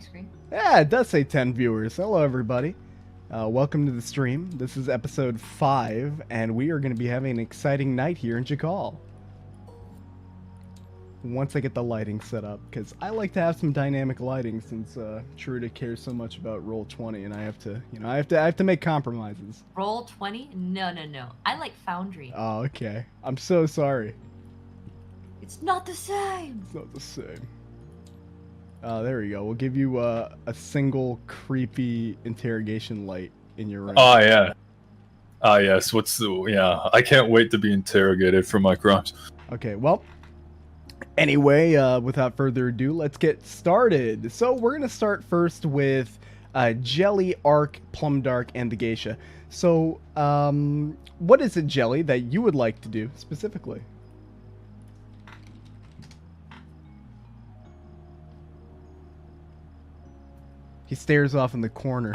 screen. Yeah, it does say 10 viewers. Hello, everybody. Welcome to the stream. This is episode 5, and we are going to be having an exciting night here in Jakal. Once I get the lighting set up, because I like to have some dynamic lighting since Truda cares so much about Roll20, and I have to, I have to make compromises. Roll20? No. I like Foundry. Oh, okay. I'm so sorry. It's not the same. It's not the same. There we go. We'll give you a single creepy interrogation light in your room. Oh, yeah. Ah, yes. Yeah, I can't wait to be interrogated for my crimes. Okay, well, anyway, without further ado, let's get started. So we're going to start first with Jelly, Ark, Plumdark, and the Geisha. So, what is it, Jelly, that you would like to do specifically? He stares off in the corner,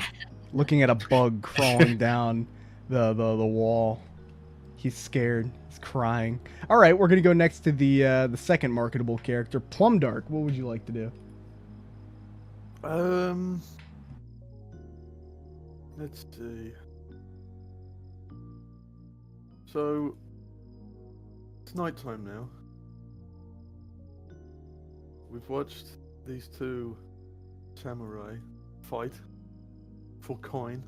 looking at a bug crawling down the wall. He's scared. He's crying. All right, we're gonna go next to the second marketable character, Plumdark. What would you like to do? Let's see. So it's nighttime now. We've watched these two samurai fight for coin.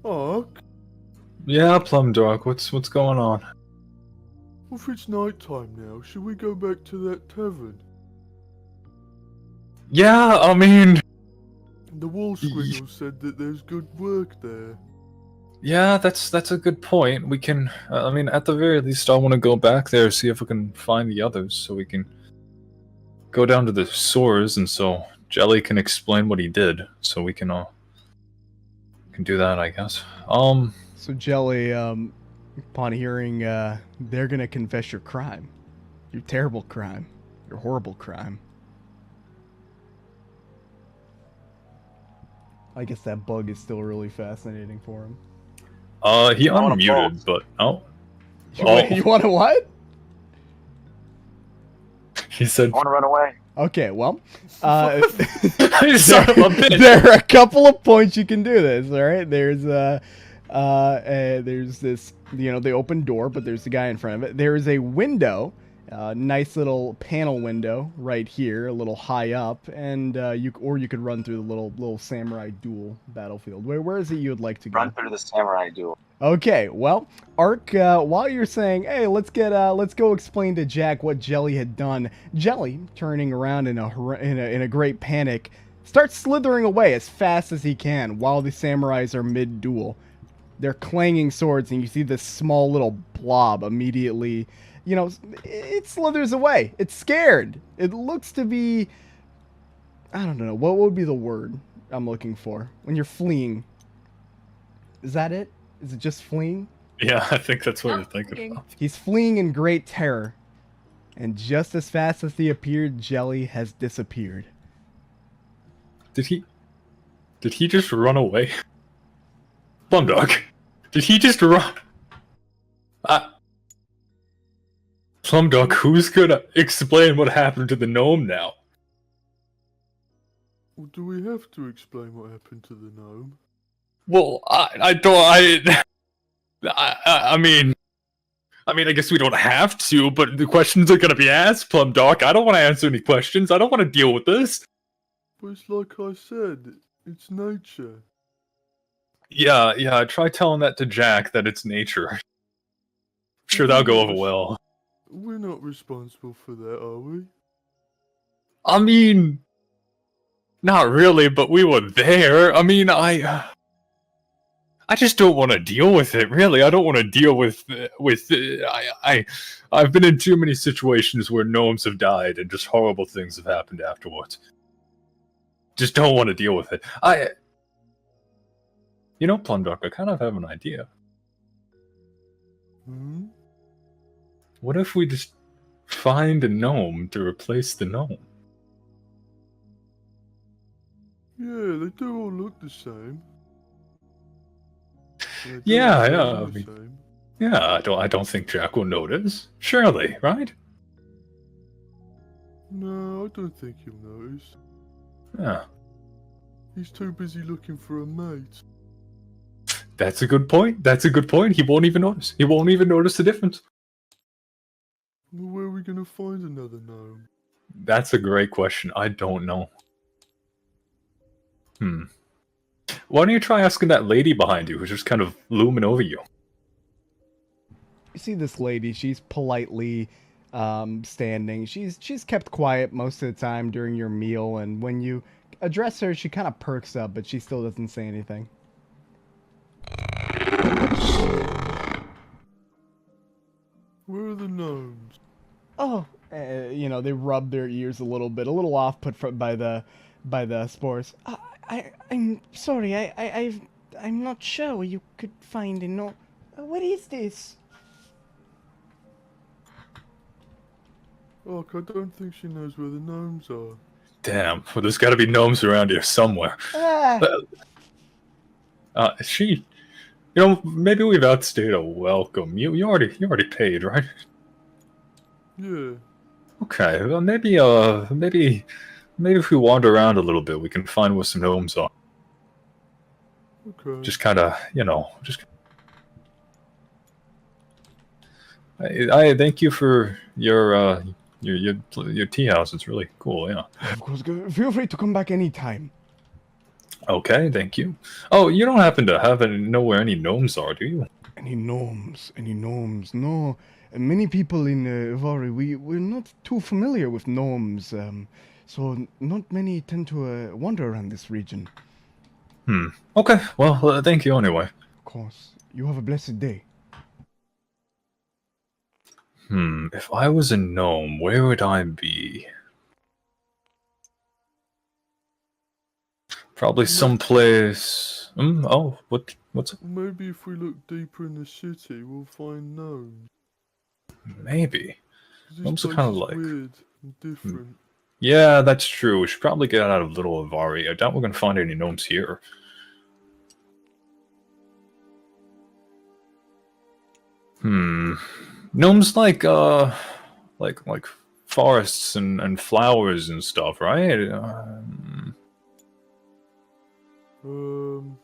Ark, Yeah, Plumdark, what's going on? well, if it's nighttime now, should we go back to that tavern? Yeah, I mean... The wall squiggle said that there's good work there. Yeah, that's a good point. We can... I mean, at the very least, I want to go back there, see if we can find the others, so we can go down to the sewers, and so Jelly can explain what he did, so we can do that, I guess. So Jelly, upon hearing they're gonna confess your crime, your terrible crime, your horrible crime. I guess that bug is still really fascinating for him. He unmuted, but You want to what? He said, I want to run away. Okay, well, son of a bitch. there are a couple of points you can do this. All right, there's this, the open door, but there's the guy in front of it. There is a window, nice little panel window right here, a little high up, and you could run through the little samurai duel battlefield. Where is it you would like to go? Run through the samurai duel. Okay, well, Ark, while you're saying, hey, let's go explain to Jack what Jelly had done, Jelly, turning around in a great panic, starts slithering away as fast as he can while the samurais are mid-duel. They're clanging swords, and you see this small little blob immediately, it slithers away. It's scared. It looks to be, I don't know, what would be the word I'm looking for when you're fleeing? Is that it? Is it just fleeing? Yeah, I think that's what you're thinking of. He's fleeing in great terror. And just as fast as he appeared, Jelly has disappeared. Did he just run away? Plumdark, did he just run? Plumdark, who's gonna explain what happened to the gnome now? Well, do we have to explain what happened to the gnome? Well, I mean, I guess we don't have to, but the questions are gonna be asked, Plumdark. I don't want to answer any questions. I don't want to deal with this. But it's like I said, it's nature. Yeah, try telling that to Jack that it's nature. I'm sure that'll go over well. We're not responsible for that, are we? I mean, not really, but we were there. I mean, I just don't want to deal with it, really. I don't want to deal with I've been in too many situations where gnomes have died and just horrible things have happened afterwards. Just don't want to deal with it. Plumdark, I kind of have an idea. Hmm? What if we just find a gnome to replace the gnome? Yeah, they do all look the same. Yeah, They do yeah, all I the mean- same. Yeah, I don't think Jack will notice. Surely, right? No, I don't think he'll notice. Yeah. He's too busy looking for a mate. That's a good point. That's a good point. He won't even notice. He won't even notice the difference. Well, where are we gonna find another gnome? That's a great question. I don't know. Why don't you try asking that lady behind you who's just kind of looming over you? You see this lady, she's politely standing. She's kept quiet most of the time during your meal, and when you address her, she kind of perks up, but she still doesn't say anything. Where are the gnomes? Oh, they rub their ears a little off put by the spores. I'm sorry, I'm not sure where you could find a gnome. What is this? Ark, I don't think she knows where the gnomes are. Damn. Well, there's got to be gnomes around here somewhere. Ah. She. You know, maybe we've outstayed a welcome. You already paid, right? Yeah. Okay. Well, maybe if we wander around a little bit, we can find where some gnomes are. Okay. Just kind of, just. I thank you for your tea house. It's really cool. Yeah. Of course, feel free to come back anytime. Okay, thank you. Oh, you don't happen to know where any gnomes are, do you? Any gnomes? No. Many people in Ivari, we're not too familiar with gnomes, so not many tend to wander around this region. Okay, well, thank you anyway. Of course. You have a blessed day. If I was a gnome, where would I be? Probably someplace... oh, what's it? Maybe if we look deeper in the city, we'll find gnomes. Maybe. 'Cause this Gnomes are place kinda is like- weird and different. Yeah, that's true. We should probably get out of Little Ivari. I doubt we're gonna find any gnomes here. Gnomes like forests and flowers and stuff, right? Well,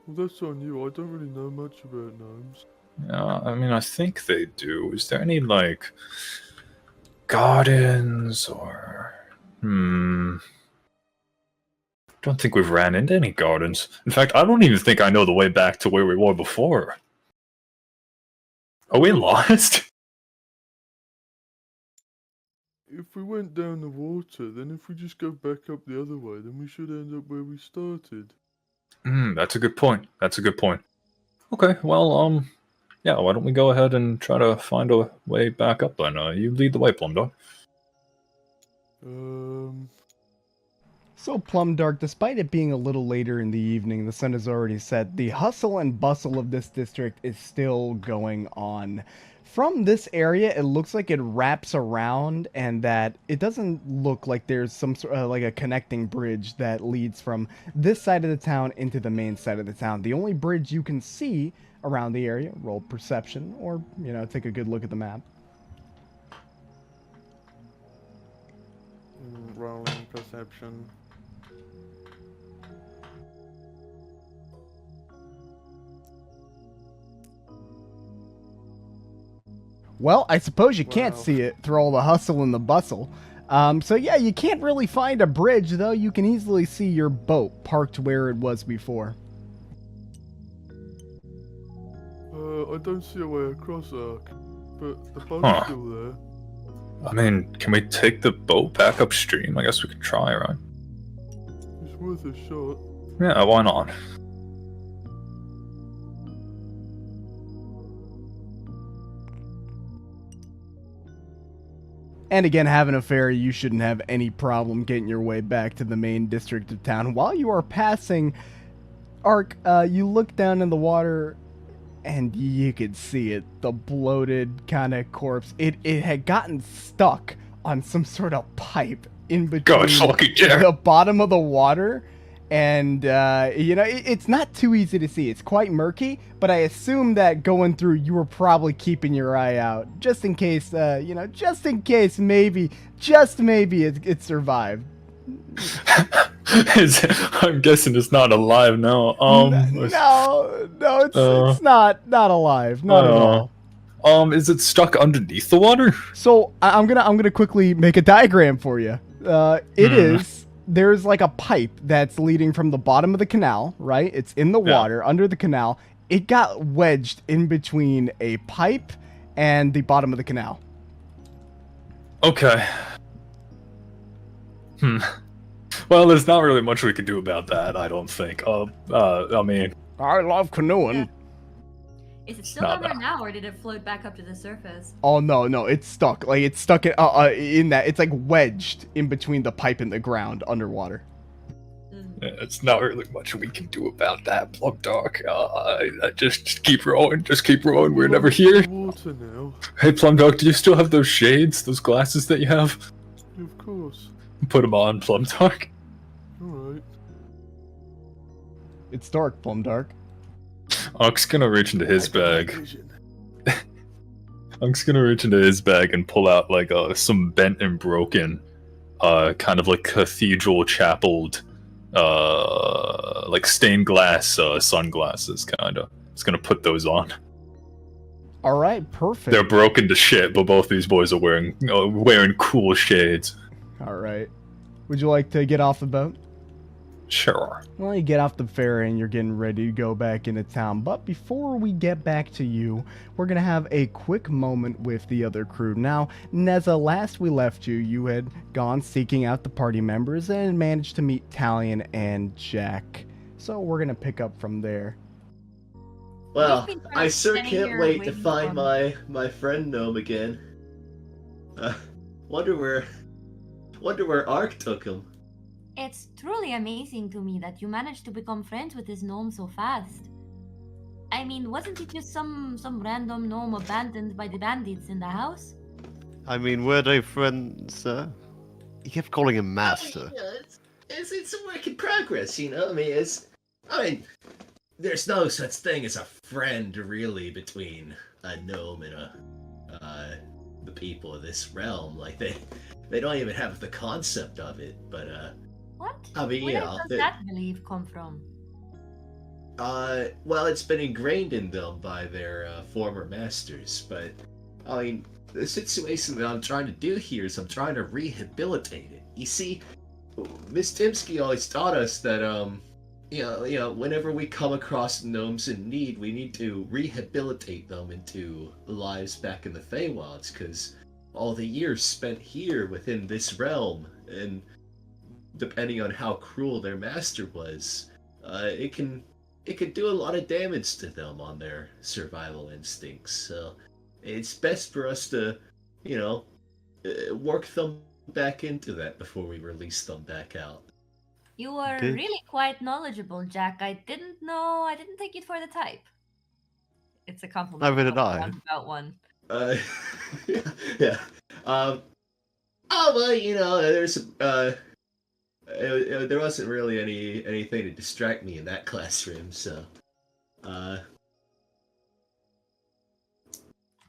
that's on you. I don't really know much about gnomes. Yeah, I mean, I think they do. Is there any, like, gardens or... Don't think we've ran into any gardens. In fact, I don't even think I know the way back to where we were before. Are we lost? If we went down the water, then if we just go back up the other way, then we should end up where we started. That's a good point. That's a good point. Okay, well, yeah, why don't we go ahead and try to find a way back up then? You lead the way, Plumdog. So Plumdark, despite it being a little later in the evening, the sun has already set, the hustle and bustle of this district is still going on. From this area, it looks like it wraps around and that it doesn't look like there's some sort of like a connecting bridge that leads from this side of the town into the main side of the town. The only bridge you can see around the area, roll perception or, take a good look at the map. Rolling perception. Well, I suppose you can't Wow. see it through all the hustle and the bustle. So yeah, you can't really find a bridge, though you can easily see your boat parked where it was before. I don't see a way across, Ark, but the boat's still there. I mean, can we take the boat back upstream? I guess we could try, right? It's worth a shot. Yeah, why not? And again, having a ferry, you shouldn't have any problem getting your way back to the main district of town. While you are passing Ark, you look down in the water and you could see it. The bloated kind of corpse. It had gotten stuck on some sort of pipe in between Gosh, lucky Jack. the bottom of the water And, it's not too easy to see. It's quite murky, but I assume that going through, you were probably keeping your eye out. Just in case, maybe, just maybe it survived. I'm guessing it's not alive now. No, it's not alive. Not at all. Is it stuck underneath the water? So I'm gonna quickly make a diagram for you. It is. There's like a pipe that's leading from the bottom of the canal, right? It's in the water under the canal. It got wedged in between a pipe and the bottom of the canal. Okay. Well, there's not really much we can do about that, I don't think. I mean, I love canoeing. Yeah. Is it still under now, or did it float back up to the surface? Oh no, it's stuck. Like it's stuck in that. It's like wedged in between the pipe and the ground underwater. It's not really much we can do about that, Plug Dog. Just keep rowing. Just keep rowing. We're never here. Water now. Hey, Plum Dog, do you still have those shades, those glasses that you have? Of course. Put them on, Plum Dog. Alright. It's dark, Plum Dark. Unk's gonna reach into his bag. Unk's gonna reach into his bag and pull out like some bent and broken, kind of like cathedral chapeled, like stained glass sunglasses, kinda. He's gonna put those on. All right, perfect. They're broken to shit, but both these boys are wearing cool shades. All right. Would you like to get off the boat? Sure. Well, you get off the ferry and you're getting ready to go back into town. But before we get back to you, we're going to have a quick moment with the other crew. Now, Neza, last we left you, you had gone seeking out the party members and managed to meet Talion and Jack. So we're going to pick up from there. Well, I sure can't wait to find my friend Gnome again. Wonder where Ark took him. It's truly amazing to me that you managed to become friends with this gnome so fast. I mean, wasn't it just some random gnome abandoned by the bandits in the house? I mean, were they friends? You kept calling him Master. It's a work in progress, you know. I mean, there's no such thing as a friend really between a gnome and the people of this realm. Like they don't even have the concept of it, but What? I mean, Where you know, does that belief come from? well, it's been ingrained in them by their former masters, but I mean, the situation that I'm trying to do here is I'm trying to rehabilitate it. You see, Miss Timsky always taught us that whenever we come across gnomes in need, we need to rehabilitate them into lives back in the Feywilds, because all the years spent here within this realm, and depending on how cruel their master was, it can do a lot of damage to them on their survival instincts. So it's best for us to, work them back into that before we release them back out. You were really quite knowledgeable, Jack. I didn't take it for the type. It's a compliment. Neither did I. About one. Yeah. Oh well, there's there wasn't really anything to distract me in that classroom, so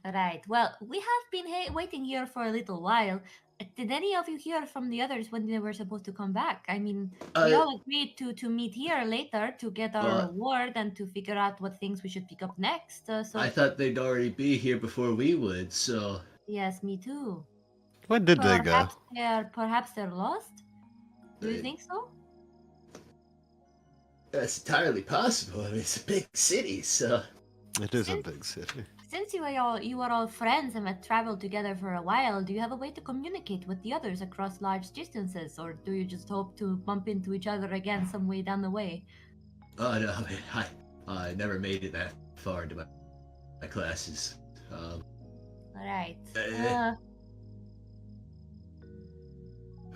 Right. Well, we have been waiting here for a little while. Did any of you hear from the others when they were supposed to come back? I mean, we all agreed to meet here later to get our reward and to figure out what things we should pick up next. So I thought they'd already be here before we would, so... Yes, me too. Where did they go? Perhaps they're lost? Do you think so? That's entirely possible. I mean, it's a big city, so... It is a big city. Since you are all friends and have traveled together for a while, do you have a way to communicate with the others across large distances, or do you just hope to bump into each other again some way down the way? Oh no, I never made it that far into my classes. Alright.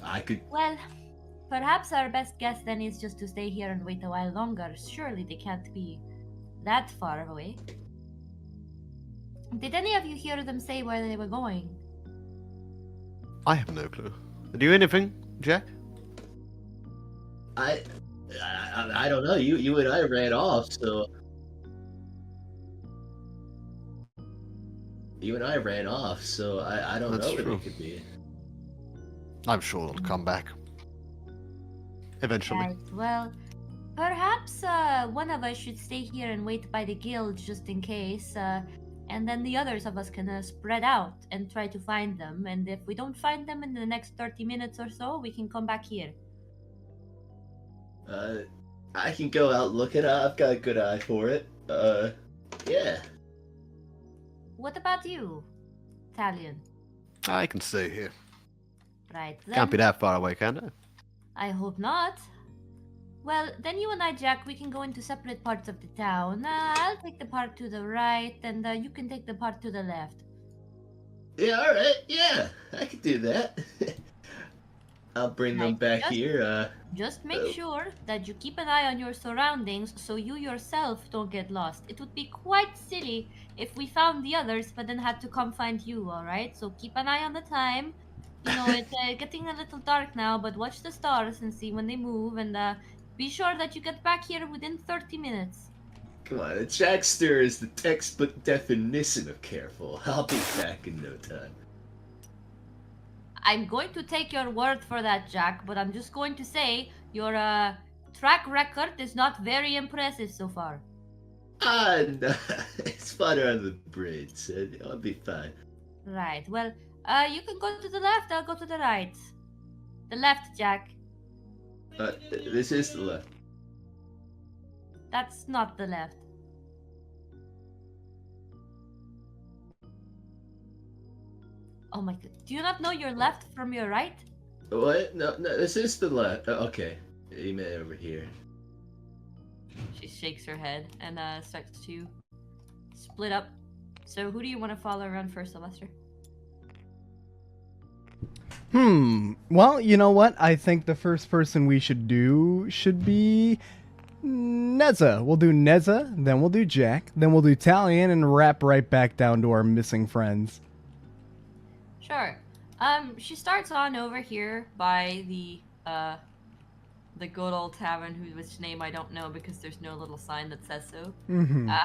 I could... Well, perhaps our best guess then is just to stay here and wait a while longer. Surely they can't be that far away. Did any of you hear them say where they were going? I have no clue. Do you anything, Jack? I don't know. You and I ran off, so I don't That's know what true. it could be. I'm sure it'll come back. Eventually. Right. Well, perhaps one of us should stay here and wait by the guild just in case, and then the others of us can spread out and try to find them. And if we don't find them in the next 30 minutes or so, we can come back here. I can go out looking. I've got a good eye for it. Yeah. What about you, Italian? I can stay here. Right. Can't be Then that far away, can I? I hope not. Well, then you and I, Jack, we can go into separate parts of the town. I'll take the part to the right, and you can take the part to the left. Yeah, alright, yeah. I could do that. I'll bring them Right, back just- here. Just make Oh. sure that you keep an eye on your surroundings so you yourself don't get lost. It would be quite silly if we found the others but then had to come find you, alright? So keep an eye on the time. You know, it's getting a little dark now, but watch the stars and see when they move, and be sure that you get back here within 30 minutes. Come on, a jackster is the textbook definition of careful. I'll be back in no time. I'm going to take your word for that, Jack, but I'm just going to say your track record is not very impressive so far. No. It's fodder on the bridge, so I'll be fine. Right. Well, you can go to the left. I'll go to the right. The left, Jack. This is the left. That's not the left. Oh my god. Do you not know your left from your right? What? No, this is the left. Okay. You meant over here. She shakes her head and starts to split up. So who do you want to follow around first, Sylvester? Well, you know what? I think the first person we should do should be Neza. We'll do Neza, then we'll do Jack, then we'll do Talion, and wrap right back down to our missing friends. Sure. She starts on over here by the good old tavern, which name I don't know because there's no little sign that says so.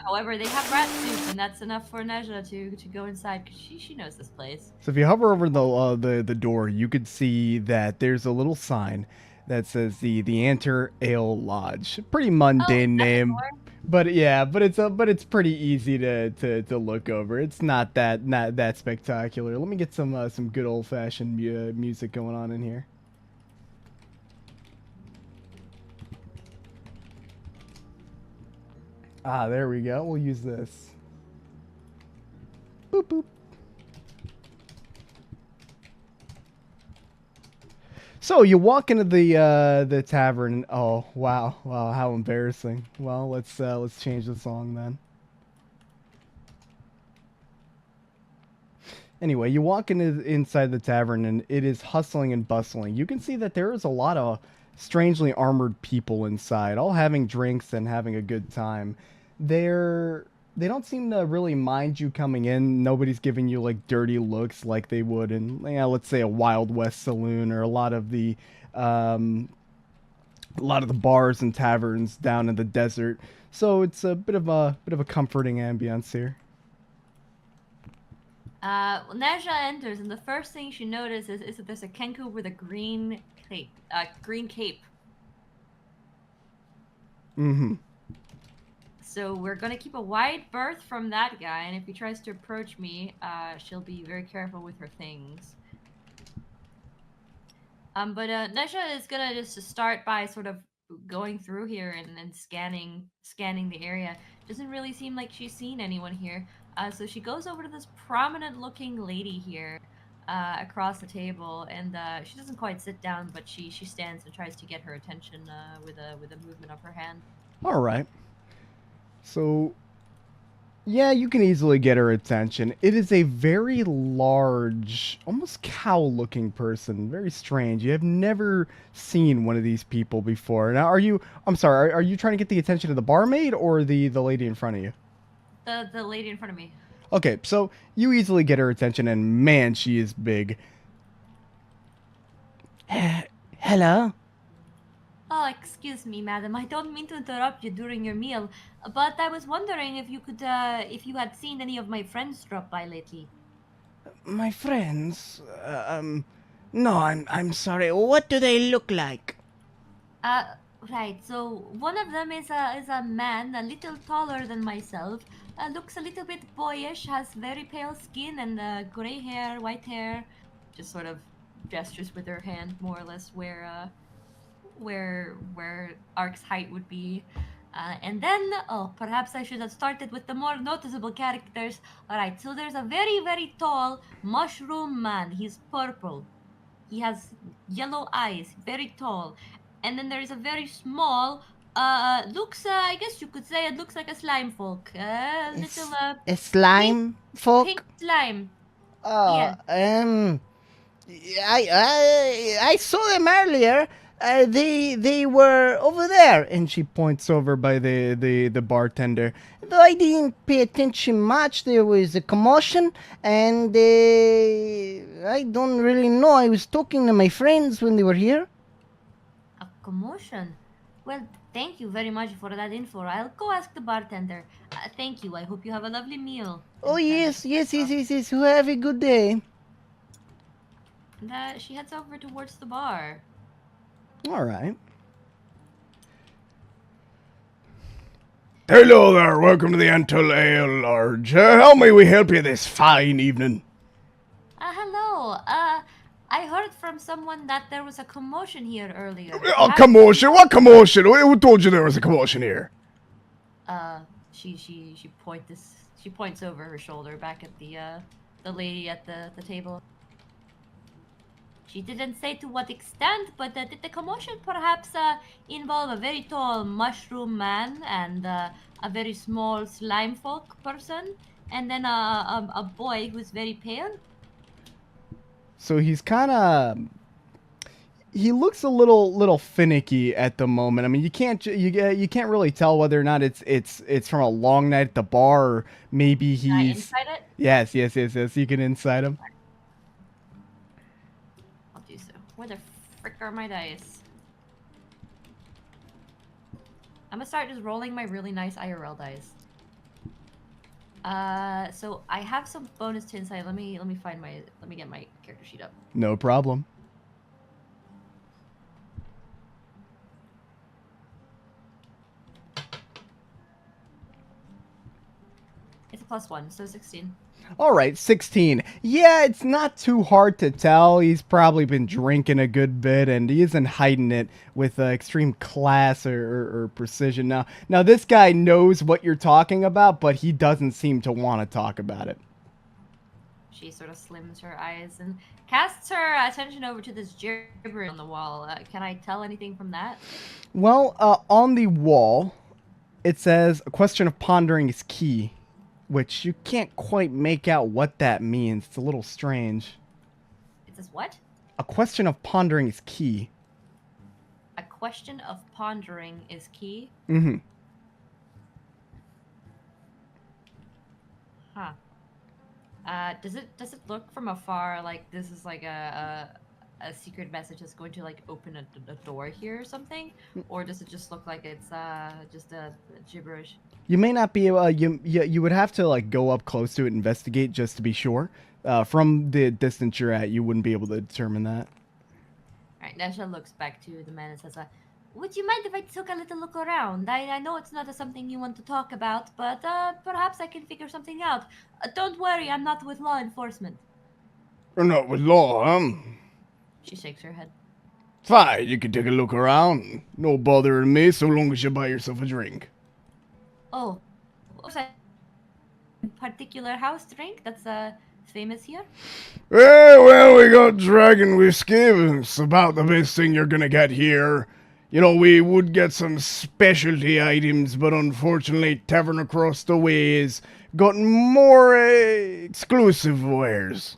However, they have rat soup, and that's enough for Nezha to go inside because she knows this place. So if you hover over the door, you could see that there's a little sign that says the Anter Ale Lodge. Pretty mundane name, but yeah, but it's pretty easy to look over. It's not that spectacular. Let me get some good old fashioned music going on in here. Ah, there we go. We'll use this. Boop boop. So you walk into the tavern. Oh wow, how embarrassing. Well, let's change the song then. Anyway, you walk inside the tavern and it is hustling and bustling. You can see that there is a lot of strangely armored people inside, all having drinks and having a good time. They don't seem to really mind you coming in. Nobody's giving you like dirty looks like they would in, let's say, a Wild West saloon or a lot of the bars and taverns down in the desert. So it's a bit of a comforting ambience here. Nezha enters, and the first thing she notices is that there's a Kenku with a green cape. So we're gonna keep a wide berth from that guy, and if he tries to approach me, she'll be very careful with her things. But Nezha is gonna just start by sort of going through here and scanning the area. Doesn't really seem like she's seen anyone here. So she goes over to this prominent-looking lady here across the table, and she doesn't quite sit down, but she stands and tries to get her attention with a movement of her hand. All right. So, yeah, you can easily get her attention. It is a very large, almost cow-looking person. Very strange. You have never seen one of these people before. Now, I'm sorry, are you trying to get the attention of the barmaid or the lady in front of you? The lady in front of me. Okay, so you easily get her attention, and man, she is big. Hello? Oh, excuse me, madam. I don't mean to interrupt you during your meal, but I was wondering if you had seen any of my friends drop by lately. My friends, no, I'm sorry. What do they look like? Uh, right. So one of them is a man, a little taller than myself. Looks a little bit boyish, has very pale skin and gray hair, white hair. Just sort of gestures with her hand, more or less, where Ark's height would be. And then, oh, perhaps I should have started with the more noticeable characters. All right. So there's a very very tall mushroom man. He's purple. He has yellow eyes, very tall. And then there is a very small, looks, I guess you could say it looks like a slime folk. Little, A pink, slime pink folk? slime. Uh, Yeah. um, I saw them earlier. They were over there, and she points over by the bartender. Though I didn't pay attention much, there was a commotion, and I don't really know. I was talking to my friends when they were here. A commotion. Well, thank you very much for that info. I'll go ask the bartender. Thank you. I hope you have a lovely meal. Oh And yes, yes, yes, yes, yes. Have a good day. she heads over towards the bar. All right. Hello there, welcome to the Antle Ale Large. How may we help you this fine evening? Hello. I heard from someone that there was a commotion here earlier. A Perhaps- commotion? What commotion? Who told you there was a commotion here? She points over her shoulder back at the lady at the table. She didn't say to what extent, but did the commotion perhaps involve a very tall mushroom man and a very small slime folk person, and then a boy who's very pale? So he's kind of he looks a little finicky at the moment. I mean, you can't really tell whether or not it's from a long night at the bar, or maybe Can I he's inside it? yes. You can inside him. I'll do so. Where the frick are my dice? I'm gonna start just rolling my really nice IRL dice. So I have some bonus to insight. Let me get my character sheet up. No problem. It's a +1, so 16. All right, 16. Yeah, it's not too hard to tell. He's probably been drinking a good bit, and he isn't hiding it with extreme class or precision. Now, this guy knows what you're talking about, but he doesn't seem to want to talk about it. She sort of slims her eyes and casts her attention over to this gibberish on the wall. Can I tell anything from that? Well, on the wall, it says, "A question of pondering is key," which you can't quite make out what that means. It's a little strange. It says what? A question of pondering is key. A question of pondering is key? Mm-hmm. Huh. Does it look from afar like this is like a secret message that's going to like open a door here or something, or does it just look like it's just a gibberish? You may not be able. You would have to like go up close to it, investigate just to be sure. From the distance you're at, you wouldn't be able to determine that. All right, Nesha looks back to the man and says, "Would you mind if I took a little look around? I know it's not something you want to talk about, but perhaps I can figure something out. Don't worry, I'm not with law enforcement." You're not with law, She shakes her head. Fine, you can take a look around. No bothering me so long as you buy yourself a drink. Oh, was that a particular house drink that's famous here? Well, we got dragon whiskey. It's about the best thing you're gonna get here. You know, we would get some specialty items, but unfortunately, Tavern Across the Way has got more exclusive wares.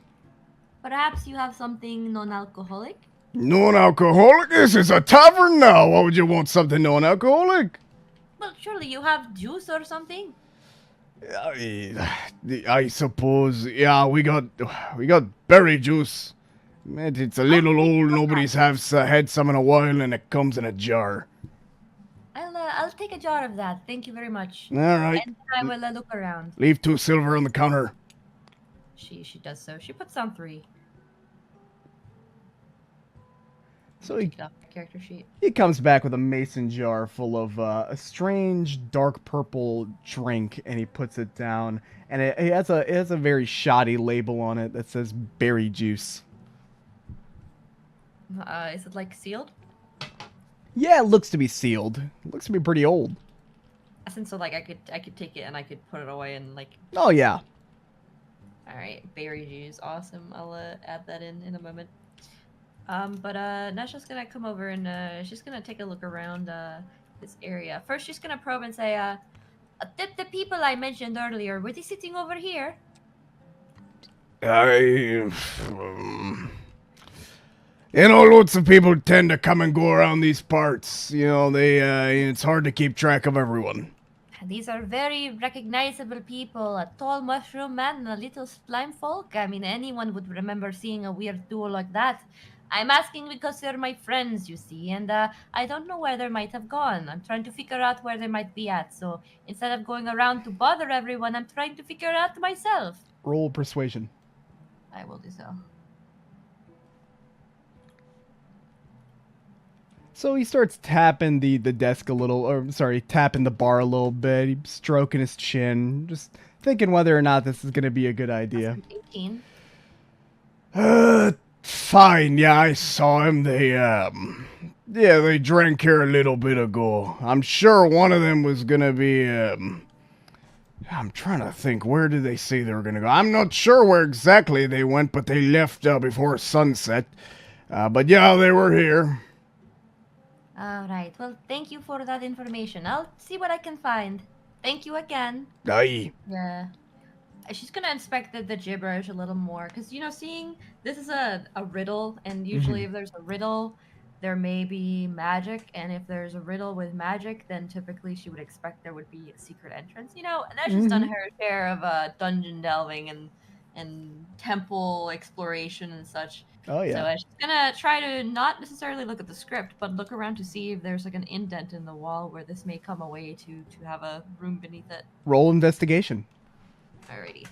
Perhaps you have something non-alcoholic? Non-alcoholic? This is a tavern now. Why would you want something non-alcoholic? Well, surely you have juice or something. I suppose, yeah, we got berry juice. It's a little old. Nobody's had some in a while, and it comes in a jar. I'll take a jar of that. Thank you very much. All right. And I will look around. Leave 2 silver on the counter. She does so. She puts down 3. So he Get off the character sheet. comes back with a mason jar full of a strange dark purple drink, and he puts it down. And it has a very shoddy label on it that says berry juice. Is it like sealed? Yeah, it looks to be sealed. It looks to be pretty old. As in, so like I could take it and I could put it away and like. Oh yeah. All right, berry juice, awesome. I'll add that in a moment. But Nasha's gonna come over and she's gonna take a look around this area. First, she's gonna probe and say, the people I mentioned earlier, were they sitting over here? Lots of people tend to come and go around these parts. It's hard to keep track of everyone. These are very recognizable people, a tall mushroom man and a little slime folk. I mean, anyone would remember seeing a weird duo like that. I'm asking because they're my friends, you see, and I don't know where they might have gone. I'm trying to figure out where they might be at, so instead of going around to bother everyone, I'm trying to figure it out myself. Roll persuasion. I will do so. So he starts tapping the desk a little, or sorry, tapping the bar a little bit. He's stroking his chin, just thinking whether or not this is going to be a good idea. That's 18. Fine. Yeah, I saw him. They drank here a little bit ago. I'm sure one of them was gonna be, I'm trying to think, where did they say they were gonna go? I'm not sure where exactly they went, but they left before sunset. But yeah, they were here. All right. Well, thank you for that information. I'll see what I can find. Thank you again. Aye. Yeah. She's gonna inspect the gibberish a little more, because seeing this is a riddle, and usually if there's a riddle, there may be magic, and if there's a riddle with magic, then typically she would expect there would be a secret entrance. That's done her share of dungeon delving and temple exploration and such. Oh yeah. So she's gonna try to not necessarily look at the script, but look around to see if there's like an indent in the wall where this may come away to have a room beneath it. Roll investigation. Alrighty.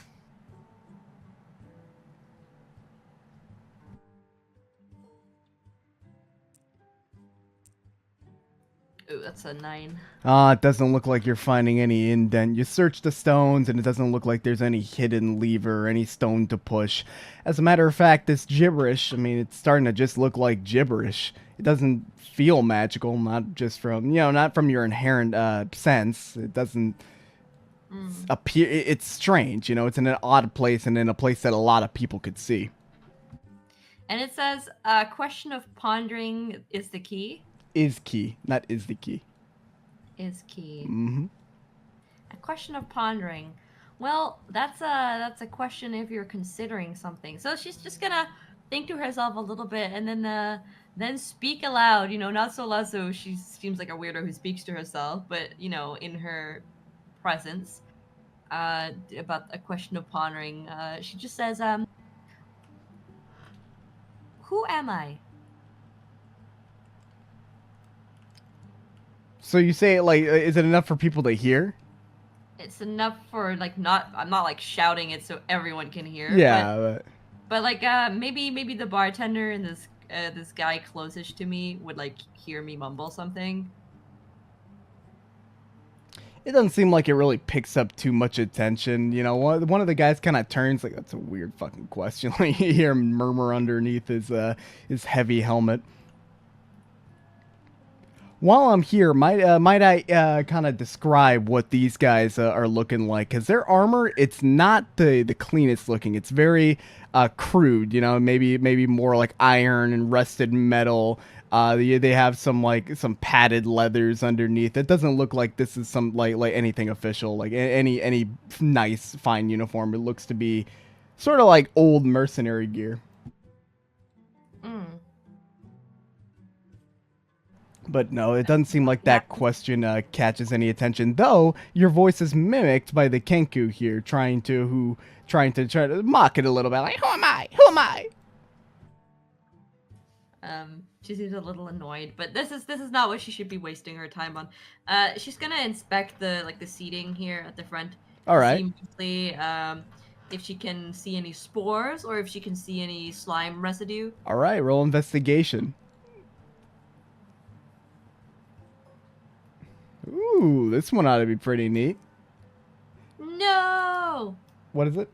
Ooh, that's a 9. It doesn't look like you're finding any indent. You search the stones, and it doesn't look like there's any hidden lever or any stone to push. As a matter of fact, this gibberish, I mean, it's starting to just look like gibberish. It doesn't feel magical, not just from, not from your inherent sense. It doesn't appear. It's strange, it's in an odd place and in a place that a lot of people could see. And it says, question of pondering is the key. Is key, not is the key. Is key. Mm-hmm. A question of pondering. Well, that's a question if you're considering something. So she's just gonna think to herself a little bit, and then speak aloud. Not so loud so she seems like a weirdo who speaks to herself, but in her presence, about a question of pondering. She just says, "Who am I?" So you say it like, is it enough for people to hear? It's enough for like I'm not like shouting it so everyone can hear. Yeah, but like maybe the bartender and this guy closest to me would like hear me mumble something. it doesn't seem like it really picks up too much attention. One of the guys kind of turns like, that's a weird fucking question. Like you hear him murmur underneath his heavy helmet. While I'm here, might I kind of describe what these guys are looking like? Because their armor, it's not the cleanest looking. It's very crude, maybe more like iron and rusted metal. They have some padded leathers underneath. It doesn't look like this is some like anything official, like any nice fine uniform. It looks to be sort of like old mercenary gear. But no, it doesn't seem like that question catches any attention. Though your voice is mimicked by the Kenku here, trying to mock it a little bit. Like, who am I? Who am I? She seems a little annoyed, but this is not what she should be wasting her time on. She's gonna inspect the seating here at the front All to right. see mostly if she can see any spores or if she can see any slime residue. All right. Roll investigation. Ooh, this one ought to be pretty neat. No, What is it?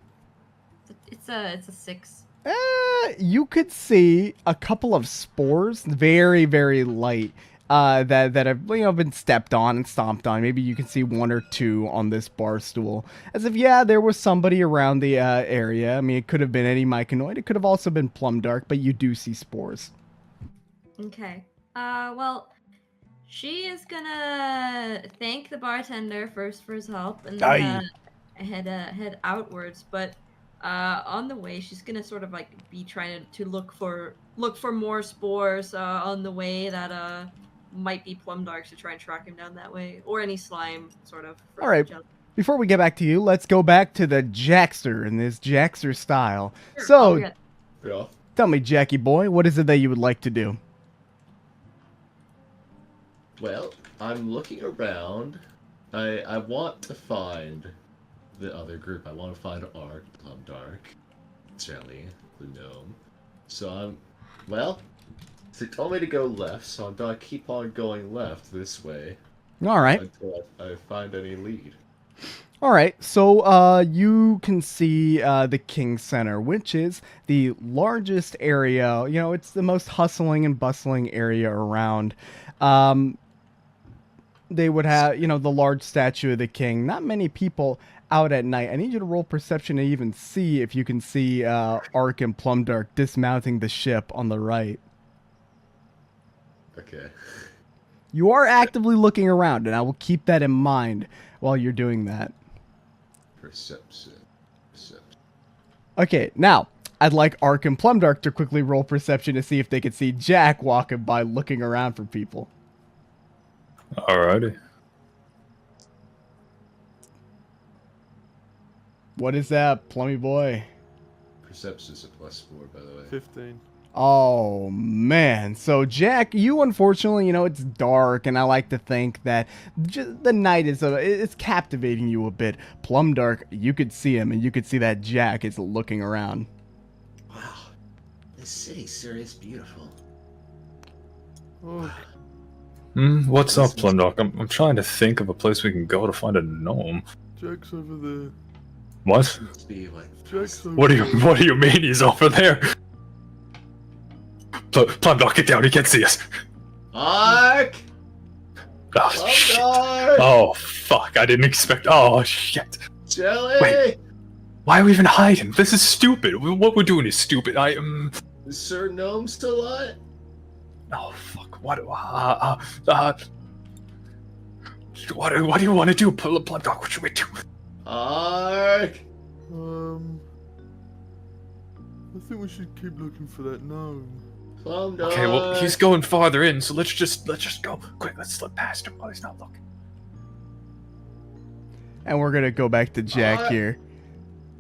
it's a 6. You could see a couple of spores, very, very light, that have been stepped on and stomped on. Maybe you can see one or two on this bar stool, as if there was somebody around the area. I mean, it could have been any myconoid. It could have also been plum dark, but you do see spores. Okay. Well, she is gonna thank the bartender first for his help, and then head outwards. But on the way, she's gonna sort of like be trying to look for more spores on the way that might be plum darks to try and track him down that way, or any slime sort of. All right. Before we get back to you, let's go back to the Jackster in this Jackster style. Sure. So, Yeah. tell me, Jackie boy, what is it that you would like to do? Well, I'm looking around. I want to find the other group. I want to find Ark, Plum Dark, Jelly, the Gnome. So they told me to go left, so I'm gonna keep on going left this way All right. until I find any lead. All right, so you can see the King Center, which is the largest area. It's the most hustling and bustling area around. They would have, the large statue of the king. Not many people out at night. I need you to roll perception to even see if you can see Ark and Plumdark dismounting the ship on the right. Okay. You are actively looking around, and I will keep that in mind while you're doing that. Perception. Okay, now, I'd like Ark and Plumdark to quickly roll perception to see if they can see Jack walking by looking around for people. Alrighty. What is that, Plummy boy? Perception's a +4, by the way. 15. Oh, man. So, Jack, you unfortunately, it's dark, and I like to think that the night it's captivating you a bit. Plumdark, you could see him, and you could see that Jack is looking around. Wow. This city sure is beautiful. Oh, What's up, Plumdark? I'm trying to think of a place we can go to find a gnome. Jack's over there. What? Must be like Jack's over What do you mean he's over there? Plumdark, get down, he can't see us. Ark! Oh, shit. Plumdark! Oh, fuck, I didn't expect. Oh, shit. Jelly! Wait. Why are we even hiding? This is stupid. What we're doing is stupid. Is Sir Gnome still alive? Oh, fuck. What do you want to do, Plumdark? What should we do? Ark! I think we should keep looking for that gnome. Plumdark! Okay, well, he's going farther in, so let's just go. Quick, let's slip past him while he's not looking. And we're going to go back to Jack here.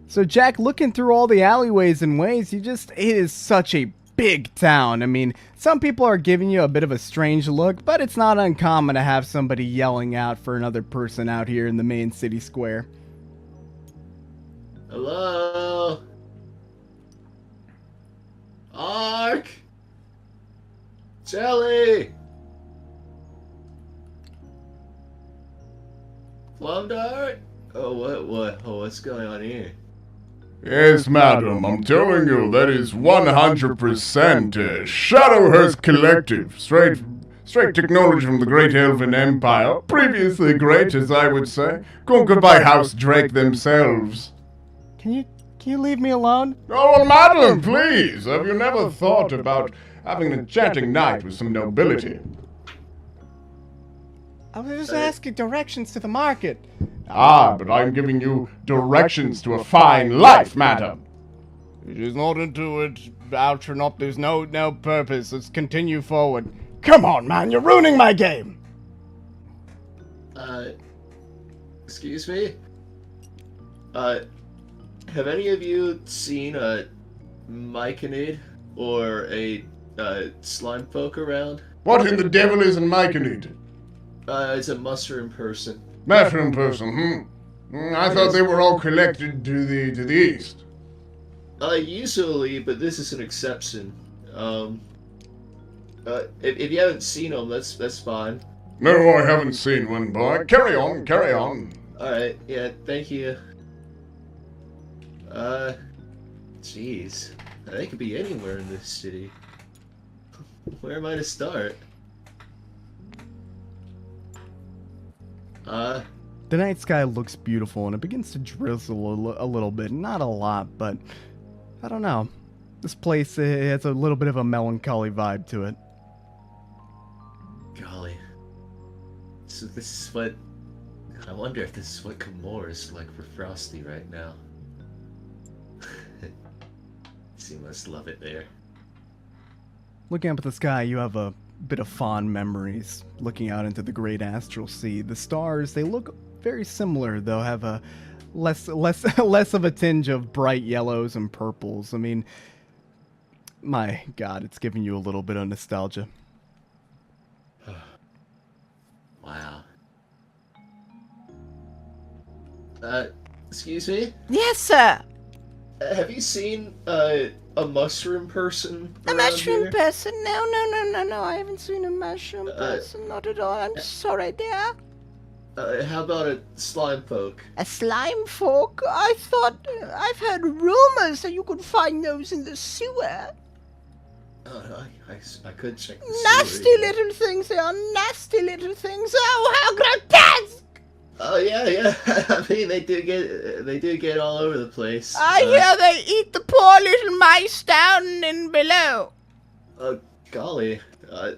So, Jack, looking through all the alleyways and ways, it is such a big town. I mean, some people are giving you a bit of a strange look, but it's not uncommon to have somebody yelling out for another person out here in the main city square. Hello? Ark! Jelly! Plumdark? What's going on here? Yes, madam, I'm telling you, that is 100% Shadowhurst Collective. Straight technology from the Great Elven Empire. Previously great, as I would say. Conquered by House Drake themselves. Can you leave me alone? Oh, well, madam, please. Have you never thought about having an enchanting night with some nobility? I was just asking directions to the market. Ah, but I'm giving you directions to a fine life, madam. She's not into it. Outron up. There's no purpose. Let's continue forward. Come on, man. You're ruining my game. Excuse me? Have any of you seen a myconid or a slime folk around? What in the devil is an myconid? It's a mushroom person. Mushroom person, I thought they were all collected to the east. Usually, but this is an exception. If you haven't seen them, that's fine. No, I haven't seen one, boy. Carry on, carry on. Alright, yeah, thank you. Jeez. They could be anywhere in this city. Where am I to start? The night sky looks beautiful, and it begins to drizzle a little bit. Not a lot, but I don't know. This place has a little bit of a melancholy vibe to it. Golly. So this is what... I wonder if this is what Gamor is like for Frosty right now. She must love it there. Looking up at the sky, you have a bit of fond memories. Looking out into the great astral sea, the stars, they look very similar, though have a less of a tinge of bright yellows and purples. I mean, my God, it's giving you a little bit of nostalgia. Wow. Excuse me? Yes, sir. Have you seen, a mushroom person A around mushroom here? person? No. I haven't seen a mushroom person. Not at all. I'm sorry, dear. How about a slime folk? A slime folk? I thought... I've heard rumors that you could find those in the sewer. I could check the Nasty sewer. little things. They are nasty little things. Oh, how grotesque! Oh yeah. I mean, they do get all over the place. I hear they eat the poor little mice down and below. Golly,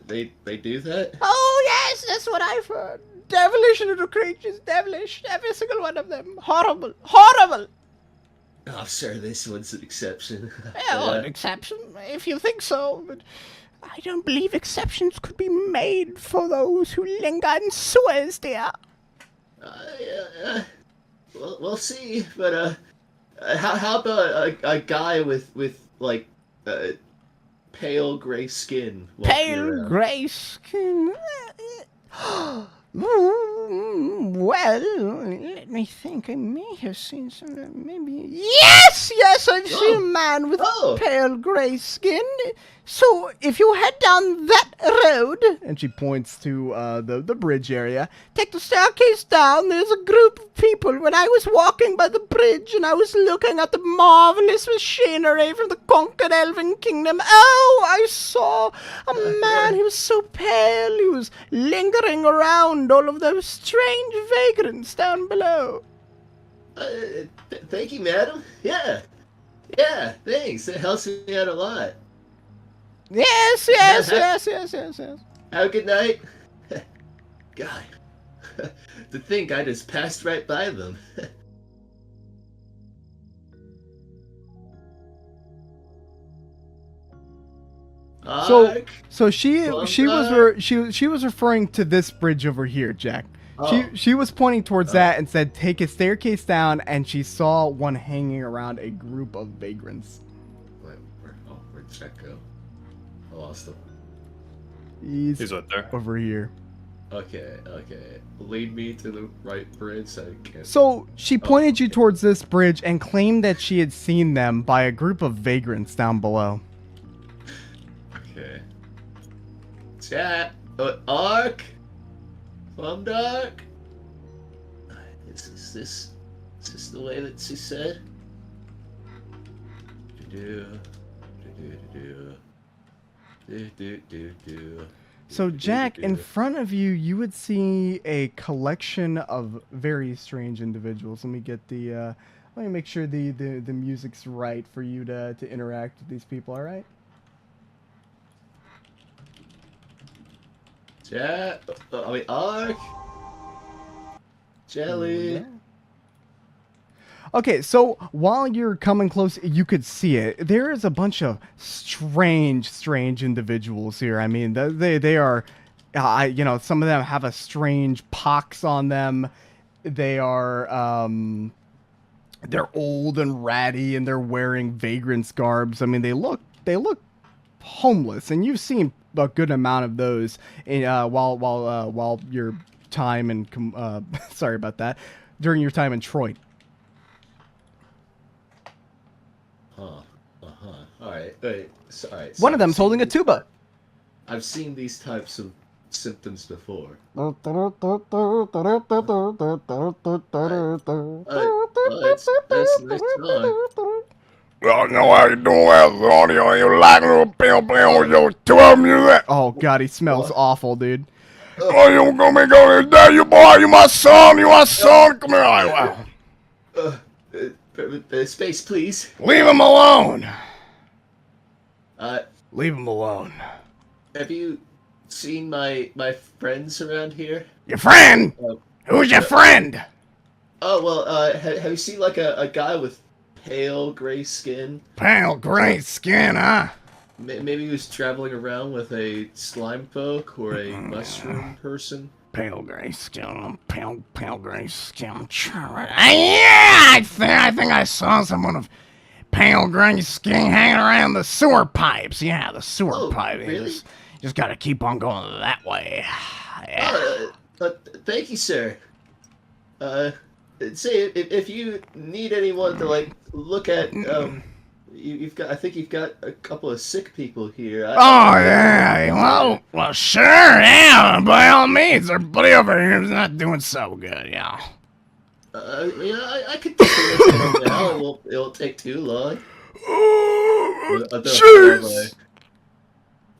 they do that? Oh, yes, that's what I've heard. Devilish little creatures, devilish. Every single one of them. Horrible. Horrible. Oh, sure, this one's an exception. Well, an exception, if you think so, but I don't believe exceptions could be made for those who linger in sewers, dear. Yeah, we'll see. But how about a guy with like pale gray skin? walking Pale around? grey skin. Well, let me think. I may have seen some. Maybe. Yes, I've seen a man with pale grey skin. So if you head down that road, And she points to the bridge area. take the staircase down. There's a group of people. When I was walking by the bridge and I was looking at the marvelous machinery from the conquered elven kingdom, oh, I saw a man who was so pale. He was lingering around all of those strange vagrants down below. Thank you, madam. Yeah, thanks. It helps me out a lot. Yes. Have a good night. God, to think I just passed right by them. Ark. So she was referring to this bridge over here, Jack. Oh. She was pointing towards that and said, "Take a staircase down," and she saw one hanging around a group of vagrants. Where'd Jack go? I lost him. He's right there. over here. Okay. Lead me to the right bridge. I can't. So she pointed you towards this bridge and claimed that she had seen them by a group of vagrants down below. Okay. Chat. Ark. Dark. Is this the way that she said? So Jack, in front of you, you would see a collection of very strange individuals. Let me get the. Let me make sure the music's right for you to interact with these people. All right. Chat. Ark. Jelly. Okay, so while you're coming close, you could see it. There is a bunch of strange individuals here. I mean, they are, some of them have a strange pox on them. They are, they're old and ratty, and they're wearing vagrants' garbs. I mean, they look homeless, and you've seen a good amount of those in, while your time in sorry about that, during your time in Troy. Huh. All right. All right. One of them's holding a tuba. I've seen these types of symptoms before. That's nice song. I know how you doing that, audio. You like little pill with your two music. Oh god, he smells awful, dude. Oh, you gonna be going there, you boy? You my son? You my son? Come here. Space, please. Leave him alone. Uh, Leave him alone. have you seen my friends around here? Your friend? Who's your friend? Oh well, have you seen like a guy with pale gray skin? Pale gray skin, huh? Maybe he was traveling around with a slime folk or a mushroom person. Pale gray skin, pale gray skin. Yeah, I think I saw someone of pale gray skin hanging around the sewer pipes. Yeah, the sewer pipe. Really? Just gotta keep on going that way. Yeah. Thank you, sir. Say if you need anyone to like look at, I think you've got a couple of sick people here. Yeah. Well, sure, yeah. By all means, everybody over here is not doing so good, yeah. I could take a look at them now. It won't take too long. Jeez.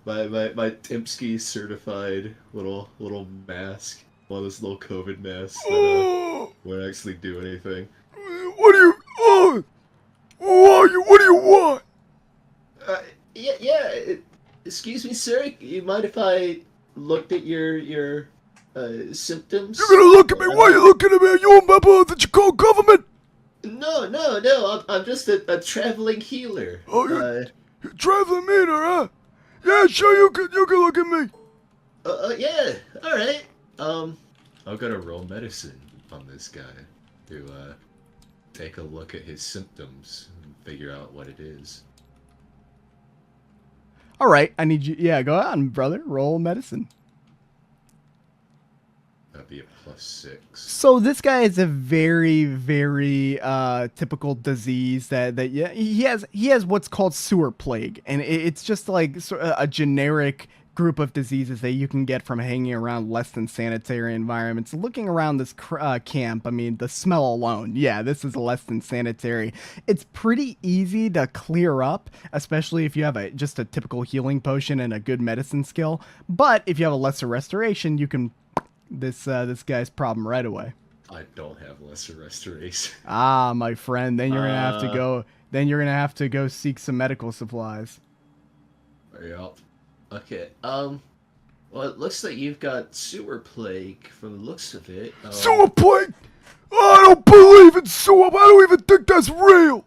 My Timsky certified little mask. One of those little COVID masks that won't actually do anything. What do you want? Excuse me, sir. You mind if I looked at your symptoms? You're gonna look at me? Why are you looking at me? Are you a member of the Chicago government? No. I'm just a traveling healer. Oh, you're traveling meter, huh? Yeah, sure. You can look at me. Yeah. All right. I'm gonna roll medicine on this guy to take a look at his symptoms and figure out what it is. All right, I need you. Yeah, go on, brother. Roll medicine. That'd be a +6. So this guy is a very, very typical disease that yeah, he has what's called sewer plague, and it's just like a generic group of diseases that you can get from hanging around less than sanitary environments. Looking around this camp, I mean, the smell alone, yeah, this is less than sanitary. It's pretty easy to clear up, especially if you have just a typical healing potion and a good medicine skill. But if you have a lesser restoration, you can this guy's problem right away. I don't have lesser restoration. Ah, my friend, then you're gonna have to go. Then you're gonna have to go seek some medical supplies. Yep. Okay, well, it looks like you've got sewer plague from the looks of it. Sewer plague? I don't believe in sewer. I don't even think that's real.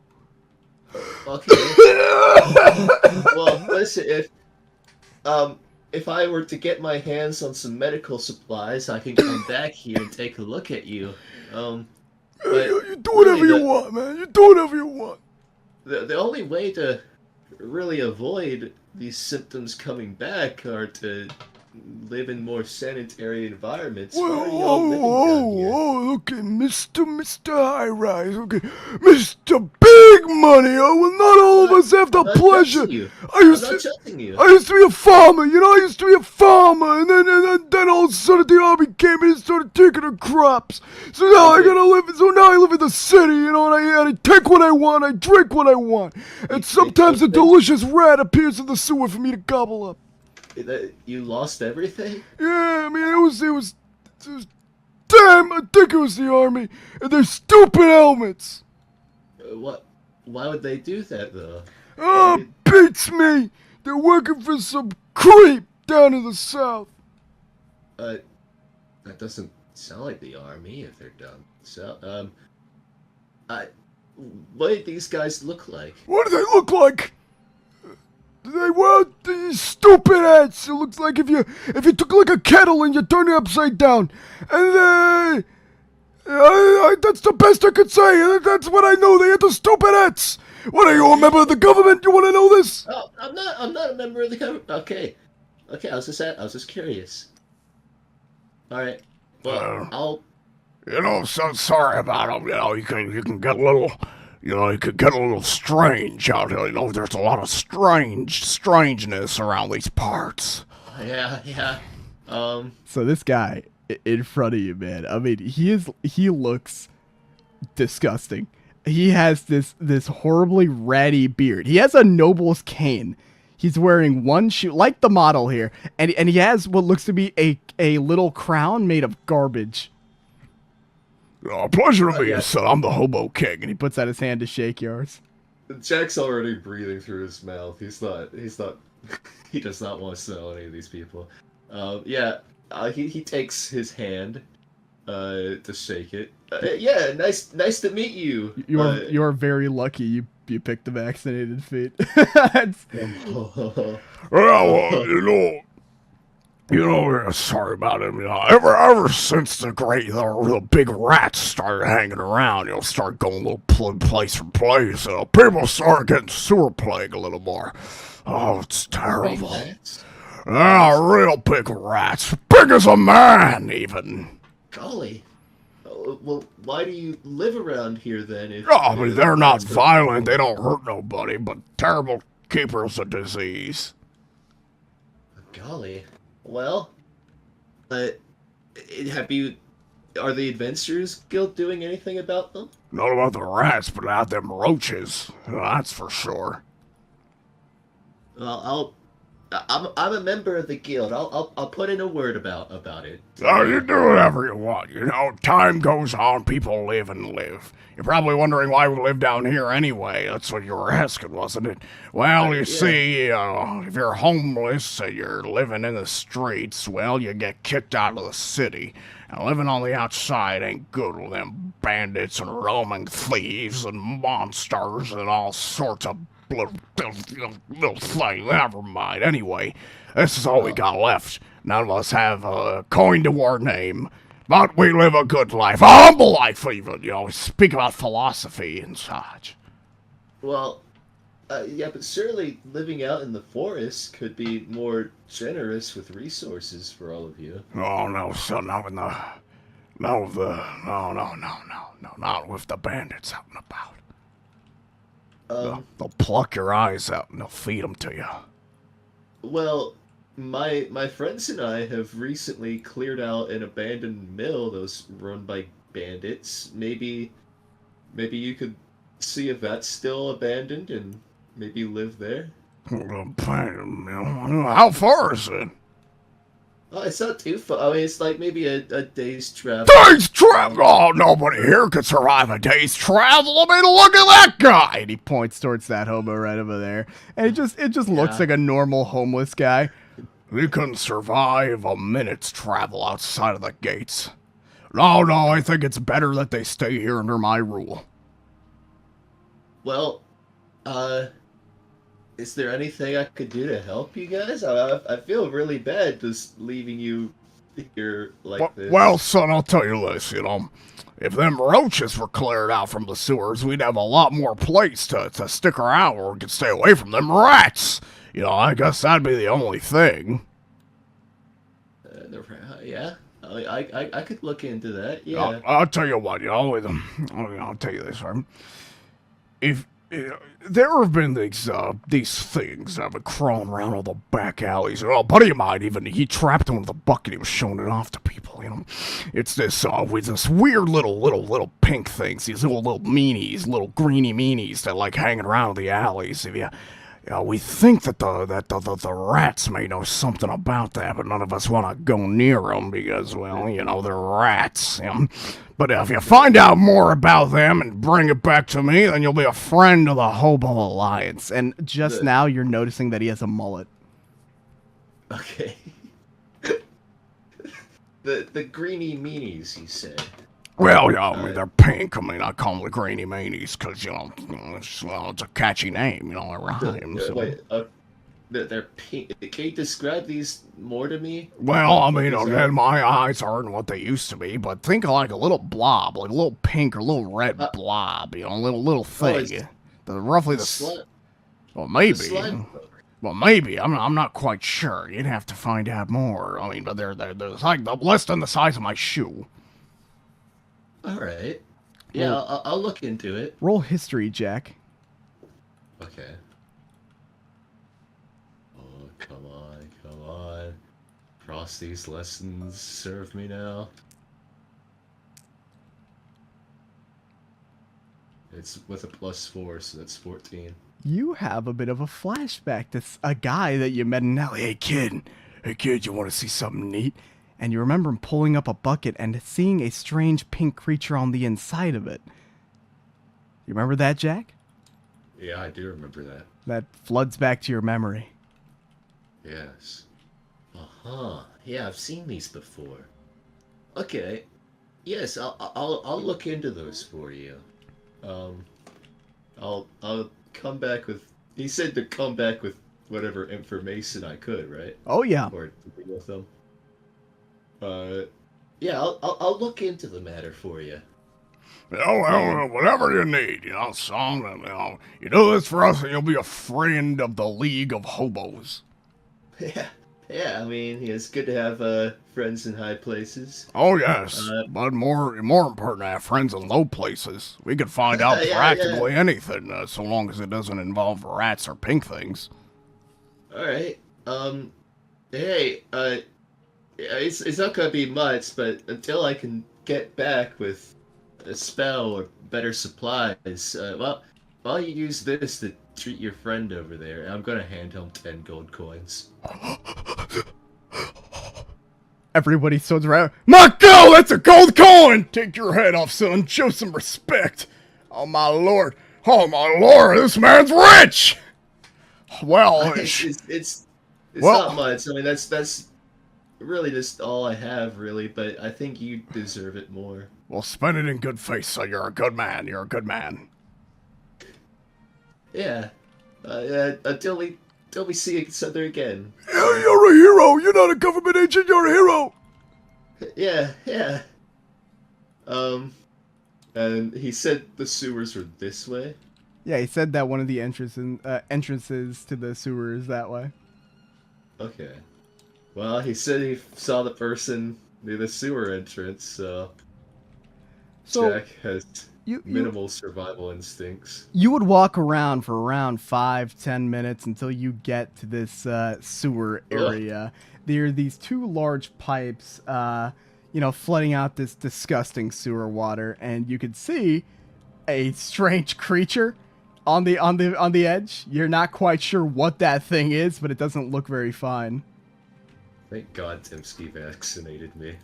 Okay. Well, listen, if I were to get my hands on some medical supplies, I can come back here and take a look at you. But You do whatever you want, man. You do whatever you want. The only way to really avoid these symptoms coming back are to live in more sanitary environments. Whoa, okay, Mr. High Rise, okay, Mr. Big Money. Oh, well, not all of us have the pleasure. I used to be a farmer, I used to be a farmer, and then all of a sudden the army came in and started taking our crops. So now I live in the city, and I take what I want, I drink what I want, and sometimes a delicious rat appears in the sewer for me to gobble up. You lost everything? Yeah, I mean, it was damn, I think it was the army, and their stupid helmets. What? Why would they do that, though? Oh, beats me. They're working for some creep down in the south. That doesn't sound like the army if they're done. So, what do these guys look like? What do they look like? They wear these stupid hats. It looks like if you took like a kettle and you turn it upside down. And that's the best I could say. That's what I know. They had the stupid hats. What are you, a member of the government? You want to know this? Oh, I'm not a member of the government. Okay. I was just curious. All right. Well, I'll. So sorry about him. You can get a little, it could get a little strange out here. There's a lot of strangeness around these parts. Yeah. So this guy in front of you, man. I mean, he looks disgusting. He has this horribly ratty beard. He has a noble's cane. He's wearing one shoe, like the model here, and he has what looks to be a little crown made of garbage. Pleasure to meet you, son. I'm the Hobo King. And he puts out his hand to shake yours. Jack's already breathing through his mouth. He's not. He does not want to smell any of these people. He takes his hand to shake it. Yeah, nice to meet you. You are very lucky you picked the vaccinated feet. Sorry about him. Ever since the big rats started hanging around, start going a little place from place. People start getting sewer plague a little more. Oh, it's terrible. Real big rats, big as a man, even. Golly. Well, why do you live around here then? They're not violent. They don't hurt nobody, but terrible keepers of disease. Golly. Well, are the Adventurers Guild doing anything about them? Not about the rats, but about them roaches. That's for sure. Well, I'm a member of the guild. I'll put in a word about it. You do whatever you want. Time goes on, people live and live. You're probably wondering why we live down here anyway. That's what you were asking, wasn't it? Well, you see, if you're homeless and you're living in the streets, well, you get kicked out of the city. And living on the outside ain't good with them bandits and roaming thieves and monsters and all sorts of little thing. Never mind. Anyway, this is all we got left. None of us have a coin to our name, but we live a good life, a humble life even. We speak about philosophy and such. Well, yeah, but surely living out in the forest could be more generous with resources for all of you. Oh no, son, not with the bandits out and about. They'll pluck your eyes out and they'll feed them to you. Well, my friends and I have recently cleared out an abandoned mill that was run by bandits. Maybe you could see if that's still abandoned and maybe live there. How far is it? Oh, it's not too far. I mean, it's like maybe a day's travel. Day's travel? Oh, nobody here could survive a day's travel. I mean, look at that guy. And he points towards that hobo right over there. And it just looks like a normal homeless guy. We couldn't survive a minute's travel outside of the gates. No, I think it's better that they stay here under my rule. Well, is there anything I could do to help you guys? I feel really bad just leaving you here like this. Well, son, I'll tell you this, if them roaches were cleared out from the sewers, we'd have a lot more place to stick around where we could stay away from them rats. I guess that'd be the only thing. Yeah, I could look into that, yeah. I'll tell you what, I'll tell you this, right? If there have been these things that have been crawling around all the back alleys. A buddy of mine, even, he trapped one with a bucket. He was showing it off to people, It's this, with this weird little pink things, these little meanies, little greeny meanies that like hanging around the alleys. We think that the rats may know something about that, but none of us want to go near them because, well, they're rats. But if you find out more about them and bring it back to me, then you'll be a friend of the Hobo Alliance. And just now you're noticing that he has a mullet. Okay. the greeny meanies, you said. Well, they're pink. I call them the greeny meanies because, it's a catchy name, it rhymes. Wait, they're pink. Can you describe these more to me? Well, my eyes aren't what they used to be, but think of like a little blob, like a little pink or little red blob, a little thing. Maybe. Well, maybe. Well, maybe. I'm not quite sure. You'd have to find out more. I mean, but they're like less than the size of my shoe. All right. Yeah, I'll look into it. Roll history, Jack. Okay. Oh, come on, come on. Frosty's lessons serve me now. It's with a +4, so that's 14. You have a bit of a flashback to a guy that you met in alley. Hey, kid, you want to see something neat? And you remember him pulling up a bucket and seeing a strange pink creature on the inside of it. You remember that, Jack? Yeah, I do remember that. That floods back to your memory. Yes. Uh-huh. Yeah, I've seen these before. Okay. Yes, I'll look into those for you. I'll come back with. He said to come back with whatever information I could, right? Oh yeah. Or to be with them. Yeah, I'll look into the matter for you. Well, whatever you need, son. You do this for us, and you'll be a friend of the League of Hobos. Yeah. I mean, it's good to have friends in high places. Oh yes, but more important, I have friends in low places. We could find out practically anything, so long as it doesn't involve rats or pink things. All right. Hey. It's not gonna be much, but until I can get back with a spell or better supplies, well, while you use this to treat your friend over there, I'm gonna hand him 10 gold coins. Everybody stood around. Marco, that's a gold coin! Take your head off, son. Show some respect. Oh my lord, this man's rich! Well, it's not much. I mean, that's really just all I have, really, but I think you deserve it more. Well, spend it in good faith, so you're a good man. Yeah. Until we see each other again. Yeah, you're a hero. You're not a government agent. You're a hero. Yeah. And he said the sewers were this way. Yeah, he said that one of the entrances to the sewer is that way. Okay. Well, he said he saw the person near the sewer entrance, so Jack has minimal survival instincts. You would walk around for around 5-10 minutes until you get to this sewer area. There are these two large pipes, flooding out this disgusting sewer water, and you could see a strange creature on the edge. You're not quite sure what that thing is, but it doesn't look very fine. Thank God Timsky vaccinated me.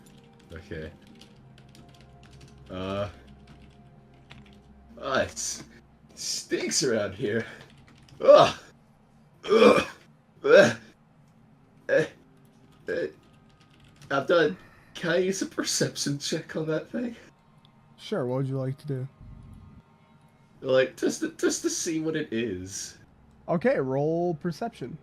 Okay. It stinks around here. Ugh. I'm done. Can I use a perception check on that thing? Sure, what would you like to do? Like, just to see what it is. Okay, roll perception.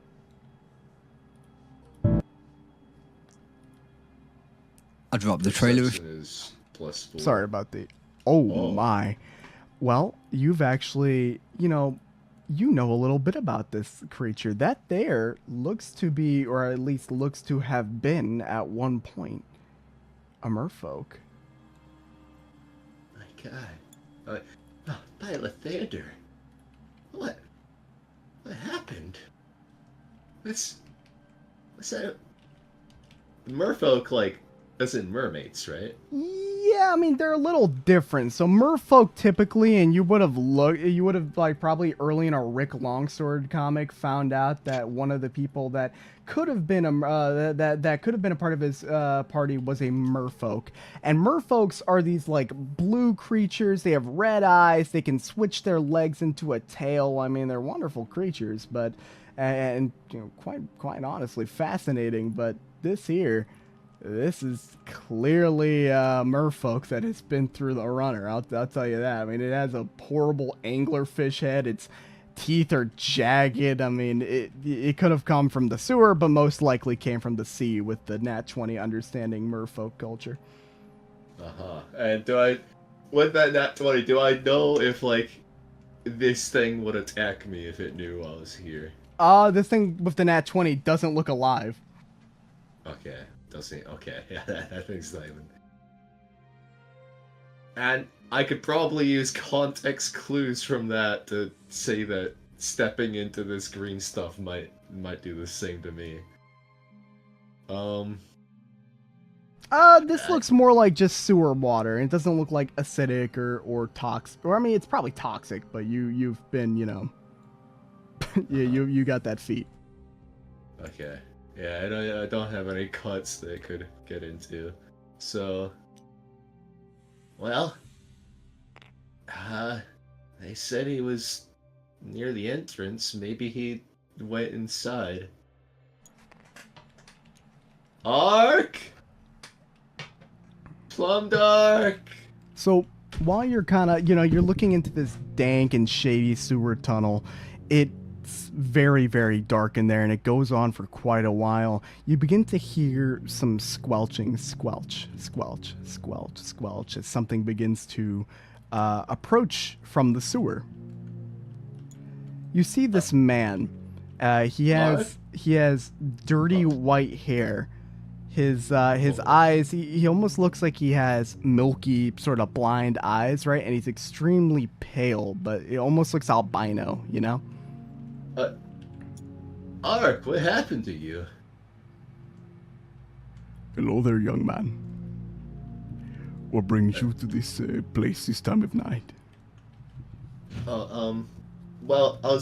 I dropped the trailer. Perception is +4. Sorry about the... Oh my. Well, you've actually, you know a little bit about this creature. That there looks to be, or at least looks to have been at one point, a merfolk. My God. By Lathander. What happened? What's that? Merfolk, like, as in mermaids, right? Yeah, I mean, they're a little different. So merfolk typically, and you would have like probably early in a Rick Longsword comic found out that one of the people that could have been that could have been a part of his party was a merfolk. And merfolks are these like blue creatures. They have red eyes. They can switch their legs into a tail. I mean, they're wonderful creatures, but and quite honestly fascinating. But this is clearly merfolk that has been through the runner. I'll tell you that. I mean, it has a horrible anglerfish head. Its teeth are jagged. I mean, it could have come from the sewer, but most likely came from the sea with the Nat 20 understanding merfolk culture. And with that Nat 20, do I know if, like, this thing would attack me if it knew I was here? This thing with the nat 20 doesn't look alive. Okay, doesn't. Okay, yeah, that thing's not even. And I could probably use context clues from that to say that stepping into this green stuff might do the same to me. This looks more like just sewer water. It doesn't look like acidic or toxic. Or I mean, it's probably toxic, but you've been, you know, yeah, you got that feat. Okay. Yeah, I don't have any cuts that I could get into. So, well, they said he was near the entrance. Maybe he went inside. Ark! Plum Dark! So while you're kind of, you know, you're looking into this dank and shady sewer tunnel, it's very, very dark in there, and it goes on for quite a while. You begin to hear some squelching, squelch, squelch, squelch, squelch, as something begins to approach from the sewer. You see this man. He has dirty white hair. His eyes, he almost looks like he has milky, sort of blind eyes, right? And he's extremely pale, but it almost looks albino, you know? Ark, what happened to you? Hello there, young man. What brings you to this place this time of night? Well, I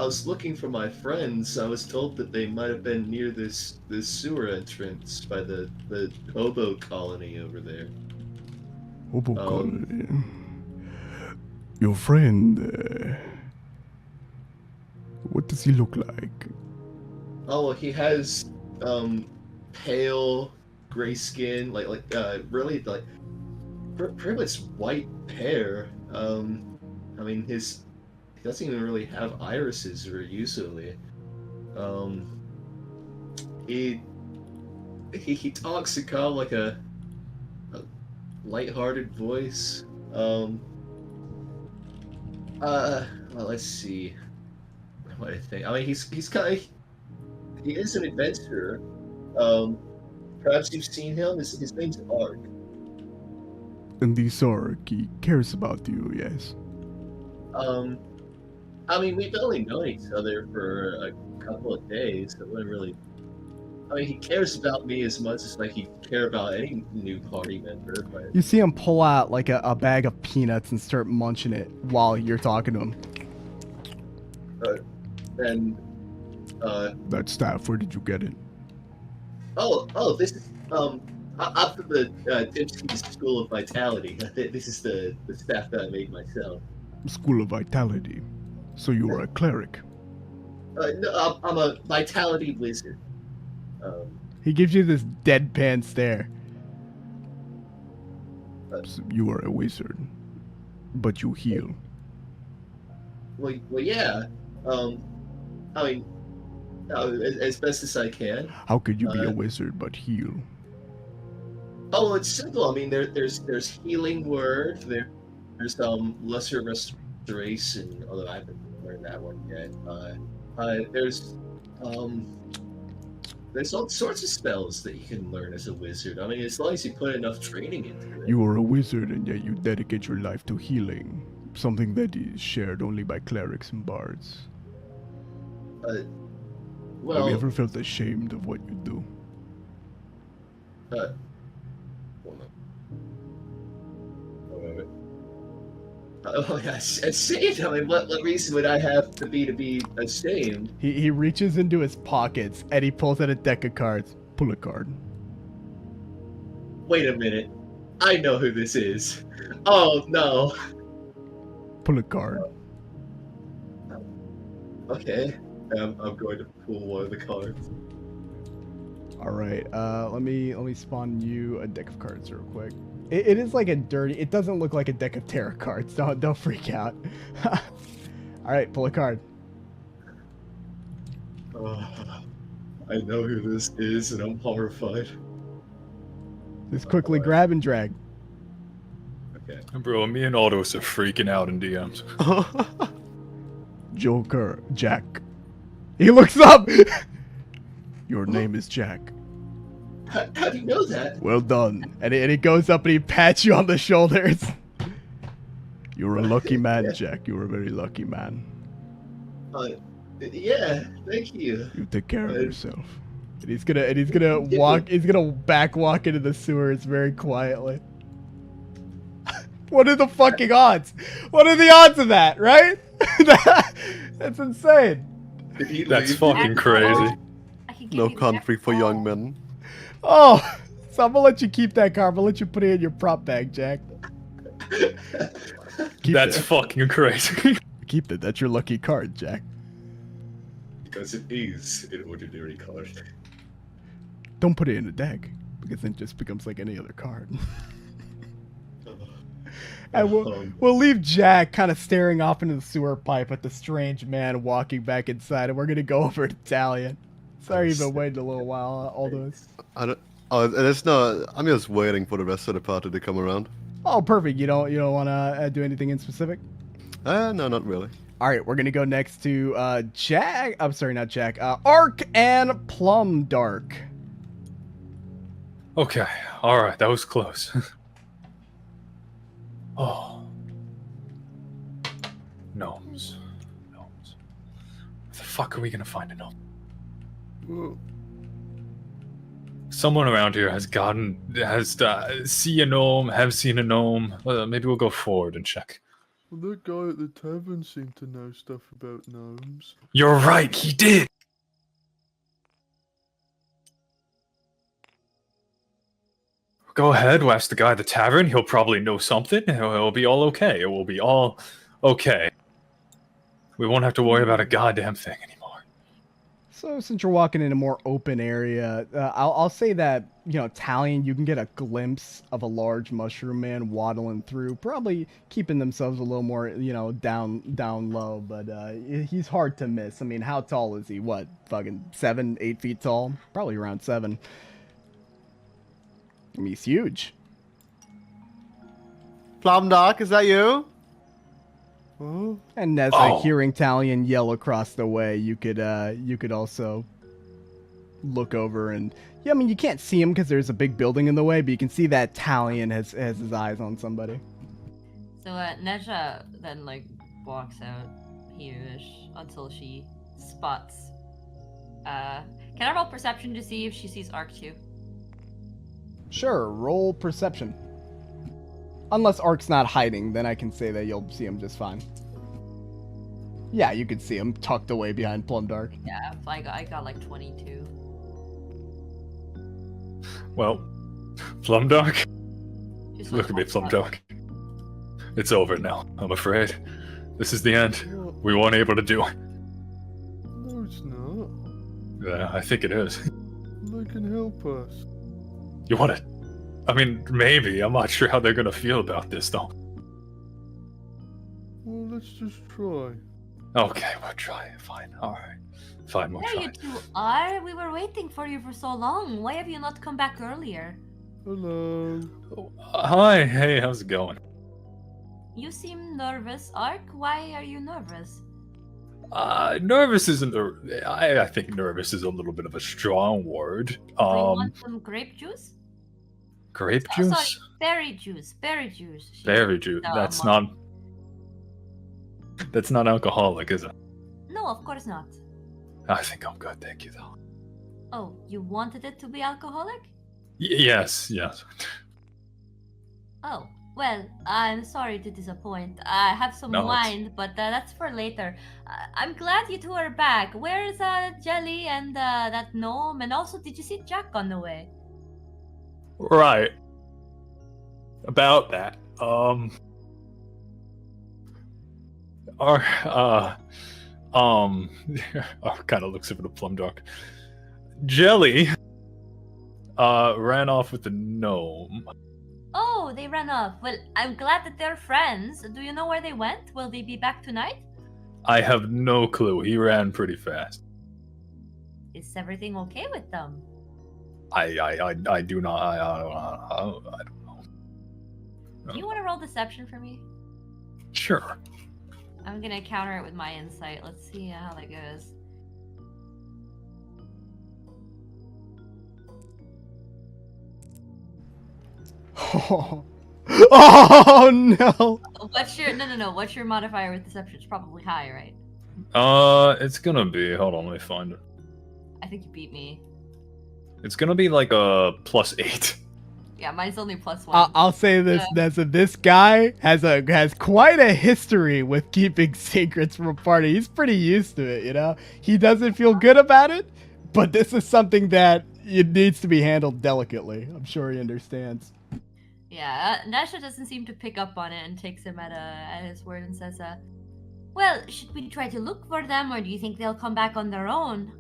was looking for my friends. I was told that they might have been near this sewer entrance by the hobo colony over there. Hobo colony. Your friend, what does he look like? Oh, well, he has pale gray skin, really like pretty much white hair. I mean he doesn't even really have irises usually. He talks in kind of like a light-hearted voice. Well, let's see. What I think. I mean, he's kind of. He is an adventurer. Perhaps you've seen him. His name's Ark. And this Ark, he cares about you, yes? I mean, we've only known each other for a couple of days. So it wouldn't really. I mean, he cares about me as much as like he'd care about any new party member. But You see him pull out like a bag of peanuts and start munching it while you're talking to him. and That staff, where did you get it? this is I'm from the Dipsky's School of Vitality. This is the staff that I made myself. School of Vitality. So you are a cleric. No, I'm a Vitality wizard. He gives you this deadpan stare. So you are a wizard, but you heal. Well, yeah. I mean, as best as I can. How could you be a wizard but heal? Oh, it's simple. I mean, there's healing word. There's lesser restoration. Although I haven't learned that one yet. There's all sorts of spells that you can learn as a wizard. I mean, as long as you put enough training into it. You are a wizard and yet you dedicate your life to healing. Something that is shared only by clerics and bards. Well, have you ever felt ashamed of what you do? Oh, yes, ashamed? I mean, what reason would I have to be ashamed? He reaches into his pockets and he pulls out a deck of cards. Pull a card. Wait a minute. I know who this is. Oh, no. Pull a card. Okay. I'm going to pull one of the cards. All right. Let me spawn you a deck of cards real quick. It is like a dirty. It doesn't look like a deck of tarot cards. Don't freak out. All right, pull a card. I know who this is, and I'm horrified. Just quickly grab and drag. Okay. Bro, me and Aldous are freaking out in DMs. Joker, Jack. He looks up. Your name is Jack. How do you know that? Well done. And he goes up and he pats you on the shoulders. You're a lucky man, Yeah. Jack. You're a very lucky man. Yeah, thank you. You take care of yourself. And he's gonna walk. He's gonna back walk into the sewers very quietly. What are the fucking odds? What are the odds of that? Right? That's insane. Did he That's leave? fucking crazy. I can give No you the country for next young ball. men. Oh, so I'm gonna let you keep that card. I'm gonna let you put it in your prop bag, Jack. Keep That's that. fucking crazy. Keep that. That's your lucky card, Jack. Because it is an ordinary card. Don't put it in a deck because then it just becomes like any other card. And we'll leave Jack kind of staring off into the sewer pipe at the strange man walking back inside, and we're gonna go over to Italian. Sorry you've been waiting a little while, Aldous. I don't. Oh, it's not. I'm just waiting for the rest of the party to come around. Oh, perfect. You don't want to do anything in specific? No, not really. All right, we're gonna go next to Jack. I'm sorry, not Jack. Ark and Plum Dark. Okay, alright, that was close. Oh. Gnomes. Gnomes. Where the fuck are we gonna find a gnome? Well, Someone around here has see a gnome, have seen a gnome. Maybe we'll go forward and check. well, that guy at the tavern seemed to know stuff about gnomes. You're right, he did! Go ahead, we'll ask the guy at the tavern. He'll probably know something. It'll be all okay. It will be all okay. We won't have to worry about a goddamn thing anymore. So since you're walking in a more open area, I'll say that, Italian, you can get a glimpse of a large mushroom man waddling through, probably keeping themselves a little more, down low, but he's hard to miss. I mean, how tall is he? What, fucking 7, 8 feet tall? Probably around 7. I mean, he's huge. Plum Dark, is that you? Huh? And as hearing Talion yell across the way, you could also look over and I mean, you can't see him because there's a big building in the way, but you can see that Talion has his eyes on somebody. So Neja then walks out here-ish until she spots. Can I roll perception to see if she sees Arc too? Sure, roll perception. Unless Ark's not hiding, then I can say that you'll see him just fine. Yeah, you can see him tucked away behind Plum Dark. Yeah, I got 22. Well, Plum Dark? Just Look at me, Plum Dark. It's over now, I'm afraid. This is the end. What? We weren't able to do it. No, it's not. Yeah, I think it is. They can help us. You want it? I mean, maybe. I'm not sure how they're gonna feel about this, though. Well, let's just try. Okay, we'll try. Fine. Alright. Fine, we'll There try. you two are. We were waiting for you for so long. Why have you not come back earlier? Hello. Hi, hey, how's it going? You seem nervous, Ark. Why are you nervous? Nervous isn't I think nervous is a little bit of a strong word. Do you want some grape juice? Grape Oh, juice? sorry, berry juice. Berry juice. Berry juice. That's not alcoholic, is it? No, of course not. I think I'm good, thank you, though. Oh, you wanted it to be alcoholic? Yes. Oh, well, I'm sorry to disappoint. I have some No, it's- wine, but that's for later. I'm glad you two are back. Where's Jelly and that gnome? And also, did you see Jack on the way? Right. About that. Kind of looks over to Plum Dark. Jelly ran off with the gnome. Oh, they ran off. Well, I'm glad that they're friends. Do you know where they went? Will they be back tonight? I have no clue. He ran pretty fast. Is everything okay with them? I do not. I don't know. Do you want to roll deception for me? Sure. I'm gonna counter it with my insight. Let's see how that goes. Oh, oh no! What's your no? What's your modifier with deception? It's probably high, right? It's gonna be. Hold on, let me find it. I think you beat me. It's gonna be like a +8. Yeah, mine's only +1. I'll say this, Nessa. This guy has quite a history with keeping secrets from a party. He's pretty used to it, you know? He doesn't feel good about it, but this is something that it needs to be handled delicately. I'm sure he understands. Yeah, Nasha doesn't seem to pick up on it and takes him at his word and says, well, should we try to look for them, or do you think they'll come back on their own?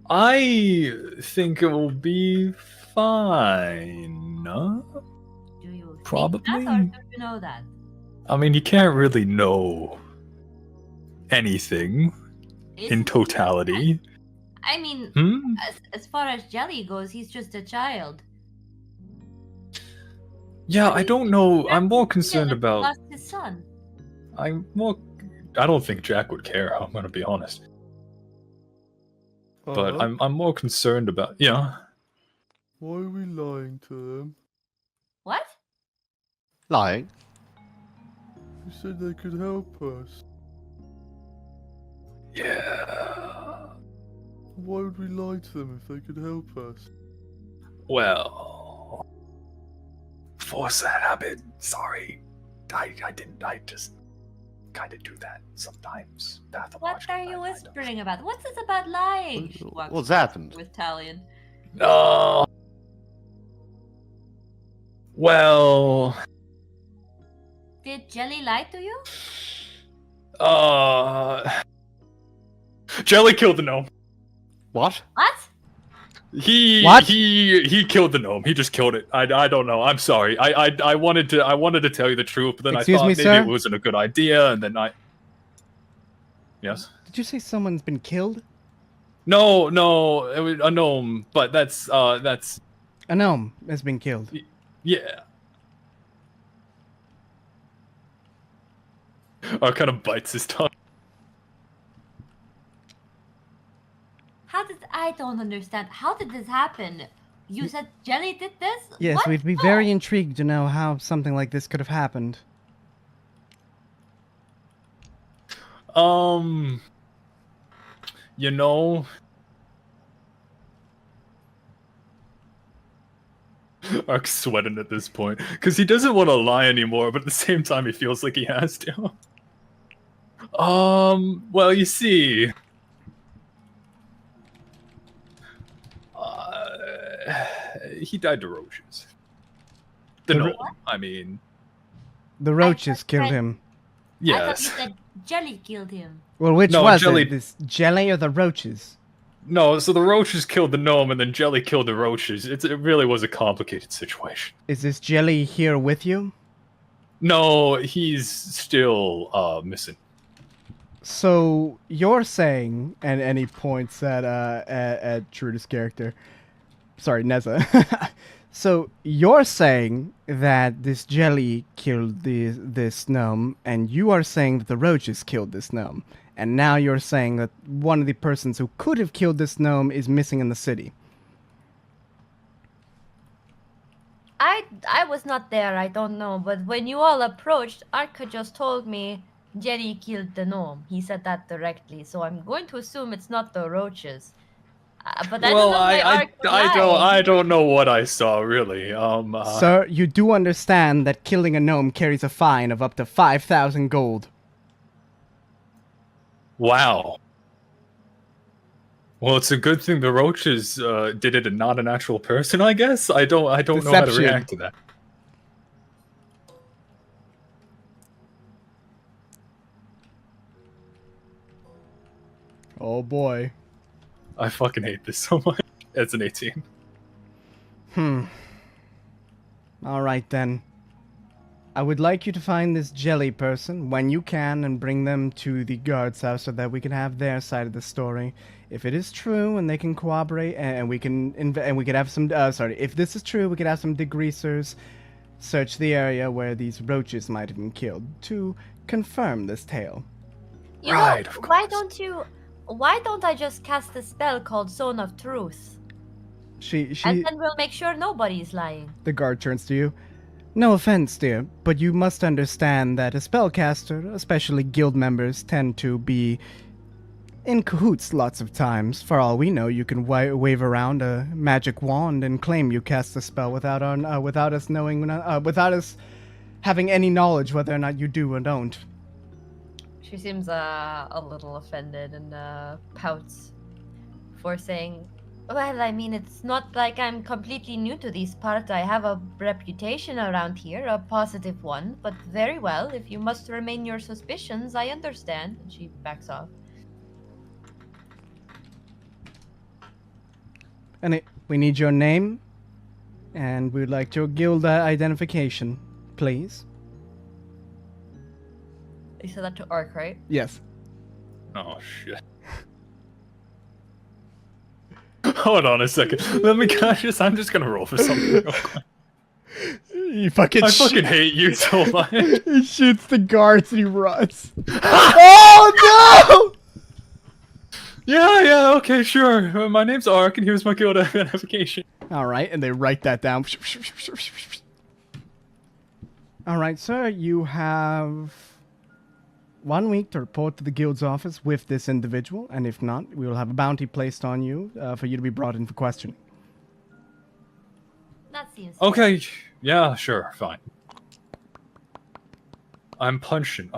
I think it will be fine. Do you Probably. think that, or do you know that? I mean, you can't really know anything in totality. I mean, as far as Jelly goes, he's just a child. Yeah, I don't know. I'm more concerned about. Lost his son. I don't think Jack would care. I'm gonna be honest. But I'm more concerned about. Yeah. Why are we lying to them? What? Lying? You said they could help us. Yeah. Why would we lie to them if they could help us? Well, force that habit. Sorry, I didn't. I just kind of do that sometimes. What are you whispering about? What's this about lying? What's happened? With Talion. No. Well. Did Jelly lie to you? Jelly killed the gnome. What? What? He killed the gnome. He just killed it. I don't know. I'm sorry. I wanted to tell you the truth, but then Excuse I thought me, maybe sir? it wasn't a good idea, and then I. Yes. Did you say someone's been killed? No, it was a gnome, but that's. A gnome has been killed. Yeah. Kind of bites his tongue. I don't understand. How did this happen? You said Jelly did this? Yes, What? we'd be very intrigued to know how something like this could have happened. You know. Ark's sweating at this point because he doesn't want to lie anymore, but at the same time he feels like he has to. Well, you see, he died to roaches. The gnome, I mean. The roaches killed him. I thought Yes. you said Jelly killed him. Well, which No, was Jelly- it? This jelly or the roaches? No, so the roaches killed the gnome, and then Jelly killed the roaches. It really was a complicated situation. Is this jelly here with you? No, he's still missing. So you're saying, and he points at Truda's character. Sorry, Neza. So you're saying that this jelly killed this gnome, and you are saying that the roaches killed this gnome, and now you're saying that one of the persons who could have killed this gnome is missing in the city. I was not there, I don't know, but when you all approached, Arka just told me Jelly killed the gnome. He said that directly, so I'm going to assume it's not the roaches. But I Well, don't know why Ark would I lie. don't know what I saw really. Sir, you do understand that killing a gnome carries a fine of up to 5,000 gold. Wow. Well, it's a good thing the roaches did it and not an actual person, I guess. I don't know how to Deception. react to that. Oh boy. I fucking hate this so much. It's an 18. Alright then. I would like you to find this jelly person when you can and bring them to the guard's house so that we can have their side of the story. If it is true and they can corroborate and we can have some if this is true, we could have some degreasers search the area where these roaches might have been killed to confirm this tale. You know, Right, of why course. don't I just cast a spell called Zone of Truth? And then we'll make sure nobody's lying. The guard turns to you. No offense, dear, but you must understand that a spellcaster, especially guild members, tend to be in cahoots lots of times. For all we know, you can wave around a magic wand and claim you cast a spell without us knowing, without us having any knowledge whether or not you do or don't. She seems a little offended and pouts for saying, well, I mean, it's not like I'm completely new to these parts. I have a reputation around here, a positive one, but very well. If you must remain your suspicions, I understand. And she backs off. And we need your name, and we'd like your guild identification, please. You said that to Ark, right? Yes. Oh, shit. Hold on a second. I'm just gonna roll for something real quick. I fucking hate you so much. He shoots the guards and he runs. Oh no! Yeah, okay, sure. My name's Ark, and here's my guild identification. Alright, and they write that down. Alright, sir, you have 1 week to report to the guild's office with this individual, and if not, we will have a bounty placed on you for you to be brought in for questioning. That seems Okay, yeah, sure, fine. I'm punching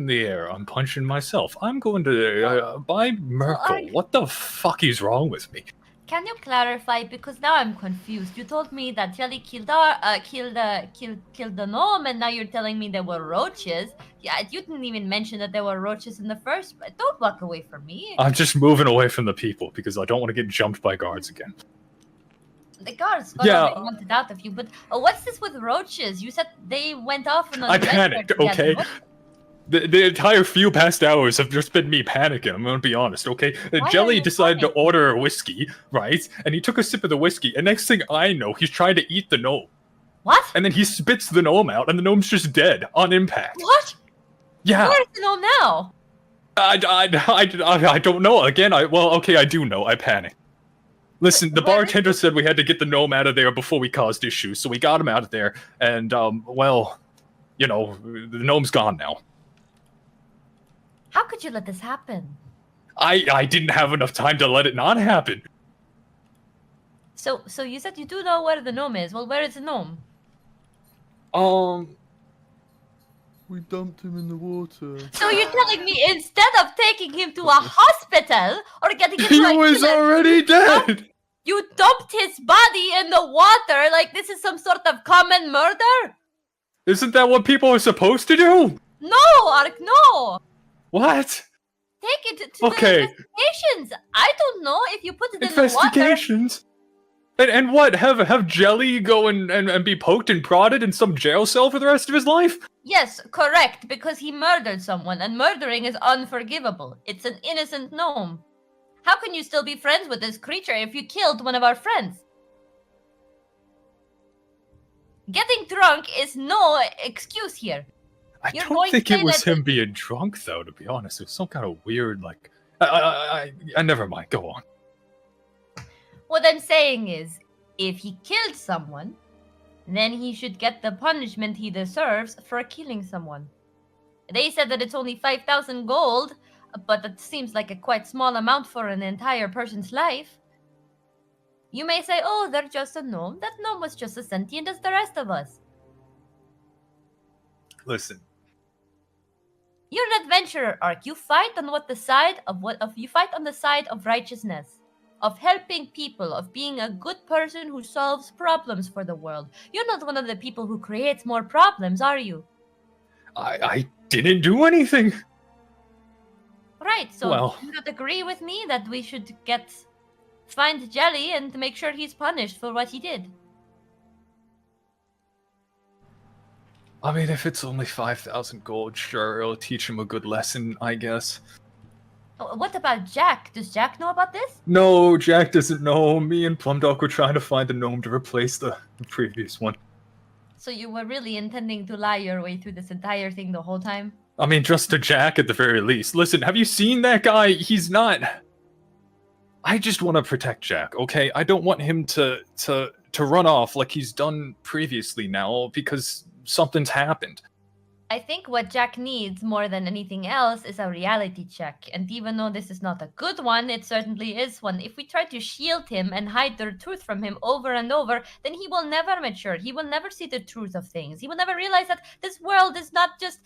the air, I'm punching myself. I'm going to buy Merkel. What the fuck is wrong with me? Can you clarify? Because now I'm confused. You told me that Jelly killed the gnome, and now you're telling me there were roaches. Yeah, you didn't even mention that there were roaches in the first place. Don't walk away from me. I'm just moving away from the people because I don't want to get jumped by guards again. The guards got wanted out of you, but what's this with roaches? You said they went off and I panicked, okay? The entire few past hours have just been me panicking, I'm gonna be honest, okay? Jelly decided to order a whiskey, right? And he took a sip of the whiskey, and next thing I know, he's trying to eat the gnome. What? And then he spits the gnome out, and the gnome's just dead, on impact. What? Yeah. Where's the gnome now? I don't know. Again, I do know. I panicked. Listen, the bartender said we had to get the gnome out of there before we caused issues, so we got him out of there, and, well, you know, the gnome's gone now. How could you let this happen? I didn't have enough time to let it not happen. So you said you do know where the gnome is. Well, where is the gnome? We dumped him in the water. So you're telling me instead of taking him to a hospital or getting him He was already dead! You dumped his body in the water like this is some sort of common murder? Isn't that what people are supposed to do? No, Ark, no! What? Take it to the investigations. I don't know if you put it in the water. Investigations? And what, have Jelly go and be poked and prodded in some jail cell for the rest of his life? Yes, correct, because he murdered someone, and murdering is unforgivable. It's an innocent gnome. How can you still be friends with this creature if you killed one of our friends? Getting drunk is no excuse here. I don't think it was him being drunk, though, to be honest. It was some kind of weird, like... I never mind, go on. What I'm saying is, if he killed someone, then he should get the punishment he deserves for killing someone. They said that it's only 5,000 gold, but that seems like a quite small amount for an entire person's life. You may say, oh, they're just a gnome. That gnome was just as sentient as the rest of us. Listen. You're an adventurer, Ark. You fight on the side of righteousness, of helping people, of being a good person who solves problems for the world. You're not one of the people who creates more problems, are you? I didn't do anything. Right, so you not agree with me that we should find Jelly and make sure he's punished for what he did? I mean, if it's only 5,000 gold, sure, it'll teach him a good lesson, I guess. What about Jack? Does Jack know about this? No, Jack doesn't know. Me and Plumdog were trying to find a gnome to replace the previous one. So you were really intending to lie your way through this entire thing the whole time? I mean, just to Jack at the very least. Listen, have you seen that guy? He's not... I just want to protect Jack, okay? I don't want him to run off like he's done previously now because something's happened. I think what Jack needs more than anything else is a reality check. And even though this is not a good one, it certainly is one. If we try to shield him and hide the truth from him over and over, then he will never mature. He will never see the truth of things. He will never realize that this world is not just,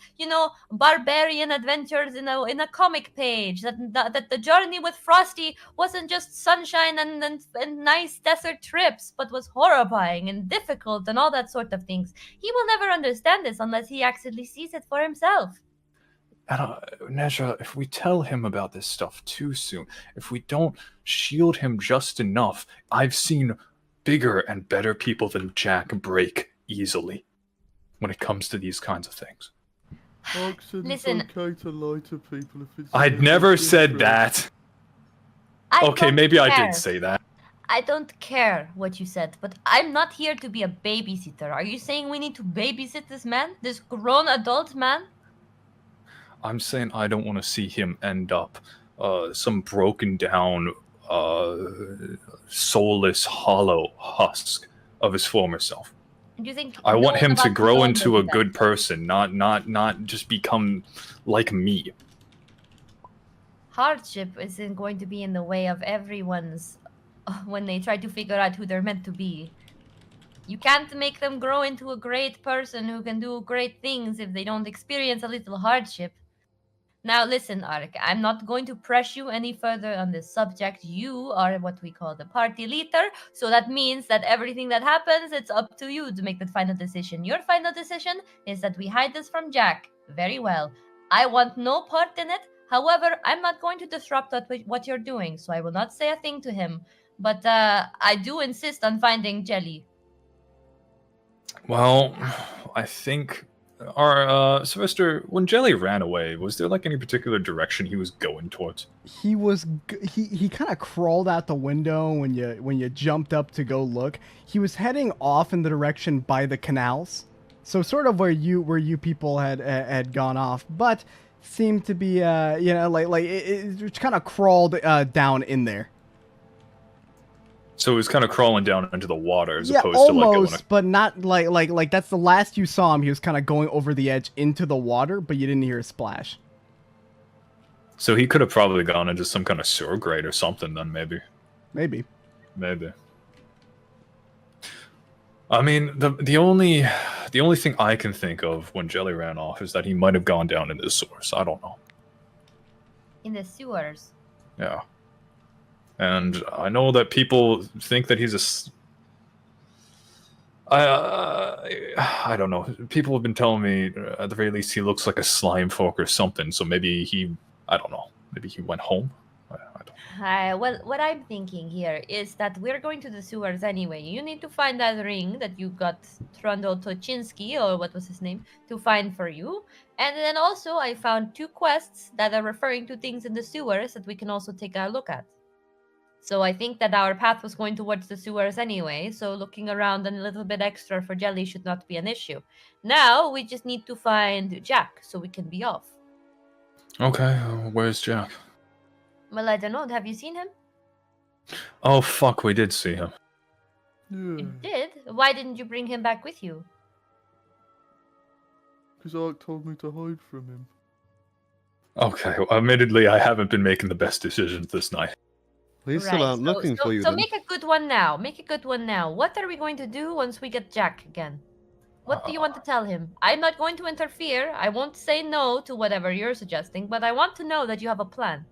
barbarian adventures in a comic page. That the journey with Frosty wasn't just sunshine and nice desert trips, but was horrifying and difficult and all that sort of things. He will never understand this unless he actually sees it for himself. And Nezha, if we tell him about this stuff too soon, if we don't shield him just enough, I've seen bigger and better people than Jack break easily when it comes to these kinds of things. Mark said Listen, it's okay to lie to people if it's... I'd never said that. Okay, maybe I did say that. I don't care what you said, but I'm not here to be a babysitter. Are you saying we need to babysit this man? This grown adult man? I'm saying I don't want to see him end up some broken down, soulless, hollow husk of his former self. Do you think I want him to grow into a that? good person, not just become like me. Hardship isn't going to be in the way of everyone's when they try to figure out who they're meant to be. You can't make them grow into a great person who can do great things if they don't experience a little hardship. Now listen, Ark, I'm not going to press you any further on this subject. You are what we call the party leader, so that means that everything that happens, it's up to you to make the final decision. Your final decision is that we hide this from Jack. Very well. I want no part in it. However, I'm not going to disrupt what you're doing, so I will not say a thing to him. But I do insist on finding Jelly. Well, I think our Sylvester, when Jelly ran away, was there like any particular direction he was going towards? He kind of crawled out the window when you jumped up to go look. He was heading off in the direction by the canals, so sort of where you people had gone off, but seemed to be it kind of crawled down in there. So he was kind of crawling down into the water as opposed almost, to like going. But not like that's the last you saw him. He was kind of going over the edge into the water, but you didn't hear a splash. So he could have probably gone into some kind of sewer grate or something. Then maybe. Maybe. I mean, the only thing I can think of when Jelly ran off is that he might have gone down into the sewers. I don't know. In the sewers. Yeah. And I know that people think that he's I don't know. People have been telling me, at the very least, he looks like a slime folk or something. So maybe I don't know. Maybe he went home. I don't. Well, what I'm thinking here is that we're going to the sewers anyway. You need to find that ring that you got Trundle Tochinsky, or what was his name, to find for you. And then also I found 2 quests that are referring to things in the sewers that we can also take a look at. So I think that our path was going towards the sewers anyway, so looking around and a little bit extra for Jelly should not be an issue. Now we just need to find Jack so we can be off. Okay, where's Jack? Well, I don't know. Have you seen him? Oh, fuck, we did see him. Yeah, You did? Why didn't you bring him back with you? because Ark told me to hide from him. Okay, well, admittedly, I haven't been making the best decisions this night. We still aren't looking for you So then. make a good one now. What are we going to do once we get Jack again? What do you want to tell him? I'm not going to interfere. I won't say no to whatever you're suggesting, but I want to know that you have a plan.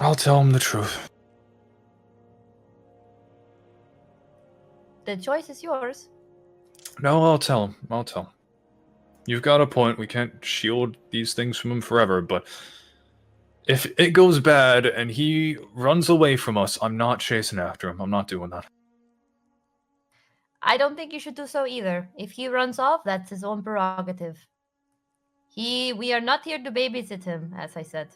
I'll tell him the truth. The choice is yours. No, I'll tell him. You've got a point. We can't shield these things from him forever, but if it goes bad and he runs away from us, I'm not chasing after him. I'm not doing that. I don't think you should do so either. If he runs off, that's his own prerogative. We are not here to babysit him, as I said.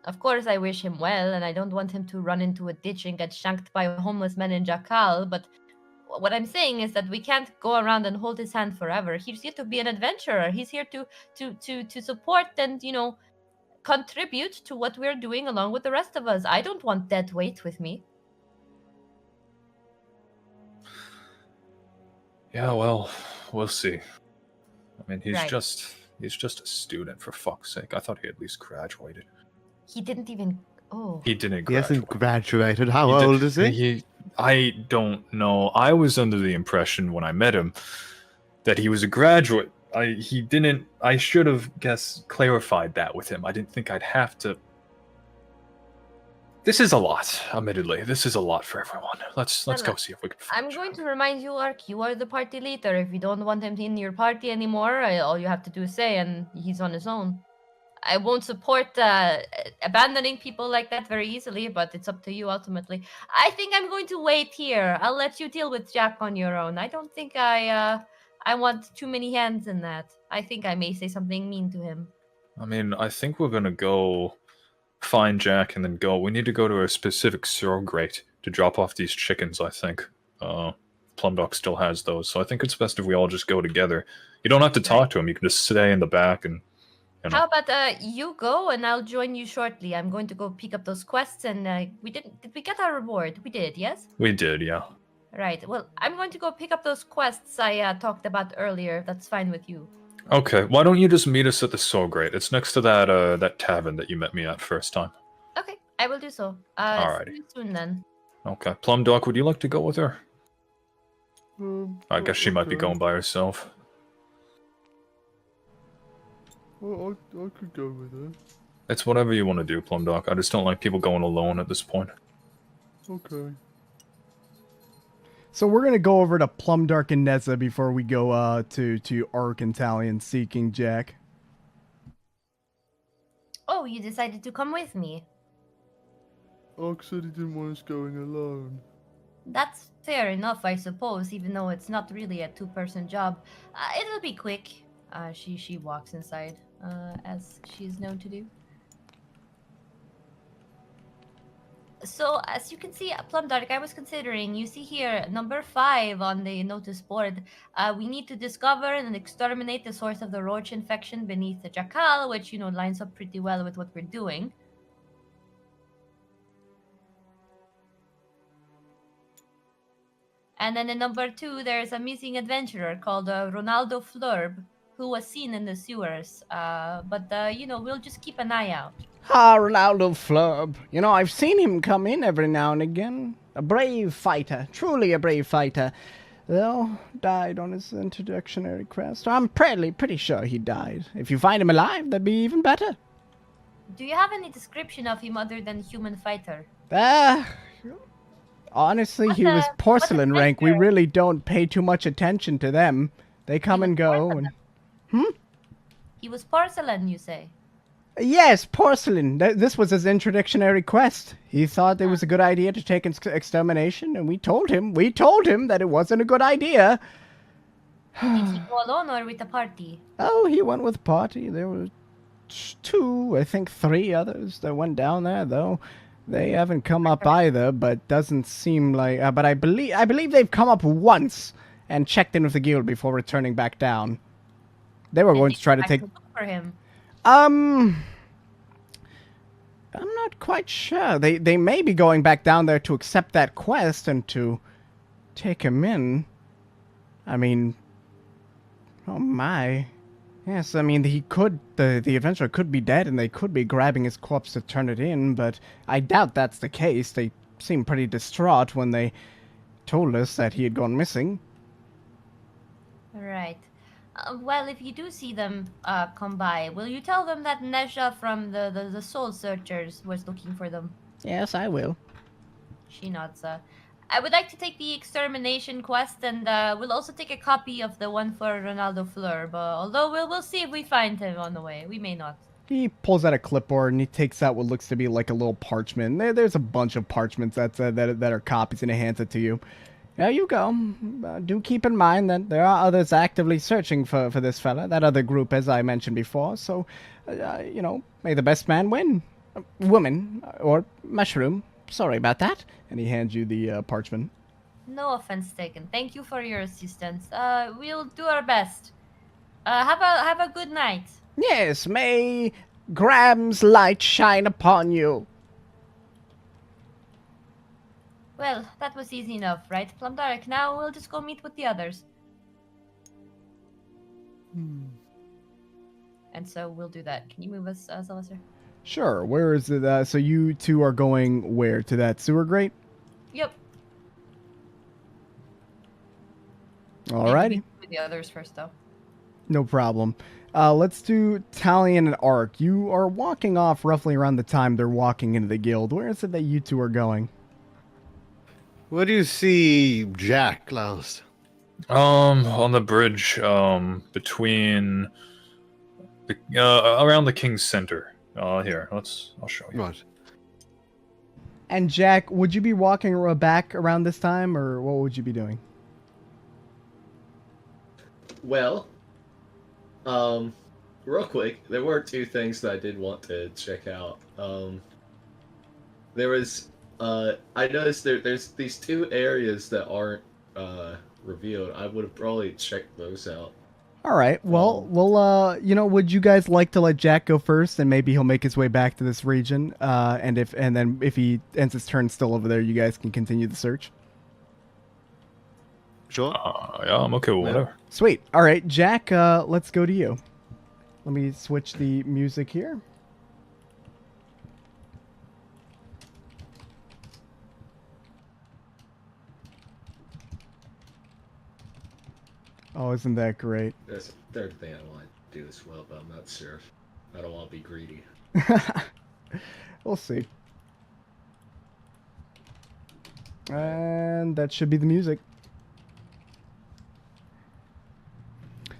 Of course, I wish him well, and I don't want him to run into a ditch and get shanked by homeless men in Jackal, but what I'm saying is that we can't go around and hold his hand forever. He's here to be an adventurer. He's here to support and, contribute to what we're doing along with the rest of us. I don't want dead weight with me. Yeah, well, we'll see. I mean, he's Right. just a student, for fuck's sake. I thought he at least graduated. He didn't even. Oh. He didn't He graduate. hasn't graduated. How He did- old is he? I don't know. I was under the impression when I met him that he was a graduate. I should have clarified that with him. I didn't think I'd have to. This is a lot, admittedly. This is a lot for everyone. Let's go see if we can find I'm Jack. going to remind you, Ark, you are the party leader. If you don't want him in your party anymore, all you have to do is say, and he's on his own. I won't support abandoning people like that very easily, but it's up to you ultimately. I think I'm going to wait here. I'll let you deal with Jack on your own. I don't think I want too many hands in that. I think I may say something mean to him. I mean, I think we're gonna go find Jack and then go. We need to go to a specific sewer grate to drop off these chickens, I think. Plumdock still has those, so I think it's best if we all just go together. You don't have to talk to him, you can just stay in the back and... How about you go and I'll join you shortly. I'm going to go pick up those quests and did we get our reward? We did, yes? We did, yeah. Right. Well, I'm going to go pick up those quests I talked about earlier. If that's fine with you. Okay, why don't you just meet us at the sewer grate? It's next to that tavern that you met me at first time. Okay, I will do so. Alrighty. See you soon then. Okay, Plumdock, would you like to go with her? I guess she might be okay. going by herself. Well, I could go with her. It's whatever you want to do, Plumdock. I just don't like people going alone at this point. Okay. So we're gonna go over to Plumdark and Neza before we go to Ark and Talion seeking Jack. Oh, you decided to come with me. Ark said he didn't want us going alone. That's fair enough, I suppose, even though it's not really a two-person job. It'll be quick. She walks inside, as she's known to do. So, as you can see, Plumdark, I was considering, you see here, number 5 on the notice board. We need to discover and exterminate the source of the roach infection beneath the jackal, which, lines up pretty well with what we're doing. And then in number 2, there's a missing adventurer called Ronaldo Flurb, who was seen in the sewers. But we'll just keep an eye out. Ah, Ronaldo Flurb. I've seen him come in every now and again. A brave fighter. Truly a brave fighter. Though, died on his introductory quest. I'm pretty sure he died. If you find him alive, that'd be even better. Do you have any description of him other than human fighter? Honestly, he was porcelain rank. We really don't pay too much attention to them. They come and go. He was porcelain, you say? Yes, porcelain. This was his introductory quest. He thought it was a good idea to take extermination, and we told him that it wasn't a good idea. Did he go alone or with a party? Oh, he went with party. There were 2, I think 3 others that went down there, though. They haven't come up either, but doesn't seem like... but I believe they've come up once and checked in with the guild before returning back down. They were going to try to take... look for him. I'm not quite sure. They may be going back down there to accept that quest and to take him in. I mean... Oh my... Yes, I mean, the adventurer could be dead and they could be grabbing his corpse to turn it in, but I doubt that's the case. They seemed pretty distraught when they told us that he had gone missing. Right. Well, if you do see them come by, will you tell them that Nesha from the Soul Searchers was looking for them? Yes, I will. She nods. I would like to take the extermination quest, and we'll also take a copy of the one for Ronaldo Flurb. Although we'll see if we find him on the way. We may not. He pulls out a clipboard and he takes out what looks to be like a little parchment. There's a bunch of parchments that are copies, and he hands it to you. There you go. Do keep in mind that there are others actively searching for this fella. That other group, as I mentioned before. So, may the best man win. Woman, or mushroom. Sorry about that. And he hands you the parchment. No offense taken. Thank you for your assistance. We'll do our best. Have a good night. Yes, may Graham's light shine upon you. Well, that was easy enough, right, Plumdark? Now we'll just go meet with the others. And so we'll do that. Can you move us, Sylvester? Sure. Where is it? So you two are going where? To that sewer grate? Yep. Alrighty. With the others first, though. No problem. Let's do Talion and Ark. You are walking off roughly around the time they're walking into the guild. Where is it that you two are going? Where do you see Jack last? On the bridge, between around the King's Center. Here, I'll show you. Right. And Jack, would you be walking back around this time, or what would you be doing? Well, real quick, there were two things that I did want to check out. There was, I noticed there's these two areas that aren't revealed. I would have probably checked those out. All right. Well, would you guys like to let Jack go first, and maybe he'll make his way back to this region? And then if he ends his turn still over there, you guys can continue the search. Sure. Yeah, I'm okay with whatever. Sweet. All right, Jack. Let's go to you. Let me switch the music here. Oh, isn't that great? There's a third thing I want to do as well, but I'm not sure. I don't want to be greedy. We'll see. And that should be the music.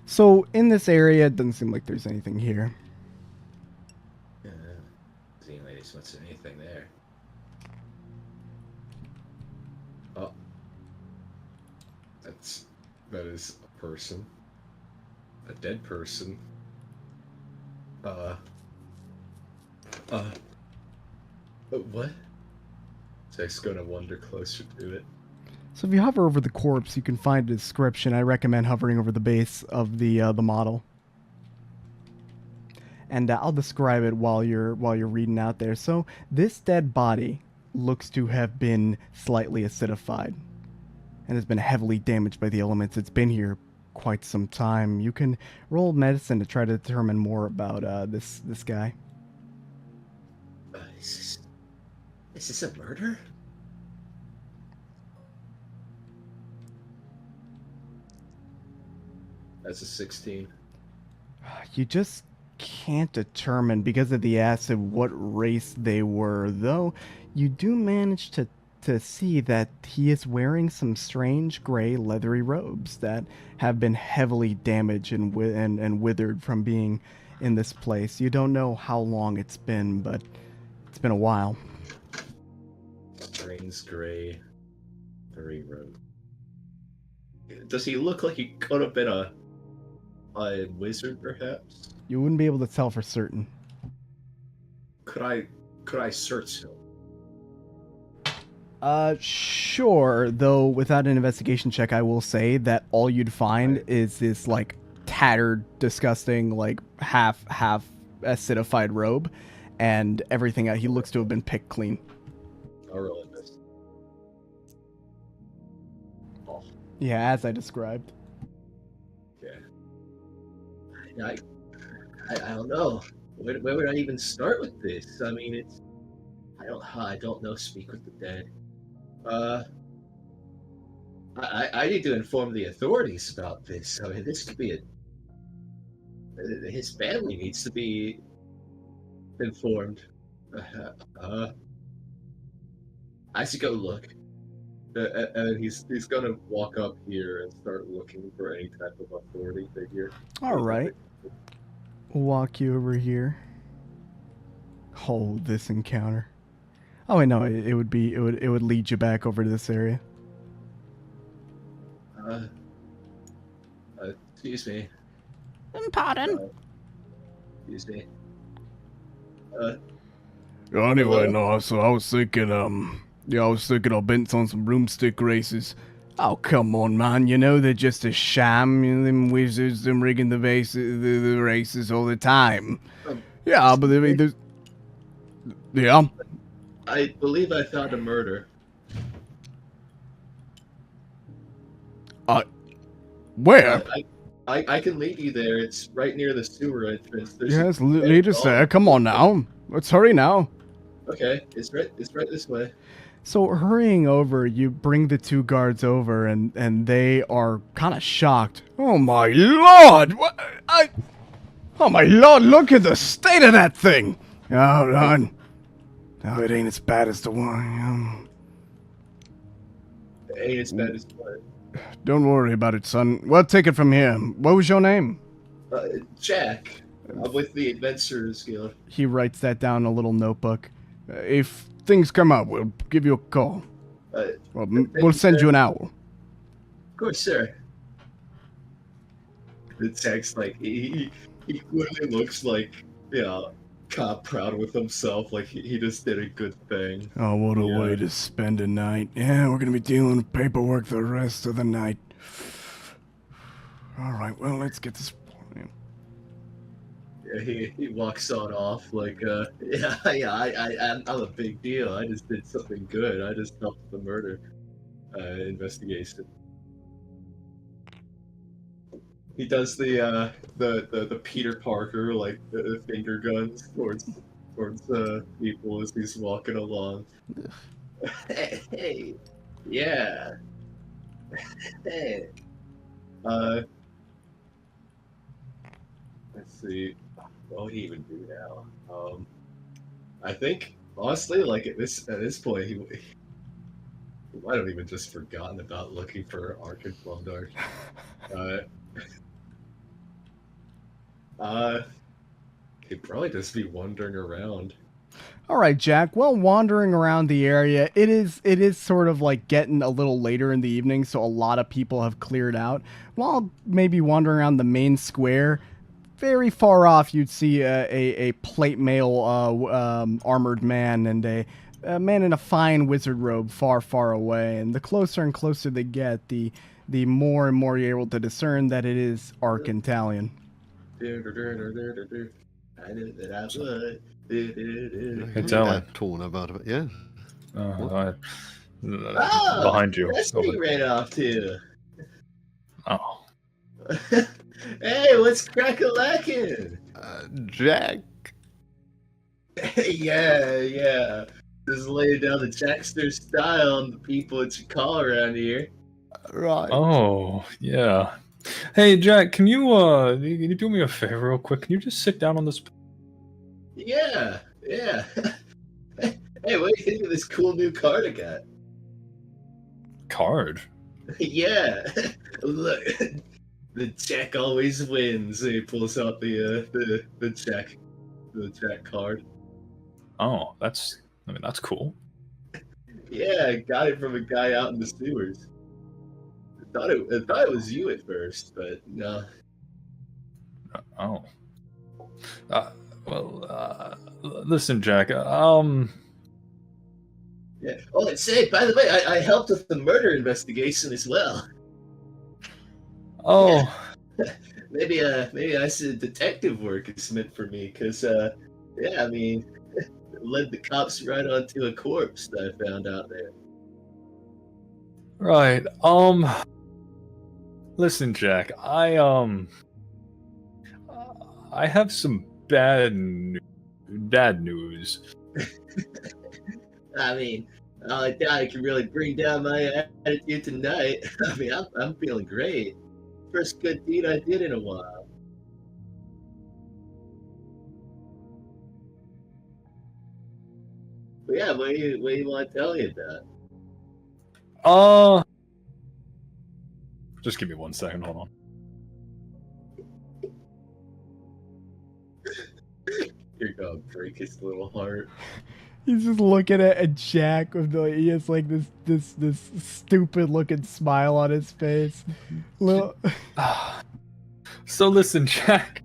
So in this area, it doesn't seem like there's anything here. Seeing ladies, what's anything there? Oh, that is a person, a dead person. What? Jack's gonna wander closer to it. So if you hover over the corpse, you can find a description. I recommend hovering over the base of the model. And I'll describe it while you're reading out there. So this dead body looks to have been slightly acidified and has been heavily damaged by the elements. It's been here quite some time. You can roll medicine to try to determine more about this guy. Is this a murder? That's a 16. You just can't determine because of the acid what race they were, though you do manage to see that he is wearing some strange gray leathery robes that have been heavily damaged and withered from being in this place. You don't know how long it's been, but it's been a while. Strange gray, leathery robe. Does he look like he could have been a wizard, perhaps? You wouldn't be able to tell for certain. Could I search him? Sure, though without an investigation check, I will say that all you'd find is this, like, tattered, disgusting, like, half acidified robe, and everything he looks to have been picked clean. I'll roll this. Oh. Yeah, as I described. Yeah. I don't know. Where would I even start with this? I mean, I don't know. Speak with the dead. I need to inform the authorities about this. I mean, this could be his family needs to be informed. I should go look. And he's gonna walk up here and start looking for any type of authority figure. All right. We'll walk you over here. Oh, this encounter. Oh wait, no, it would lead you back over to this area. Excuse me. Pardon? Excuse me. Anyway, no, so I was thinking I'll bet on some broomstick races. Oh, come on, man, you know they're just a sham. Them wizards, them rigging the races all the time. Yeah, but I mean, there's... Yeah. I believe I found a murder. Where? I can lead you there. It's right near the sewer entrance. There's Yes, lead us there. Come on now. Let's hurry now. Okay, it's right this way. So hurrying over, you bring the two guards over, and they are kind of shocked. Oh my lord! What? Oh my lord! Look at the state of that thing. Hold on. No, it ain't as bad as the one. It ain't as bad as what? Don't worry about it, son. We'll take it from here. What was your name? Jack. I'm with the Adventurers Guild. He writes that down in a little notebook. If things come up, we'll give you a call. We'll send you an owl. Of course, sir. The Jack's like he clearly looks like kind of proud with himself, like he just did a good thing. Oh, what a way to spend a night. Yeah, we're gonna be dealing with paperwork the rest of the night. Alright, well, let's get this... Yeah, he walks on off like, I'm a big deal. I just did something good. I just helped the murder investigation. He does the Peter Parker, like, the finger guns towards people as he's walking along. Hey, yeah. Hey. Let's see. What would he even do now? I think, honestly, like, at this point, he might have even just forgotten about looking for Ark and Plumdark. He'd probably just be wandering around. All right, Jack. Well, wandering around the area, it is sort of like getting a little later in the evening, so a lot of people have cleared out. While maybe wandering around the main square, very far off, you'd see a plate mail armored man and a man in a fine wizard robe far, far away. And the closer and closer they get, the more and more you're able to discern that it is Arcantalion. I knew that I would. It's Alan. Torn about it, yeah. Behind you. That's where you ran off to. Oh. Hey, what's crack-a-lackin'? Jack. Yeah. Just laying down the Jackster style on the people that you call around here. Right. Oh, yeah. Hey, Jack, can you do me a favor real quick? Can you just sit down on this? Yeah. Hey, what do you think of this cool new card I got? Card? Yeah. Look, the Jack always wins. He pulls out the Jack card. Oh, that's cool. Yeah, I got it from a guy out in the sewers. I thought it was you at first, but no. Oh. Listen, Jack. Yeah. Oh, and say, by the way, I helped with the murder investigation as well. Oh. Yeah. Maybe I said detective work is meant for me, because, yeah, I mean, it led the cops right onto a corpse that I found out there. Right. Listen, Jack. I have some bad news. I mean, I doubt I can really bring down my attitude tonight. I mean, I'm feeling great. First good deed I did in a while. But yeah, what do you want to tell me about? Just give me 1 second. Hold on. You're gonna break his little heart. He's just looking at Jack with he has like this stupid looking smile on his face. So listen, Jack.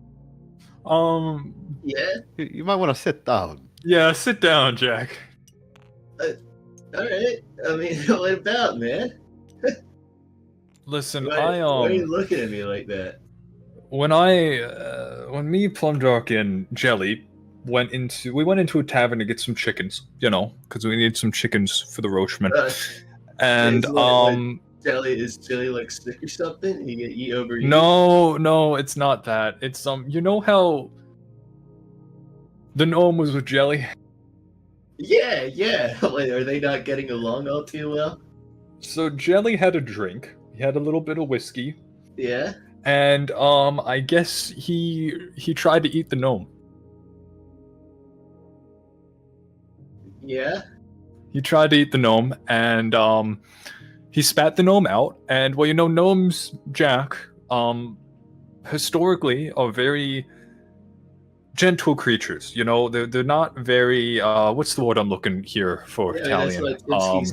Yeah? You might want to sit down. Yeah, sit down, Jack. Alright. I mean, what about, man? Listen, Why are you looking at me like that? when me, Plumdark, and Jelly went into a tavern to get some chickens, you know, because we need some chickens for the Roachman. And is Jelly like sick or something? He overeat? No, it's not that. It's you know how the gnome was with Jelly? Yeah. Wait, are they not getting along all too well? So Jelly had a drink. He had a little bit of whiskey. Yeah. And I guess he tried to eat the gnome. Yeah. He tried to eat the gnome, and he spat the gnome out. And well, you know, gnomes, Jack, historically are very gentle creatures. You know, they're not very what's the word I'm looking here for Italian?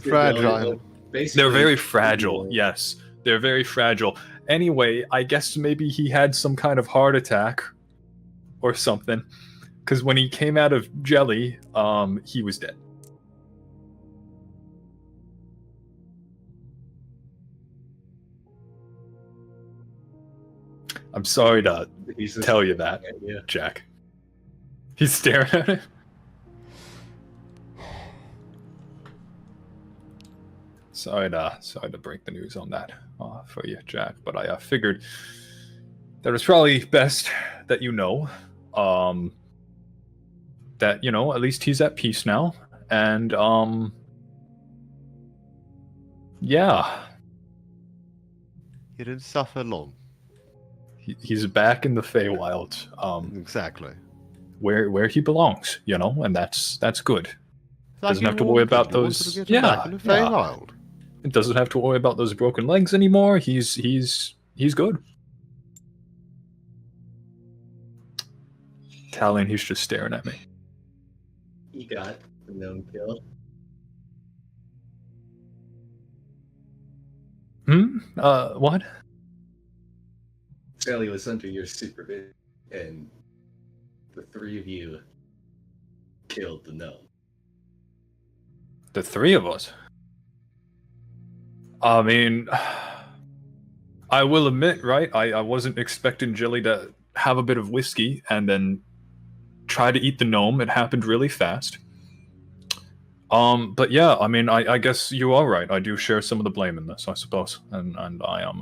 Fragile. They're very fragile. Yes, they're very fragile. Anyway, I guess maybe he had some kind of heart attack or something, because when he came out of Jelly, he was dead. I'm sorry to tell you that, Jack. He's staring at it. Sorry to break the news on that for you, Jack. But I figured that it was probably best that you know that, you know, at least he's at peace now, and yeah, he didn't suffer long. He's back in the Feywild. Exactly. Where he belongs, you know, and that's good. Doesn't have to worry about those. Yeah. It doesn't have to worry about those broken legs anymore. He's good. Talion, he's just staring at me. He got the gnome killed. What? Sally was under your supervision, and the three of you killed the gnome. The three of us? I mean, I will admit, right? I wasn't expecting Jelly to have a bit of whiskey and then try to eat the gnome. It happened really fast. But yeah, I mean, I guess you are right. I do share some of the blame in this, I suppose, and I am,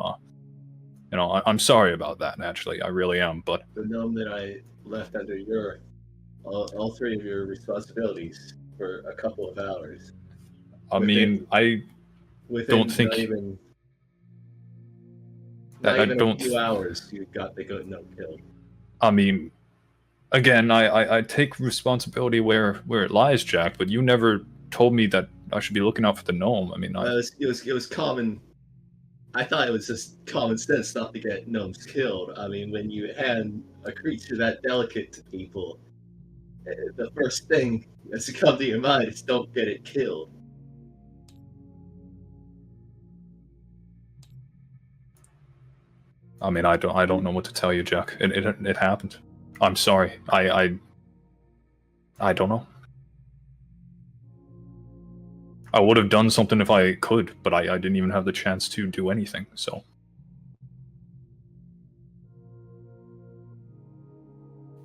you know, I'm sorry about that. Actually, I really am. But the gnome that I left under your all three of your responsibilities for a couple of hours. I mean, I don't think not even a few hours you got the gnome killed. I mean, again, I take responsibility where it lies, Jack. But you never told me that I should be looking out for the gnome. I mean, it was common. I thought it was just common sense not to get gnomes killed. I mean, when you hand a creature that delicate to people, the first thing that's to come to your mind is don't get it killed. I mean, I don't know what to tell you, Jack. It happened. I'm sorry. I don't know. I would have done something if I could, but I didn't even have the chance to do anything, so.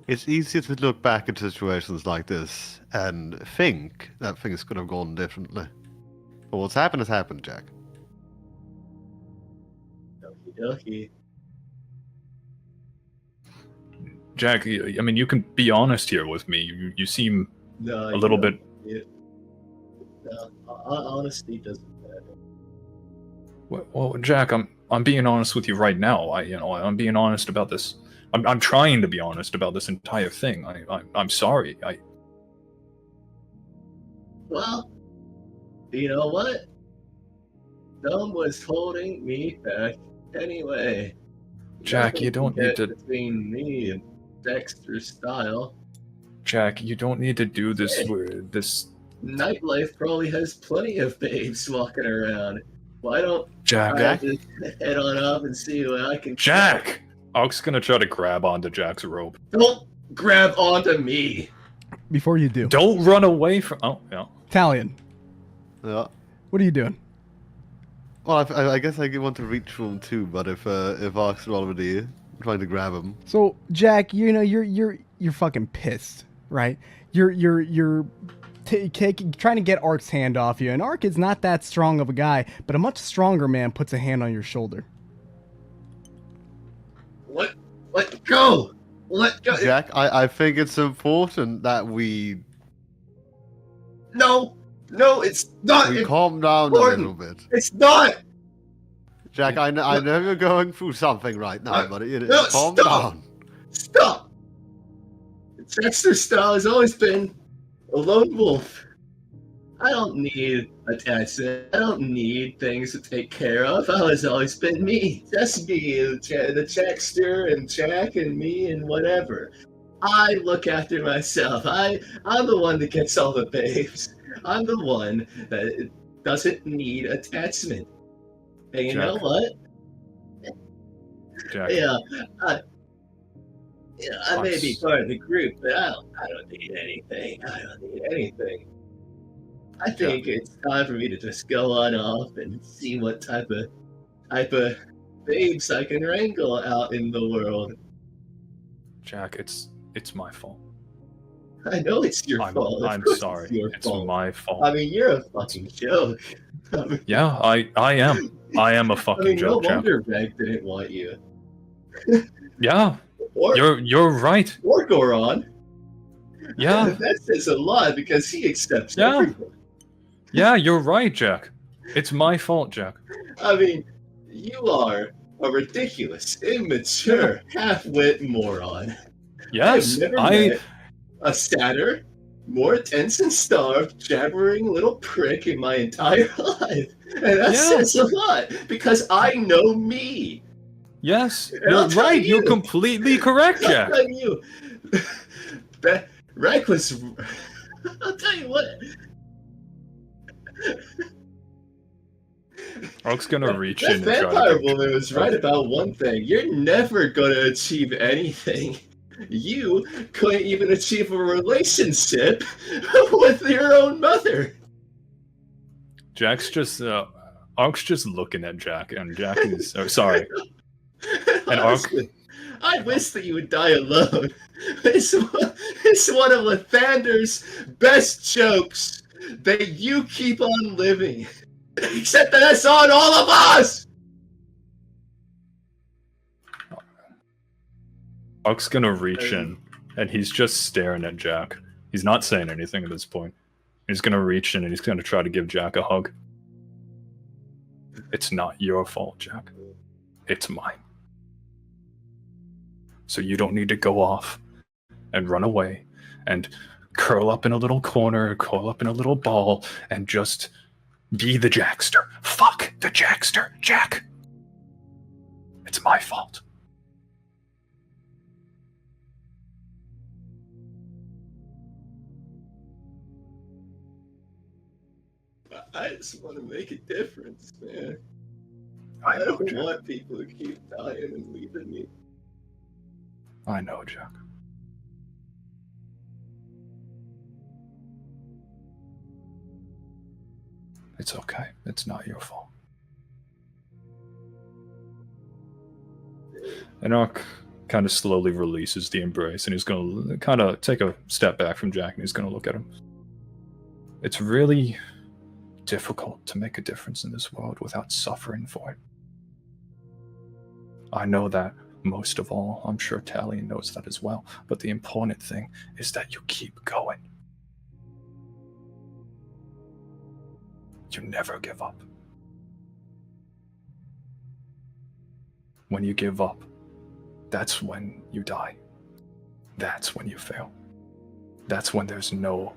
It's easy to look back at situations like this and think that things could have gone differently. But what's happened has happened, Jack. Okie dokie. Jack, I mean, you can be honest here with me. You seem a little bit... No, honesty doesn't matter. Well, Jack, I'm being honest with you right now. I'm being honest about this. I'm trying to be honest about this entire thing. I'm sorry. Well, you know what? Gnome was holding me back anyway. Jack, you don't need to... Between me and Dexter's style. Jack, you don't need to do this. This nightlife probably has plenty of babes walking around. Why don't Jack just head on up and see what I can... Jack! Ark's gonna try to grab onto Jack's rope. Don't grab onto me! Before you do. Don't run away from... Oh, yeah. Talion. Yeah. What are you doing? Well, I guess I want to reach for him too, but if Ark's already trying to grab him... So, Jack, you know, you're fucking pissed. right? You're trying to get Ark's hand off you, and Ark is not that strong of a guy, but a much stronger man puts a hand on your shoulder. Let go! Let go! Jack, I think it's important that we No, it's not. calm down important. a little bit. It's not. Jack, I know you're going through something right now, but calm stop. down. Stop. Dexter's style has always been a lone wolf. I don't need attachment. I don't need things to take care of. That has always been me. Just me, the Jackster and Jack and me and whatever. I look after myself. I'm the one that gets all the babes. I'm the one that doesn't need attachment. And you know what? Jack. Yeah, I may be part of the group, but I don't need anything. I don't need anything. I think it's time for me to just go on off and see what type of babes I can wrangle out in the world. Jack, it's my fault. I know it's your fault. I'm sorry. It's my fault. I mean, you're a fucking joke. Yeah, I am. I am a fucking joke, no Jack. wonder Meg didn't want you. Yeah, Or, you're right. Or Goron. Yeah. That says a lot because he accepts everyone. Yeah, you're right, Jack. It's my fault, Jack. I mean, you are a ridiculous, immature, half-wit moron. Yes, I've never met a sadder, more tense and starved, jabbering little prick in my entire life. And that says a lot, because I know me. Yes, you're right. You're completely correct, Jack. I'll tell you. Rek was... I'll tell you what. Ark's gonna reach in and try to... Vampire woman was right about one thing. You're never gonna achieve anything. You couldn't even achieve a relationship with your own mother. Jack's just... Ark's just looking at Jack, and Jack is... Oh, sorry. And Honestly, I wish that you would die alone. It's one of Lathander's best jokes that you keep on living. Except that that's on all of us! Ark's gonna reach in, and he's just staring at Jack. He's not saying anything at this point. He's gonna reach in and he's gonna try to give Jack a hug. It's not your fault, Jack. It's mine. So you don't need to go off and run away and curl up in a little corner, curl up in a little ball, and just be the Jackster. Fuck the Jackster, Jack. It's my fault. I just want to make a difference, man. I don't know, want people to keep dying and leaving me. I know, Jack. It's okay. It's not your fault. And Ark kind of slowly releases the embrace, and he's going to kind of take a step back from Jack, and he's going to look at him. It's really difficult to make a difference in this world without suffering for it. I know that most of all. I'm sure Talion knows that as well. But the important thing is that you keep going. You never give up. When you give up, that's when you die. That's when you fail. That's when there's no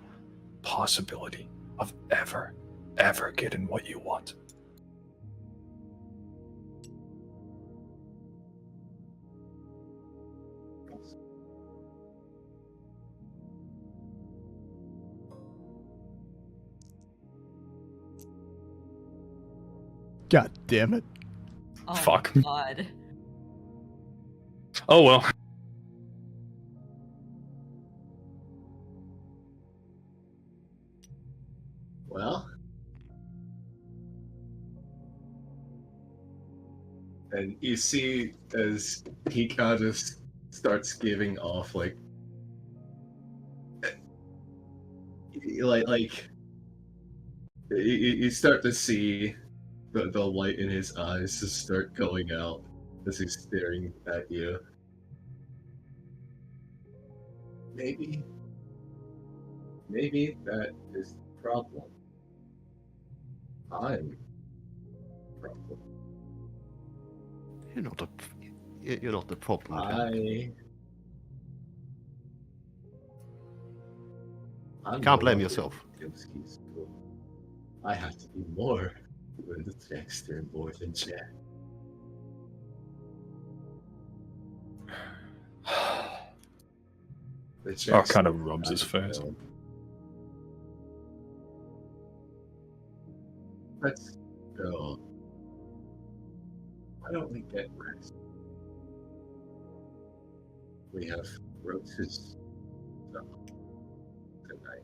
possibility of ever getting what you want. God damn it. Oh, Fuck. God. Oh well. Well. And you see as he kind of just starts giving off like like you start to see the light in his eyes just start going out as he's staring at you. Maybe that is the problem. I'm the problem. You're not the problem. Jack. I'm Can't no blame longer yourself. Timsky's school. I have to be more than the Dexter and more than Jack. Oh, kind of rubs his face. Let's go. Why don't we get rest? We have Roach's stuff tonight.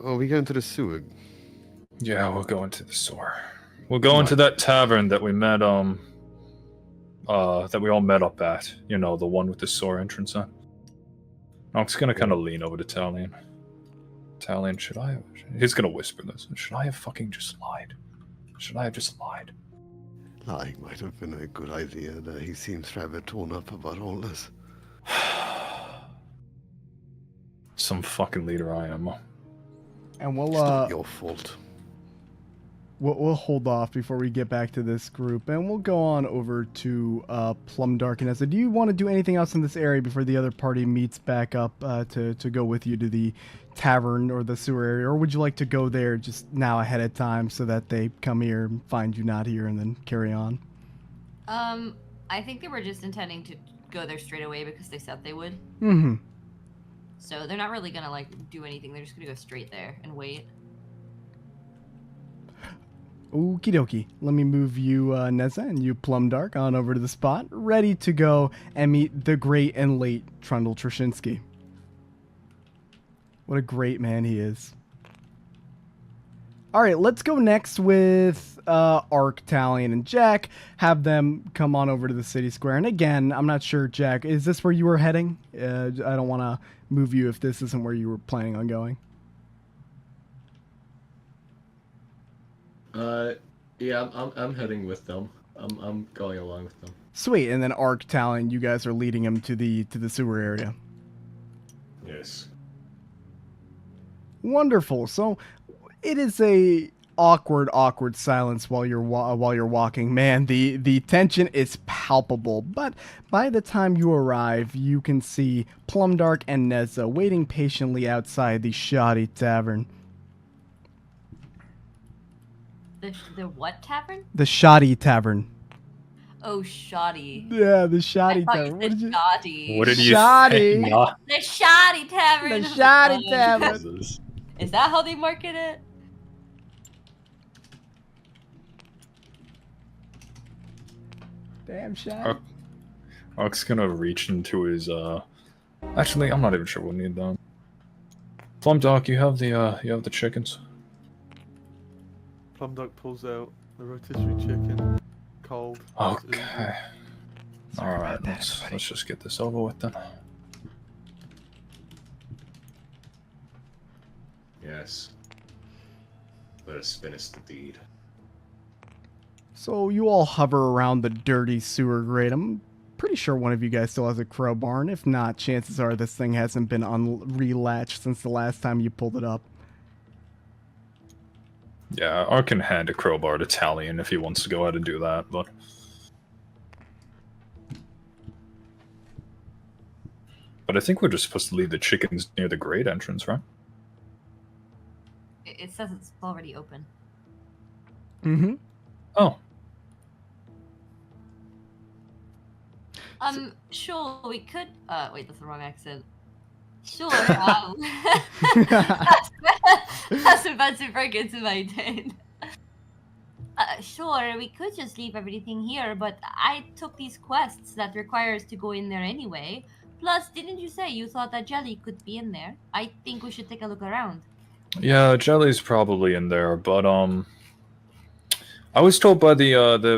Are we going to the sewer? Yeah, we'll go into the sewer. We'll go into that tavern that we met, that we all met up at. You know, the one with the sewer entrance on. I'm just gonna kind of lean over to Talion. Talion, should I? He's gonna whisper this. Should I have fucking just lied? Should I have just lied? Lying might have been a good idea. He seems rather torn up about all this. Some fucking leader I am. And It's not your fault. We'll hold off before we get back to this group, and we'll go on over to Plumdark and Nessa. Do you want to do anything else in this area before the other party meets back up to go with you to the tavern or the sewer area, or would you like to go there just now ahead of time so that they come here and find you not here and then carry on? I think they were just intending to go there straight away because they said they would. Mm-hmm. So they're not really gonna like do anything. They're just gonna go straight there and wait. Okie dokie. Let me move you, Nessa, and you, Plumdark, on over to the spot, ready to go and meet the great and late Trundle Trushinsky. What a great man he is. All right, let's go next with Ark, Talion, and Jack. Have them come on over to the city square. And again, I'm not sure, Jack, is this where you were heading? I don't want to move you if this isn't where you were planning on going. Yeah, I'm heading with them. I'm going along with them. Sweet, and then Ark, Talion, you guys are leading him to the sewer area. Yes. Wonderful. So it is a awkward silence while you're walking. Man, the tension is palpable. But by the time you arrive, you can see Plumdark and Neza waiting patiently outside the shoddy tavern. The what tavern? The shoddy tavern. Oh, shoddy. Yeah, the shoddy I tavern. thought you said shoddy. What did you Shoddy. say? Nah. The shoddy tavern. The shoddy tavern. Jesus. Is that how they market it? Damn shoddy. Ark's gonna reach into his actually I'm not even sure we'll need them. Plumdark, you have the chickens. Plumduck pulls out the rotisserie chicken, cold. Okay. Alright, let's just get this over with then. Yes. Let us finish the deed. So you all hover around the dirty sewer grate. I'm pretty sure one of you guys still has a crowbar, and if not, chances are this thing hasn't been relatched since the last time you pulled it up. Yeah, Ark can hand a crowbar to Talion if he wants to go ahead and do that, but I think we're just supposed to leave the chickens near the grate entrance, right? It says it's already open. Mm-hmm. Oh. Sure, we could. Wait, that's the wrong accent. Sure. That's about to break into my day. Sure, we could just leave everything here, but I took these quests that require us to go in there anyway. Plus, didn't you say you thought that Jelly could be in there? I think we should take a look around. Yeah, Jelly's probably in there, but I was told by the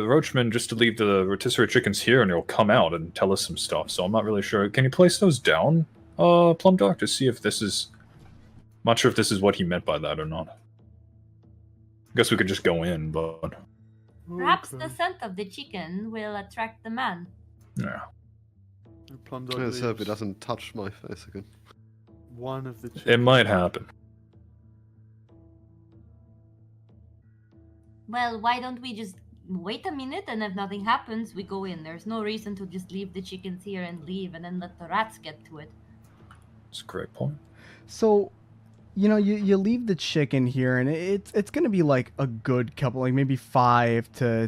Roachman just to leave the rotisserie chickens here, and he'll come out and tell us some stuff. So I'm not really sure. Can you place those down, Plum Dog, to see if this is? I'm not sure if this is what he meant by that or not. I guess we could just go in, but Perhaps the scent of the chicken will attract the man. yeah. Let's hope it doesn't touch my face again. One of the chickens. It might happen. Well, why don't we just wait a minute, and if nothing happens, we go in. There's no reason to just leave the chickens here and leave, and then let the rats get to it. That's a great point. So, you know, you leave the chicken here, and it's gonna be like a good couple, like maybe 5 to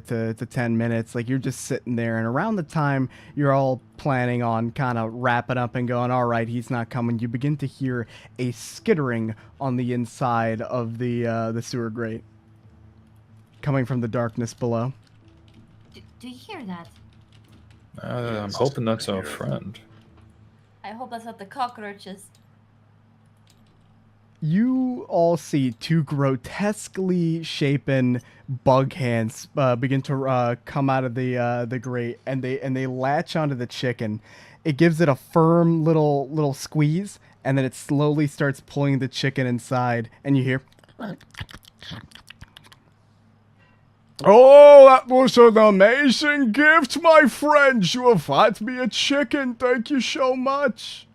10 minutes. Like you're just sitting there, and around the time you're all planning on kind of wrapping up and going, all right, he's not coming, you begin to hear a skittering on the inside of the sewer grate, coming from the darkness below. Do you hear that? I'm hoping that's our friend. I hope that's not the cockroaches. You all see 2 grotesquely shapen bug hands begin to come out of the grate, and they latch onto the chicken. It gives it a firm little squeeze, and then it slowly starts pulling the chicken inside, and you hear, Oh, that was an amazing gift, my friend. You have had me a chicken. Thank you so much.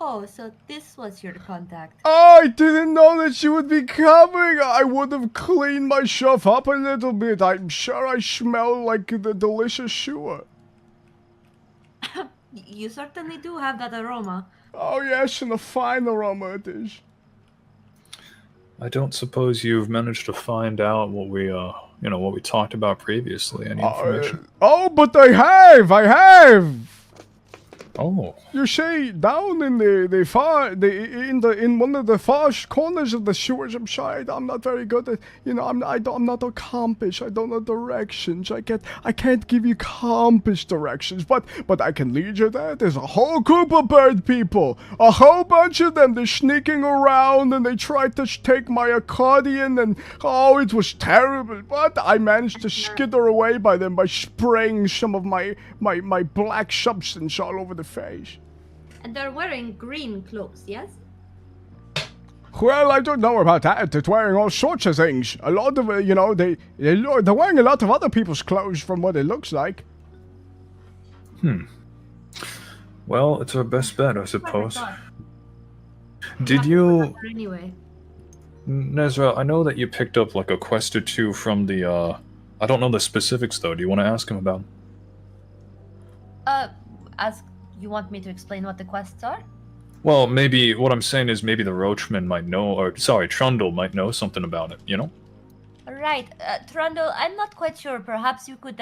Oh, so this was your contact. I didn't know that you would be coming. I would have cleaned myself up a little bit. I'm sure I smell like the delicious sewer. You certainly do have that aroma. Oh yes, and a fine aroma it is. I don't suppose you've managed to find out what we what we talked about previously. Any information? Oh, but I have. Oh. You see, down in in one of the far corners of the sewers, I'm sorry, I'm not very good at, I'm not a compass. I don't know directions. I can't give you compass directions, but I can lead you there. There's a whole group of bird people, a whole bunch of them. They're sneaking around, and they tried to take my accordion, and oh, it was terrible. But I managed to skitter away by them by spraying some of my black substance all over the face. And they're wearing green cloaks, yes? Well, I don't know about that. They're wearing all sorts of things. A lot of, they're wearing a lot of other people's clothes from what it looks like. Well, it's our best bet, I suppose. Did you... Anyway. Nezra, I know that you picked up like a quest or 2 from the, I don't know the specifics though. Do you want to ask him about them? You want me to explain what the quests are? Well, maybe, what I'm saying is maybe the Roachman might know, or sorry, Trundle might know something about it, you know? Right, Trundle, I'm not quite sure. Perhaps you could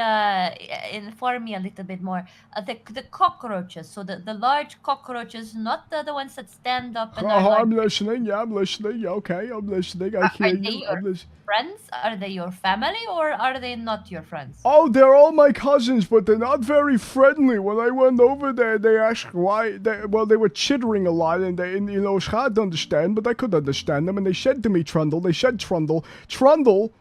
inform me a little bit more. The cockroaches, so the large cockroaches, not the ones that stand up and are I'm listening, yeah, I'm listening. Okay, I'm listening, I hear you. Are they your friends? Are they your family, or are they not your friends? Oh, they're all my cousins, but they're not very friendly. When I went over there, they asked why. They were chittering a lot, and it's hard to understand, but I could understand them. And they said to me, Trundle, Trundle,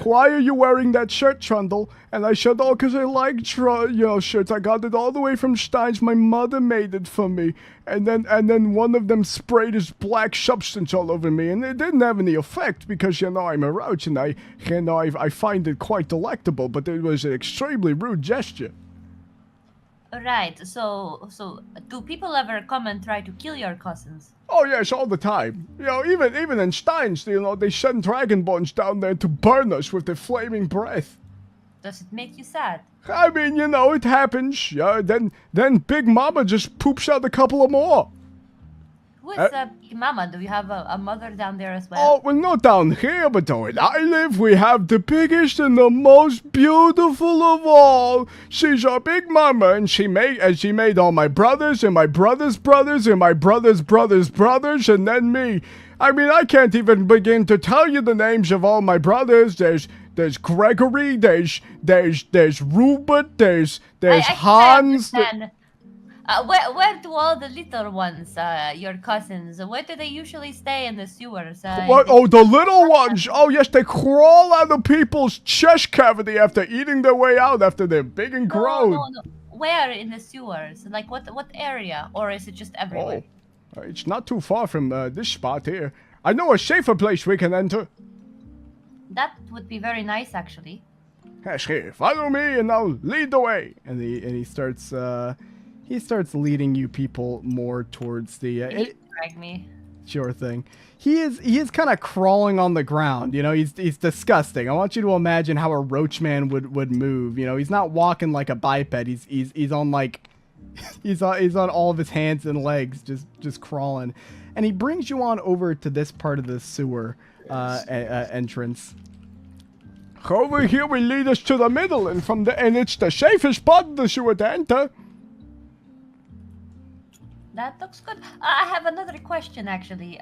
why are you wearing that shirt, Trundle? And I said, oh, because I like shirts. I got it all the way from Stein's. My mother made it for me. And then one of them sprayed his black substance all over me, and it didn't have any effect because I'm a roach, and I find it quite delectable. But it was an extremely rude gesture. Right. So do people ever come and try to kill your cousins? Oh yes, all the time. Even in Stein's, they send dragonborns down there to burn us with their flaming breath. Does it make you sad? I mean, it happens. Yeah, then Big Mama just poops out a couple of more. Who is Big Mama? Do you have a mother down there as well? Oh, well, not down here, but where I live, we have the biggest and the most beautiful of all. She's our Big Mama, and she made all my brothers, and my brothers' brothers, and my brothers' brothers' brothers, and then me. I mean, I can't even begin to tell you the names of all my brothers. There's Gregory, there's Rupert, there's Hans. Where do all the little ones, your cousins, where do they usually stay in the sewers? What? Oh, the little ones! Oh, yes, they crawl out of people's chest cavity after eating their way out after they're big and grown. No. Where in the sewers? Like what area? Or is it just everywhere? Oh, it's not too far from this spot here. I know a safer place we can enter. That would be very nice, actually. Yes, here, follow me and I'll lead the way. And he starts leading you people more towards the. Drag me. Sure thing. He is kind of crawling on the ground. You know, he's disgusting. I want you to imagine how a roach man would move. You know, he's not walking like a biped. He's on like he's on all of his hands and legs, just crawling. And he brings you on over to this part of the sewer entrance. Over here will lead us to the middle, and it's the safest part of the sewer to enter. That looks good. I have another question, actually.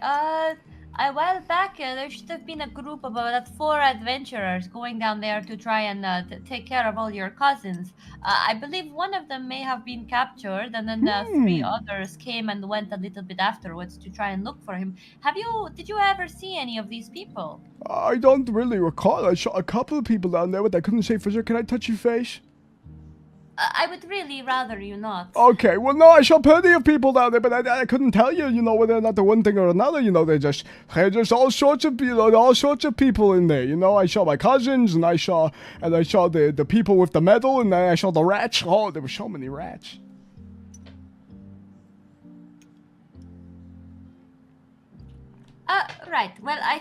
A while back, there should have been a group of about 4 adventurers going down there to try and take care of all your cousins. I believe one of them may have been captured, and then 3 others came and went a little bit afterwards to try and look for him. Did you ever see any of these people? I don't really recall. I saw a couple of people down there, but I couldn't say for sure. Can I touch your face? I would really rather you not. Okay, well, no, I saw plenty of people down there, but I couldn't tell you, you know, whether or not the one thing or another, you know, they're just all sorts of people in there, you know. I saw my cousins, and I saw the people with the medal, and then I saw the rats. Oh, there were so many rats. Right. Well, I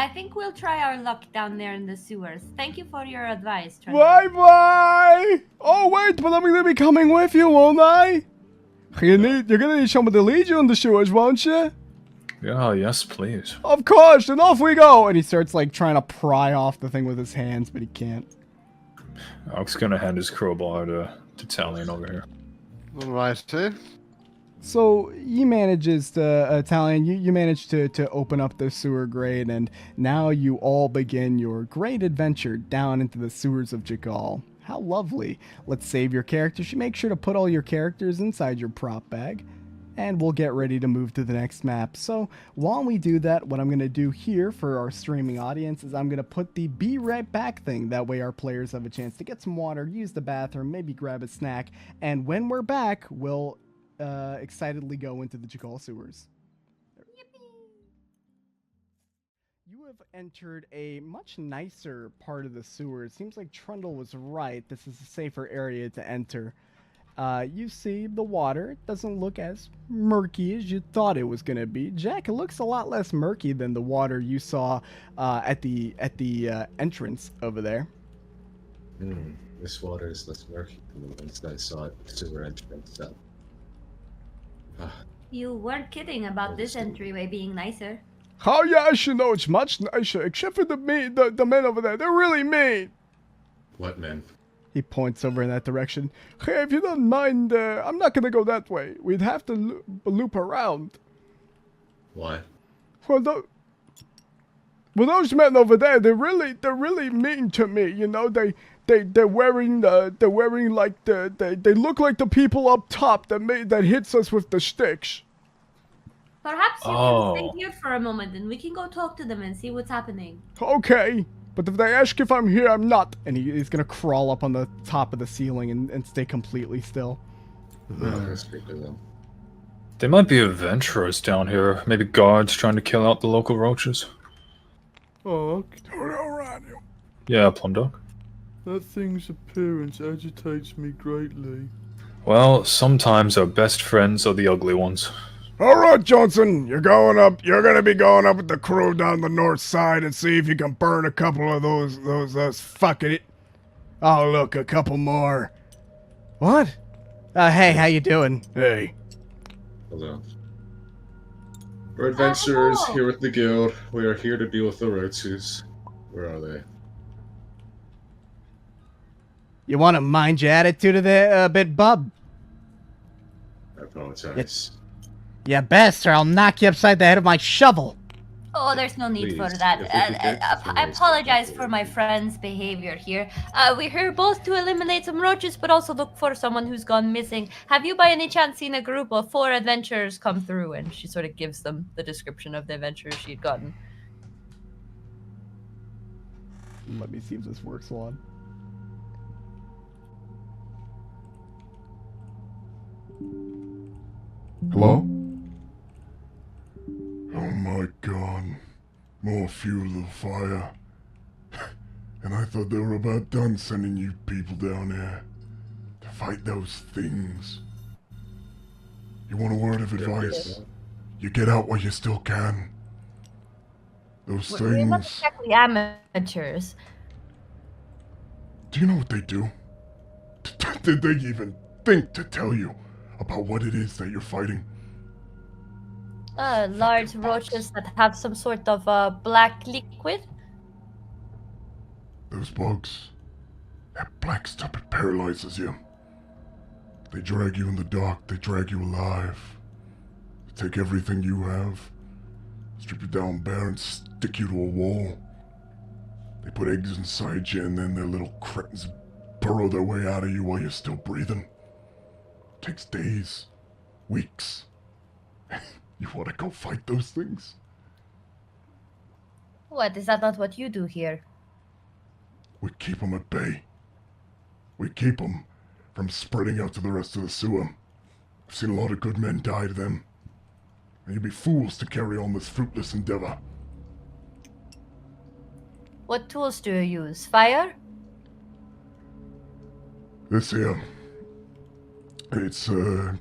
think we'll try our luck down there in the sewers. Thank you for your advice, Trevor. Bye-bye! Oh, wait, but I'm going to be coming with you, won't I? You're going to need someone to lead you in the sewers, won't you? Yeah, yes, please. Of course, and off we go! And he starts, like, trying to pry off the thing with his hands, but he can't. Alex gonna hand his crowbar to Talion over here. Alright, too. So he manages to, Talion, you manage to open up the sewer grate, and now you all begin your great adventure down into the sewers of Jagal. How lovely. Let's save your characters. You make sure to put all your characters inside your prop bag, and we'll get ready to move to the next map. So while we do that, what I'm going to do here for our streaming audience is I'm going to put the be right back thing. That way our players have a chance to get some water, use the bathroom, maybe grab a snack, and when we're back, we'll excitedly go into the Jagal sewers. You have entered a much nicer part of the sewer. It seems like Trundle was right. This is a safer area to enter. You see the water. It doesn't look as murky as you thought it was going to be. Jack, it looks a lot less murky than the water you saw at the entrance over there. This water is less murky than the ones that I saw at the sewer entrance. You weren't kidding about this entryway being nicer. Oh yes, you know, it's much nicer, except for the men over there. They're really mean. What men? He points over in that direction. Hey, if you don't mind, I'm not gonna go that way. We'd have to loop around. Why? Well, those men over there, they're really mean to me. You know, they're wearing like they look like the people up top that hits us with the sticks. Perhaps you can stay here for a moment and we can go talk to them and see what's happening. Okay, but if they ask if I'm here, I'm not. And he's gonna crawl up on the top of the ceiling and stay completely still. I'll speak to them. They might be adventurers down here. Maybe guards trying to kill out the local roaches. Oh, Alright. Yeah, Plumdog. that thing's appearance agitates me greatly. Well, sometimes our best friends are the ugly ones. All right, Johnson, you're going up. You're gonna be going up with the crew down the north side and see if you can burn a couple of those fucking it. Oh, look, a couple more. What? Hey, how you doing? Hey. Hold on. We're adventurers here with the guild. We are here to deal with the roaches. Where are they? You want to mind your attitude a bit, bub? I apologize. Yeah, best, or I'll knock you upside the head with my shovel. Oh, there's no need for Please, that. if we could get I some apologize respect, for my friend's behavior here. We're here both to eliminate some roaches, but also look for someone who's gone missing. Have you by any chance seen a group of 4 adventurers come through? And she sort of gives them the description of the adventurers she'd gotten. Let me see if this works, Juan. Hello? Oh my god. More fuel to the fire. And I thought they were about done sending you people down there to fight those things. You want a word of advice? You get out while you still can. Those We're not things. exactly amateurs. Do you know what they do? Did they even think to tell you about what it is that you're fighting? Large roaches that have some sort of black liquid. Those bugs. That black stuff, it paralyzes you. They drag you in the dark, they drag you alive. They take everything you have, strip you down bare and stick you to a wall. They put eggs inside you and then their little cretins burrow their way out of you while you're still breathing. Takes days, weeks. You want to go fight those things? What, is that not what you do here? We keep them at bay. We keep them from spreading out to the rest of the sewer. I've seen a lot of good men die to them. And you'd be fools to carry on this fruitless endeavor. What tools do you use? Fire? This here, it's a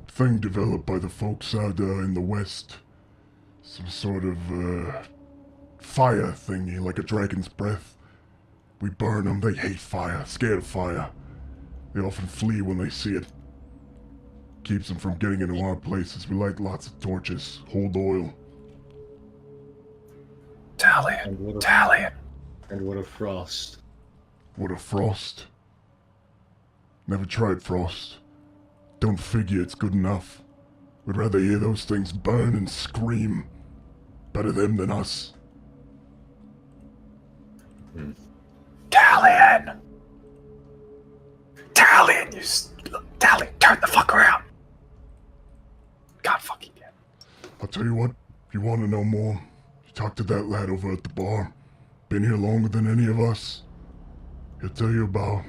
thing developed by the folks out in the west. Some sort of fire thingy, like a dragon's breath. We burn them, they hate fire, scared of fire. They often flee when they see it. Keeps them from getting into our places. We light lots of torches, hold oil. Talion. And what a frost. What a frost. Never tried frost. Don't figure it's good enough. We'd rather hear those things burn and scream. Better them than us. Talion, turn the fuck around. God fucking damn. I'll tell you what, if you want to know more, you talk to that lad over at the bar. Been here longer than any of us. He'll tell you about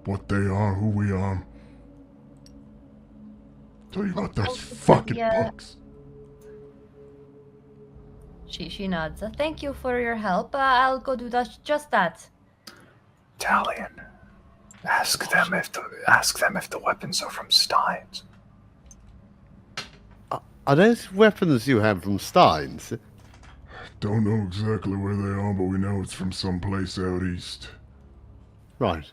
what they are, who we are. Tell you about those fucking bugs. She nods. Thank you for your help. I'll go do just that. Talion, ask them if the weapons are from Steins. Are those weapons you have from Steins? Don't know exactly where they are, but we know it's from someplace out east. Right.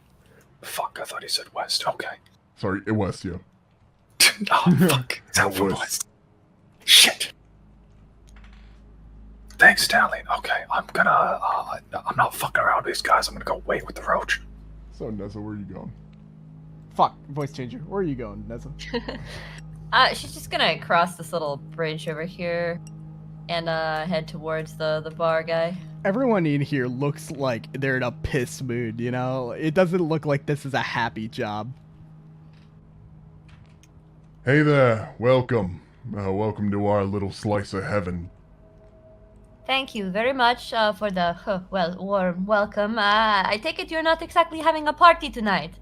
Fuck, I thought he said west. Okay. Sorry, it was, yeah. Oh, fuck. It's out from west. Shit. Thanks, Talion. Okay, I'm gonna, I'm not fucking around with these guys. I'm gonna go wait with the Roach. So, Nessa, where are you going? Fuck, voice changer. Where are you going, Nessa? She's just gonna cross this little bridge over here and head towards the bar guy. Everyone in here looks like they're in a piss mood, you know? It doesn't look like this is a happy job. Hey there, welcome. Welcome to our little slice of heaven. Thank you very much for the, warm welcome. I take it you're not exactly having a party tonight.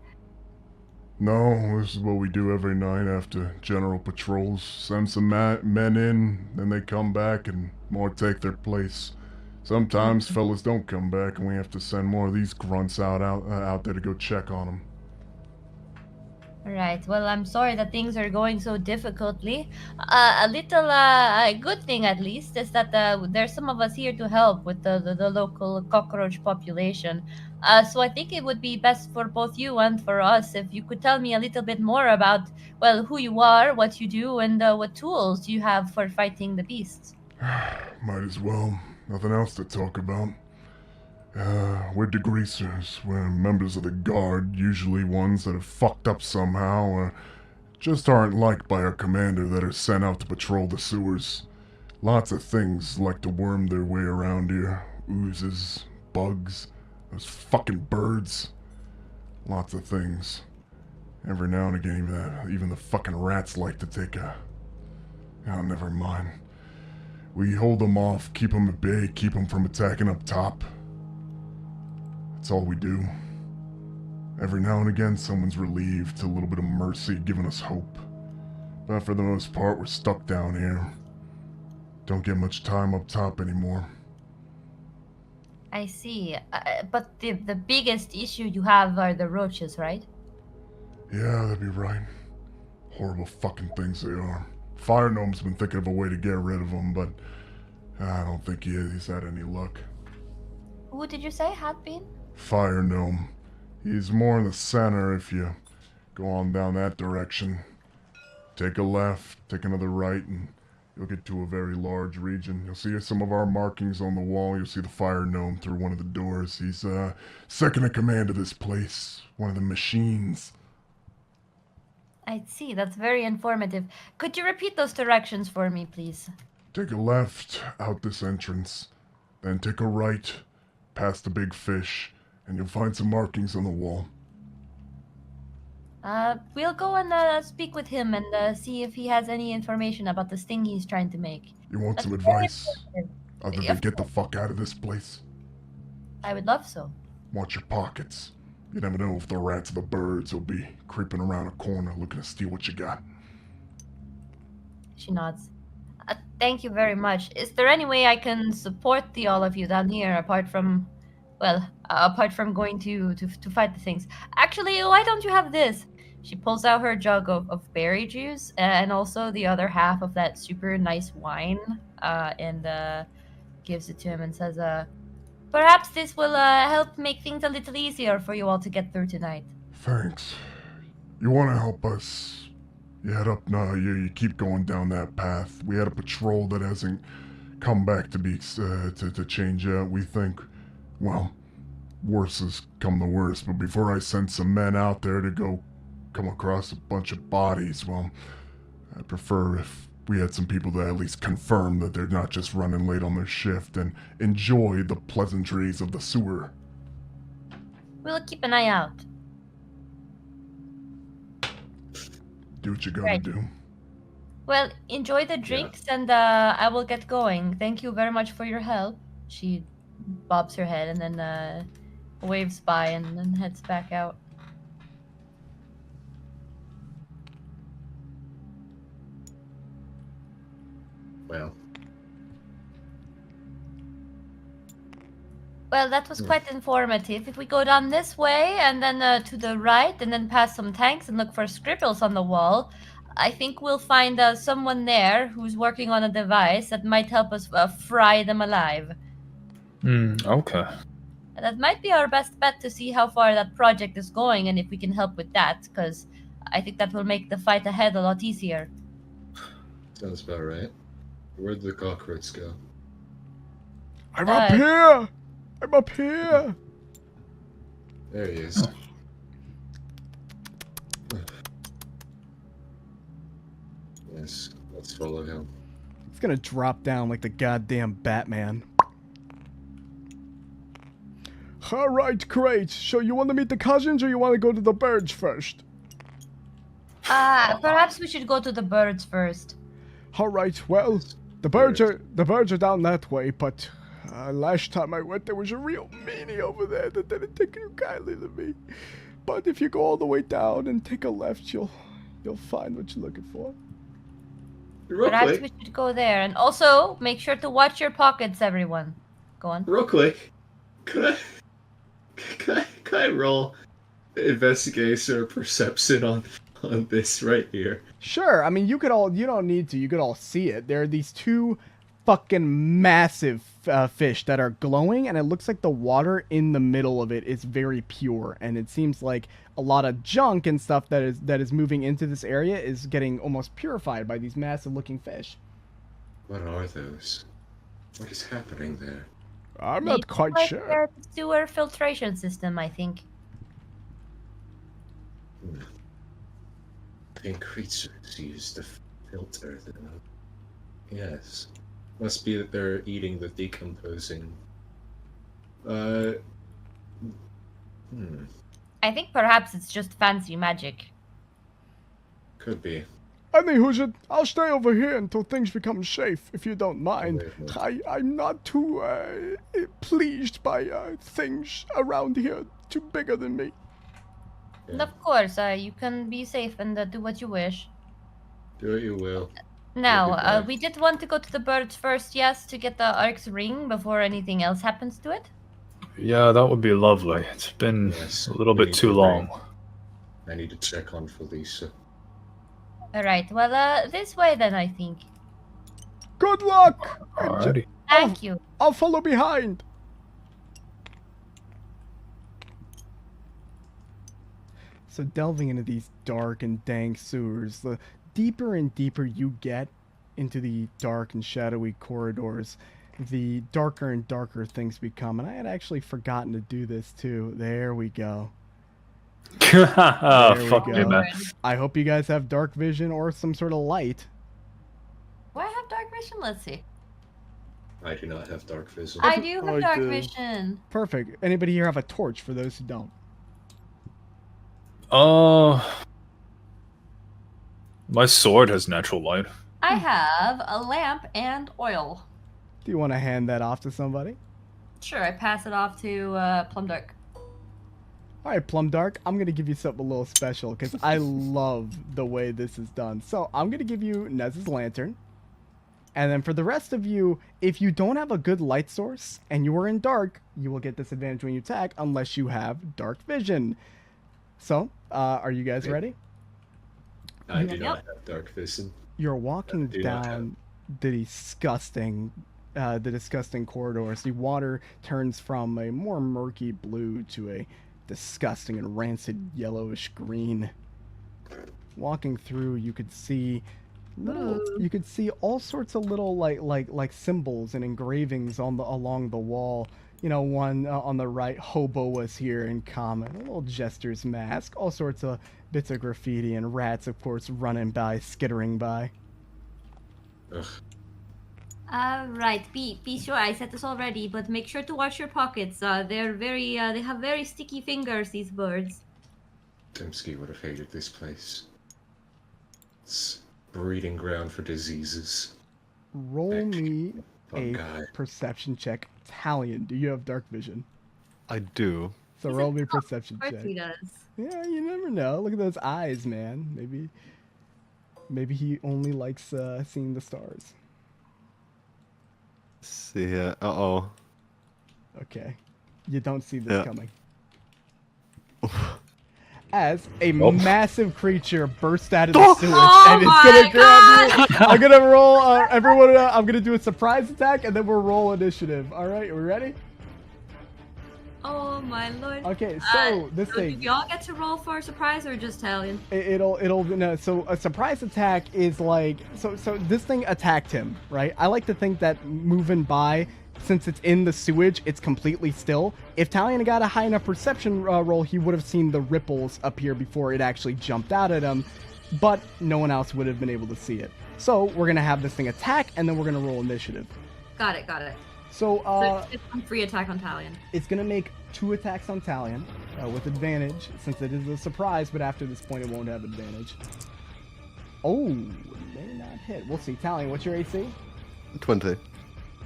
No, this is what we do every night after general patrols. Send some men in, then they come back and more take their place. Sometimes fellas don't come back and we have to send more of these grunts out there to go check on them. Right. Well, I'm sorry that things are going so difficultly. A little good thing, at least, is that there's some of us here to help with the local cockroach population. So I think it would be best for both you and for us if you could tell me a little bit more about, well, who you are, what you do, and what tools you have for fighting the beasts. Might as well. Nothing else to talk about. We're degreasers. We're members of the guard, usually ones that have fucked up somehow or just aren't liked by our commander that are sent out to patrol the sewers. Lots of things like to worm their way around here. Oozes, bugs, those fucking birds. Lots of things. Every now and again, even the fucking rats like to take a... Oh, never mind. We hold them off, keep them at bay, keep them from attacking up top. That's all we do. Every now and again, someone's relieved, a little bit of mercy, giving us hope. But for the most part, we're stuck down here. Don't get much time up top anymore. I see. But the biggest issue you have are the roaches, right? Yeah, that'd be right. Horrible fucking things they are. Fire Gnome's been thinking of a way to get rid of them, but I don't think he's had any luck. Who did you say had been? Fire Gnome. He's more in the center if you go on down that direction. Take a left, take another right, and you'll get to a very large region. You'll see some of our markings on the wall. You'll see the Fire Gnome through one of the doors. He's second in command of this place. One of the machines. I see. That's very informative. Could you repeat those directions for me, please? Take a left out this entrance. Then take a right past the big fish, and you'll find some markings on the wall. We'll go and speak with him and see if he has any information about the sting he's trying to make. You want That's some very advice? informative. Other than Of get the fuck out of this place? I would love so. Watch your pockets. You never know if the rats or the birds will be creeping around a corner looking to steal what you got. She nods. Thank you very much. Is there any way I can support the all of you down here apart from, well, apart from going to fight the things? Actually, why don't you have this? She pulls out her jug of berry juice and also the other half of that super nice wine and gives it to him and says, perhaps this will help make things a little easier for you all to get through tonight. Thanks. You want to help us? You head up now. You keep going down that path. We had a patrol that hasn't come back to be to change out. We think, well, worse has come the worst. But before I send some men out there to go come across a bunch of bodies, well, I'd prefer if we had some people that at least confirm that they're not just running late on their shift and enjoy the pleasantries of the sewer. We'll keep an eye out. Do what you gotta Right. do. Well, enjoy the drinks and I will get going. Thank you very much for your help. She bobs her head and then waves by and then heads back out. Well, that was quite informative. If we go down this way and then to the right and then past some tanks and look for scribbles on the wall, I think we'll find someone there who's working on a device that might help us fry them alive. Okay. That might be our best bet to see how far that project is going and if we can help with that, because I think that will make the fight ahead a lot easier. Sounds about right. Where'd the cockroach go? I'm up here! I'm up here! There he is. Yes, let's follow him. It's gonna drop down like the goddamn Batman. Alright, great. So you want to meet the cousins or you want to go to the birds first? Perhaps we should go to the birds first. Alright, well, the birds are down that way, but last time I went there was a real meanie over there that didn't take too kindly to me. But if you go all the way down and take a left, you'll find what you're looking for. Perhaps we should go there. And also, make sure to watch your pockets, everyone. Go on. Real quick, can I roll investigation or perception on this right here? Sure. I mean, you don't need to. You could all see it. There are these two fucking massive fish that are glowing, and it looks like the water in the middle of it is very pure, and it seems like a lot of junk and stuff that is moving into this area is getting almost purified by these massive looking fish. What are those? What is happening there? I'm not quite Like sure. their sewer filtration system, I think. Pink creatures used to filter them. Yes. Must be that they're eating the decomposing. Hmm. I think perhaps it's just fancy magic. Could be. Anywho, I'll stay over here until things become safe, if you don't mind. Wait. I'm not too pleased by things around here too bigger than me. Yeah. Of course, you can be safe and do what you wish. Do what you will. Now, Goodbye. we did want to go to the birds first, yes, to get the Ark's ring before anything else happens to it. Yeah, that would be lovely. It's been Yes, a little we bit need too the long. ring. I need to check on Felicia. All right, well, this way then, I think. Good luck! Alrighty. Thank you. I'll follow behind. So delving into these dark and dank sewers, the deeper and deeper you get into the dark and shadowy corridors, the darker and darker things become. And I had actually forgotten to do this too. There we go. Oh, There we fuck go. me, man. I hope you guys have dark vision or some sort of light. Do I have dark vision? Let's see. I do not have dark vision. I do have I dark do. vision. Perfect. Anybody here have a torch for those who don't? My sword has natural light. I have a lamp and oil. Do you want to hand that off to somebody? Sure, I pass it off to Plumdark. All right, Plumdark, I'm going to give you something a little special because I love the way this is done. So I'm going to give you Nez's lantern. And then for the rest of you, if you don't have a good light source and you are in dark, you will get disadvantage when you attack unless you have dark vision. So, are you guys ready? I do not have dark vision. You're walking do not down the disgusting corridors. The water turns from a more murky blue to a disgusting and rancid yellowish green. Walking through, you could see all sorts of little like symbols and engravings along the wall. You know, one on the right, hobo was here in common, a little jester's mask, all sorts of bits of graffiti, and rats, of course, running by, skittering by. Ugh. Right, be sure, I said this already, but make sure to watch your pockets. They're very, they have very sticky fingers, these birds. Timsky would have hated this place. It's breeding ground for diseases. Roll me a guy. perception check. Talion, do you have dark vision? I do. So roll me a perception Of course check. he does. Yeah, you never know. Look at those eyes, man. Maybe he only likes seeing the stars. See here. Uh-oh. Okay. You don't see this Yeah. coming. As a massive creature bursts out of the sewage and it's gonna grab you. I'm gonna roll everyone. I'm gonna do a surprise attack and then we'll roll initiative. All right, are we ready? Oh my lord. Okay, so this so thing. do y'all get to roll for a surprise or just Talion? It'll no. So a surprise attack is like so this thing attacked him, right? I like to think that moving by, since it's in the sewage, it's completely still. If Talion got a high enough perception roll, he would have seen the ripples appear before it actually jumped out at him, but no one else would have been able to see it. So we're gonna have this thing attack, and then we're gonna roll initiative. Got it. So So it's one free attack on Talion. it's gonna make 2 attacks on Talion with advantage, since it is a surprise. But after this point, it won't have advantage. Oh, may not hit. We'll see. Talion, what's your AC? 20.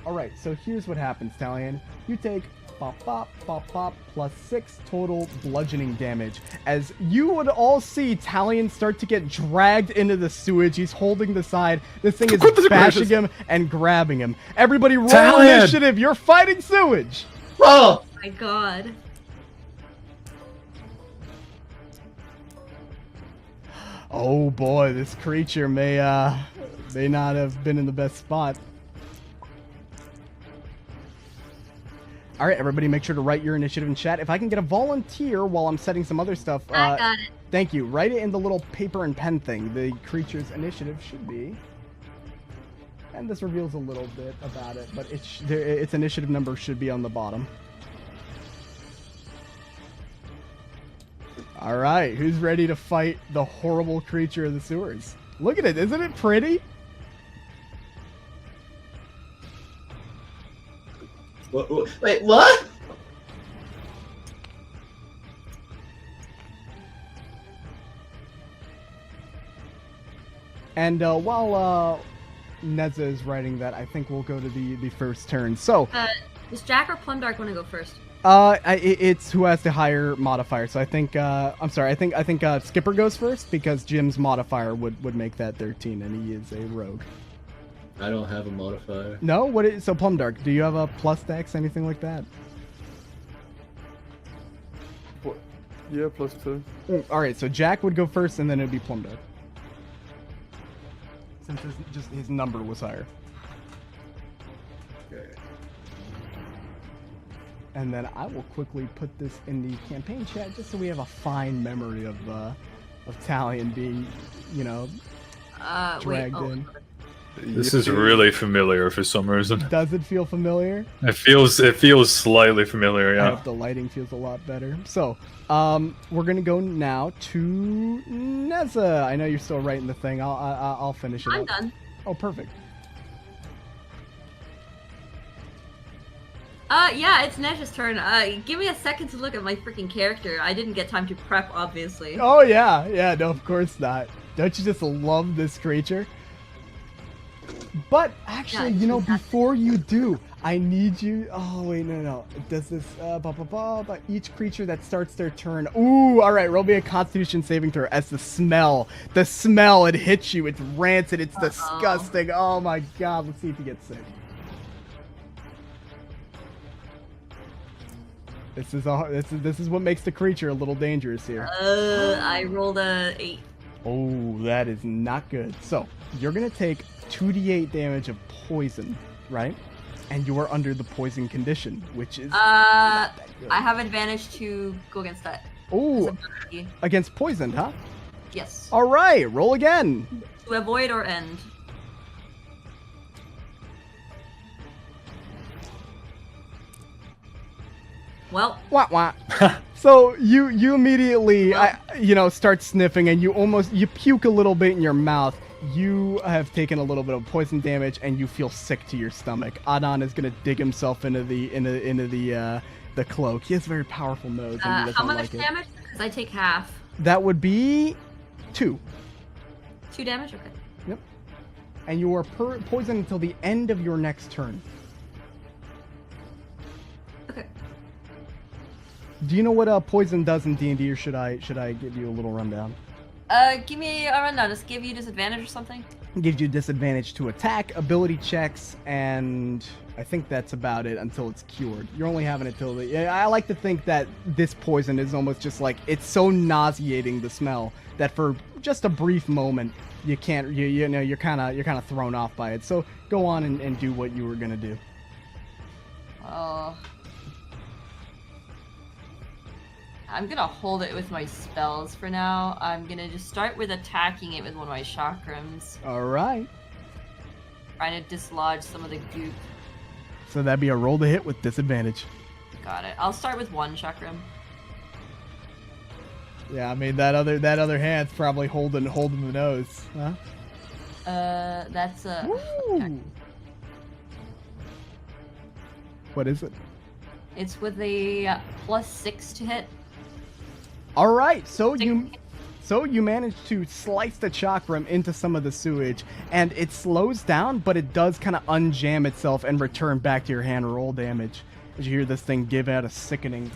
All right, so here's what happens, Talion. You take pop, pop, pop, pop, plus 6 total bludgeoning damage. As you would all see Talion start to get dragged into the sewage. He's holding the side. This thing is bashing him and grabbing him. Everybody roll Talion! initiative. You're fighting sewage. Oh! My god. Oh boy, this creature may not have been in the best spot. All right, everybody, make sure to write your initiative in chat. If I can get a volunteer while I'm setting some other stuff. I got it. Thank you. Write it in the little paper and pen thing. The creature's initiative should be. And this reveals a little bit about it, but its initiative number should be on the bottom. All right, who's ready to fight the horrible creature of the sewers? Look at it. Isn't it pretty? Wait, what? And while Neza is writing that, I think we'll go to the first turn. So, does Jack or Plumdark want to go first? it's who has the higher modifier. So I think I'm sorry. I think Skipper goes first because Jim's modifier would make that 13, and he is a rogue. I don't have a modifier. No, so Plumdark, do you have a plus dex, anything like that? What? Yeah, +2. All right, so Jack would go first, and then it'd be Plumdark, since his number was higher. Okay. And then I will quickly put this in the campaign chat just so we have a fine memory of Talion being, dragged in. This is really familiar for some reason. Does it feel familiar? It feels slightly familiar, I yeah. hope the lighting feels a lot better. So, we're gonna go now to Neza. I know you're still writing the thing. I'll finish it I'm up. done. Oh, perfect. Yeah, it's Nezha's turn. Give me a second to look at my freaking character. I didn't get time to prep, obviously. Oh yeah, no, of course not. Don't you just love this creature? But actually, before you do, I need you. Oh wait, no. Does this each creature that starts their turn? Ooh, all right. Roll me a Constitution saving throw. As the smell, it hits you. It's rancid. It's disgusting. Oh my god. Let's see if you get sick. This is what makes the creature a little dangerous here. I rolled a 8. Oh, that is not good. So you're gonna take 2d8 damage of poison, right? And you are under the poison condition, which is not that good. I have advantage to go against that. Oh, against poison, huh? Yes. All right, roll again. To avoid or end. Well. Wah, wah. So you immediately, start sniffing, and you puke a little bit in your mouth. You have taken a little bit of poison damage, and you feel sick to your stomach. Adon is gonna dig himself into the cloak. He has a very powerful nose, and he doesn't how much like it. damage? Because I take half. That would be 2. 2 damage? Okay. Yep. And you are poisoned until the end of your next turn. Okay. Do you know what poison does in D&D, or should I give you a little rundown? Give me a rundown. Just give you disadvantage or something? It gives you disadvantage to attack, ability checks, and I think that's about it until it's cured. You're only having it till I like to think that this poison is almost just like, it's so nauseating, the smell, that for just a brief moment you can't you're kind of thrown off by it. So go on and do what you were gonna do. I'm gonna hold it with my spells for now. I'm gonna just start with attacking it with one of my chakrams. Alright. Trying to dislodge some of the goop. So that'd be a roll to hit with disadvantage. Got it. I'll start with one chakram. Yeah, I mean that other hand's probably holding the nose, huh? That's a... Ooh. What is it? It's with a +6 to hit. All right, so you managed to slice the chakram into some of the sewage, and it slows down, but it does kind of unjam itself and return back to your hand. Roll damage as you hear this thing give out a sickening.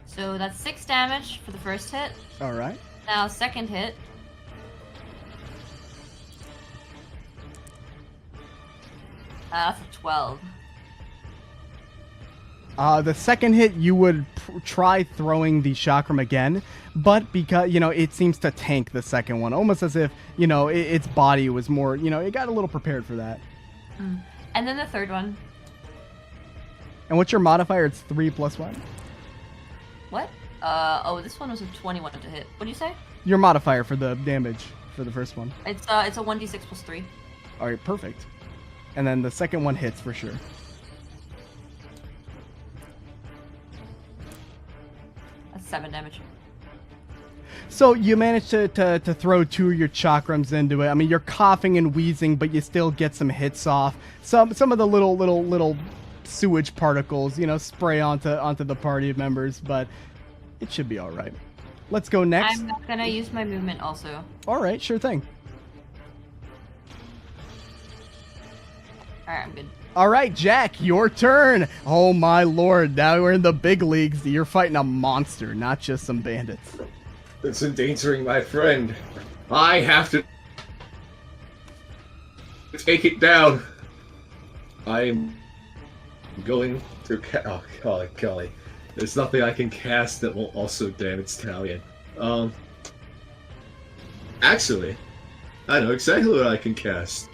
So that's 6 damage for the first hit. All right. Now second hit. That's a 12. The second hit, you would try throwing the chakram again, but because, it seems to tank the second one, almost as if, its body was more, it got a little prepared for that. And then the third one. And what's your modifier? It's 3 plus what? What? This one was a 21 to hit. What do you say? Your modifier for the damage for the first one. It's a 1d6 plus 3. All right, perfect. And then the second one hits for sure. That's 7 damage. So you managed to throw 2 of your chakrams into it. I mean, you're coughing and wheezing, but you still get some hits off. Some of the little sewage particles, spray onto the party members, but it should be all right. Let's go next. I'm not gonna use my movement also. All right, sure thing. Alright, I'm good. All right, Jack, your turn. Oh my lord, now we're in the big leagues. You're fighting a monster, not just some bandits. It's endangering my friend. I have to take it down. I'm going to oh golly. There's nothing I can cast that will also damage Talion. Actually, I know exactly what I can cast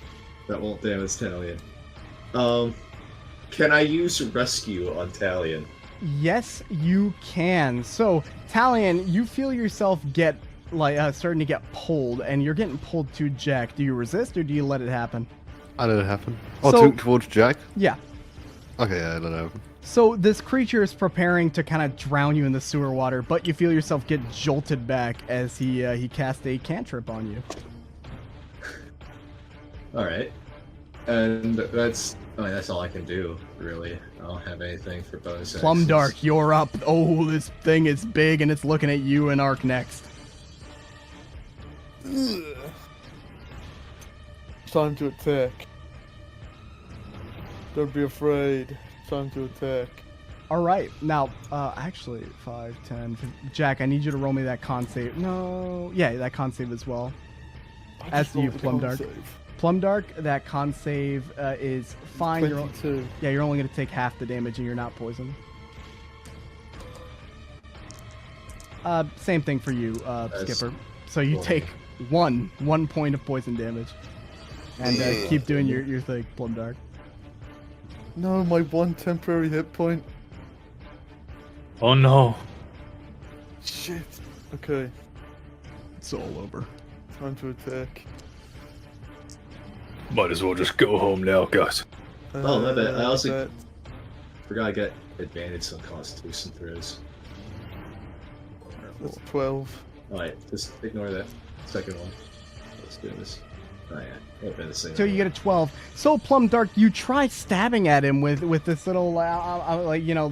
that won't damage Talion. Can I use Rescue on Talion? Yes, you can. So, Talion, you feel yourself get starting to get pulled, and you're getting pulled to Jack. Do you resist or do you let it happen? I let it happen. Oh, So- towards Jack? Yeah. Okay, yeah, I let it happen. So this creature is preparing to kind of drown you in the sewer water, but you feel yourself get jolted back as he casts a cantrip on you. Alright. And that's all I can do, really. I don't have anything for bonus actions. Plumdark, you're up. Oh, this thing is big and it's looking at you and Ark next. It's time to attack. Don't be afraid. It's time to attack. All right, now, actually, 5, 10, 15. Jack, I need you to roll me that con save. No, yeah, that con save as well. I As just do you, rolled the con Plumdark. save. Plumdark, that con save is fine. You're, 22. yeah, you're only going to take half the damage and you're not poisoned. Same thing for you, Skipper. So you take one point of poison damage. And keep doing your thing, Plumdark. No, my one temporary hit point. Oh no. Shit. Okay, It's all over. time to attack. Might as well just go home now, guys. Oh, my bad. I also that- forgot I got advantage on Constitution throws. That's 12. Alright, just ignore that second one. Let's do this. Oh yeah, won't be the same. So you get a 12. So Plumdark, you try stabbing at him with this little,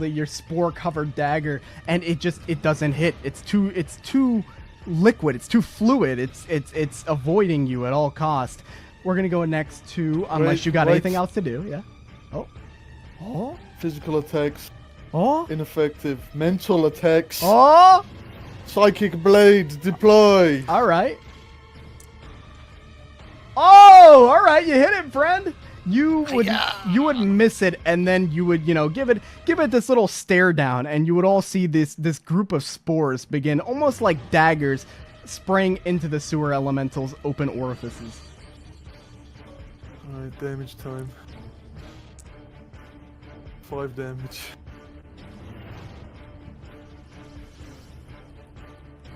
your spore-covered dagger, and it doesn't hit. It's too liquid. It's too fluid. It's avoiding you at all cost. We're gonna go next to, unless you got Wait. anything else to do. Yeah. Oh. Physical attacks, Oh. ineffective. Mental attacks, Oh. psychic blades, deploy. All right. Oh, all right. You hit it, friend. You would miss it, and then you would give it this little stare down, and you would all see this group of spores begin almost like daggers spraying into the sewer elemental's open orifices. Alright, damage time. 5 damage.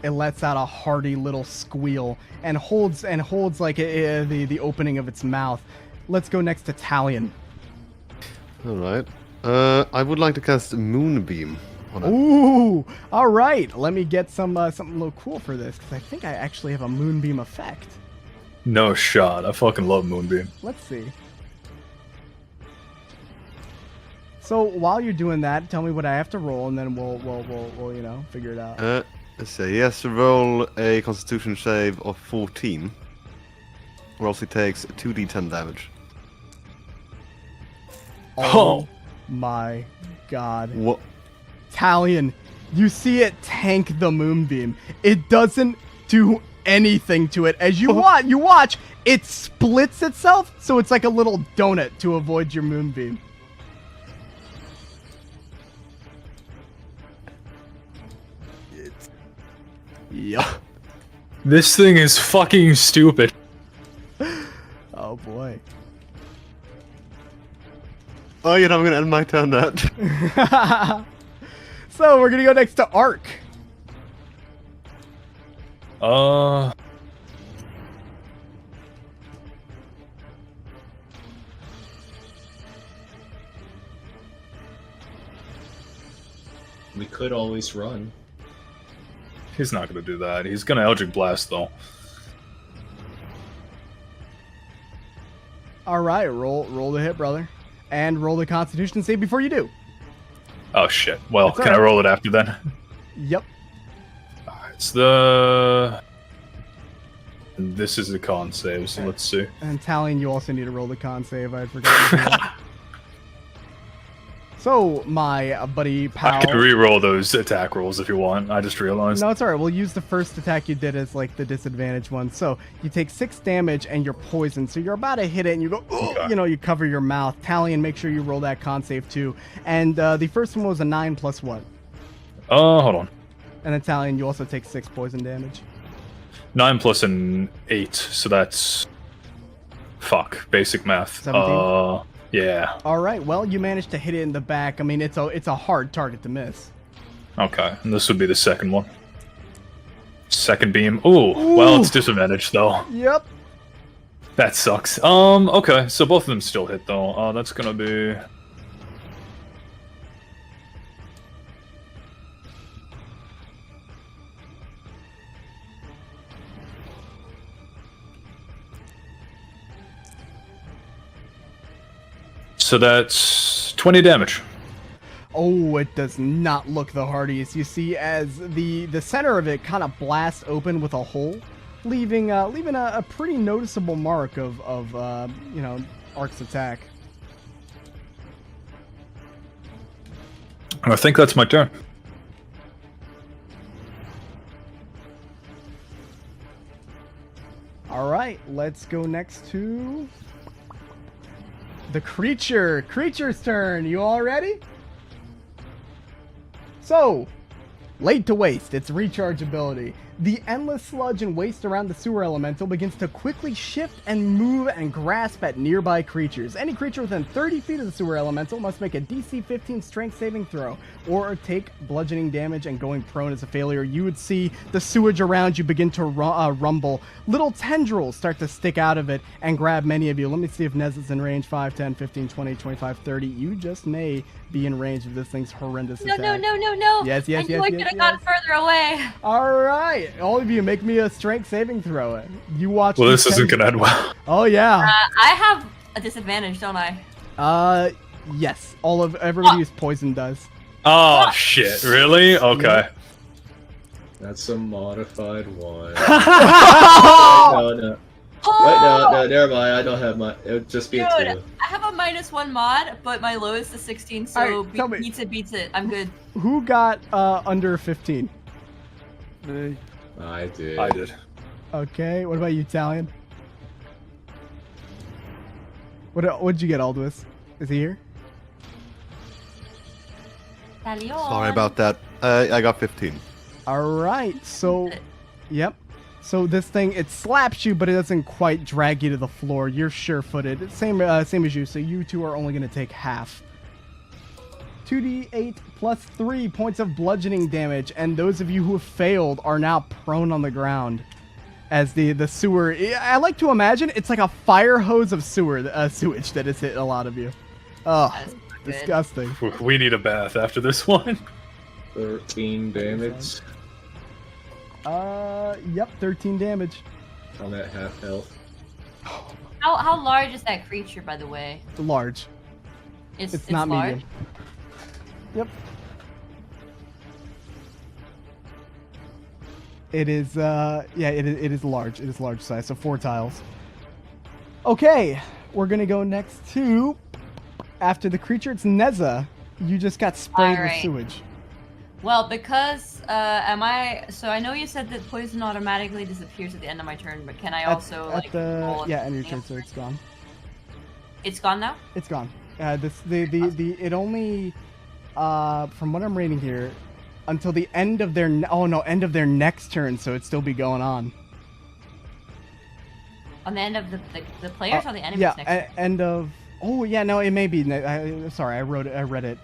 It lets out a hearty little squeal and holds like the opening of its mouth. Let's go next to Talion. Alright. I would like to cast Moonbeam on it. Ooh, all right. Let me get something a little cool for this, because I think I actually have a moonbeam effect. No shot. I fucking love Moonbeam. Let's see. So while you're doing that, tell me what I have to roll, and then we'll figure it out. Let's see. He has to roll a Constitution save of 14, or else he takes 2d10 damage. Oh my god. What? Talion, you see it tank the moonbeam. It doesn't do anything to it. As you watch, it splits itself, so it's like a little donut to avoid your moonbeam. Yup. This thing is fucking stupid. Oh boy. Oh, you know, I'm gonna end my turn that. So we're gonna go next to Ark. We could always run. he's not gonna do that. He's gonna Eldritch Blast though. All right, roll the hit, brother, and roll the Constitution save before you do. Oh shit. Well, That's can all I right. roll it after then? Yep. It's the. This is the con save, so let's see. And Talion, you also need to roll the con save. I had forgotten to do that. So, my buddy pal. I can re-roll those attack rolls if you want. I just realized. No, it's alright. We'll use the first attack you did as like the disadvantage one. So you take 6 damage and you're poisoned. So you're about to hit it and you go, Okay. you know, you cover your mouth. Talion, make sure you roll that con save too. And the first one was a 9 plus what? Hold on. And then Talion, you also take 6 poison damage. 9 plus an 8, so that's. Fuck. Basic math. 17? Yeah. Alright, well, you managed to hit it in the back. I mean, it's a hard target to miss. Okay, and this would be the second one. Second beam. Ooh, well, it's disadvantage though. Yep. That sucks. Okay, so both of them still hit though. That's gonna be. So that's 20 damage. Oh, it does not look the hardiest. You see, as the center of it kind of blasts open with a hole, leaving a pretty noticeable mark of you know, Ark's attack. I think that's my turn. All right, let's go next to the creature. Creature's turn. You all ready? So, laid to waste, its recharge ability. The endless sludge and waste around the sewer elemental begins to quickly shift and move and grasp at nearby creatures. Any creature within 30 feet of the sewer elemental must make a DC 15 strength saving throw or take bludgeoning damage, and going prone is a failure. You would see the sewage around you begin to rumble. Little tendrils start to stick out of it and grab many of you. Let me see if Nez is in range. 5, 10, 15, 20, 25, 30. You just may be in range of this thing's horrendous attack. No. Yes, I knew I could have gotten further away. All right, all of you, make me a strength saving throw. You watch. Well, these this isn't gonna end tendrils. well. Oh yeah. I have a disadvantage, don't I? Yes. Everybody who's poisoned does. Oh shit! Really? Okay. That's a modified one. Oh! No. Wait, no, never mind. I don't have my. It would just be a Dude, 2. I have a -1 mod, but my lowest is 16, so Alright, tell me. beats it. I'm good. Who got under 15? Me. I did. I did. Okay. What about you, Talion? What'd you get, Aldous? Is he here? Sorry about that. I got 15. All right. So, yep. So this thing, it slaps you, but it doesn't quite drag you to the floor. You're sure-footed. Same as you. So you two are only going to take half. 2d8 plus 3 points of bludgeoning damage, and those of you who have failed are now prone on the ground. As the sewer, I like to imagine it's like a fire hose of sewage that has hit a lot of you. Oh, disgusting. We need a bath after this one. 13 damage Yep, 13 damage. on that half health. How large is that creature, by the way? Large. It's not large? medium. Yep. It is, yeah, it is large. It is large size, so 4 tiles. Okay, we're gonna go next to, after the creature, it's Neza. You just got sprayed with Alright. sewage. Well, because so I know you said that poison automatically disappears at the end of my turn, but can I also roll end of your turn, anything so it's gone. It's gone now? It's gone. It only, from what I'm reading here, until the end of their end of their next turn, so it'd still be going on. On the end of the players or the enemy's Yeah, next turn? end of. Oh yeah, no, it may be. Sorry, I read it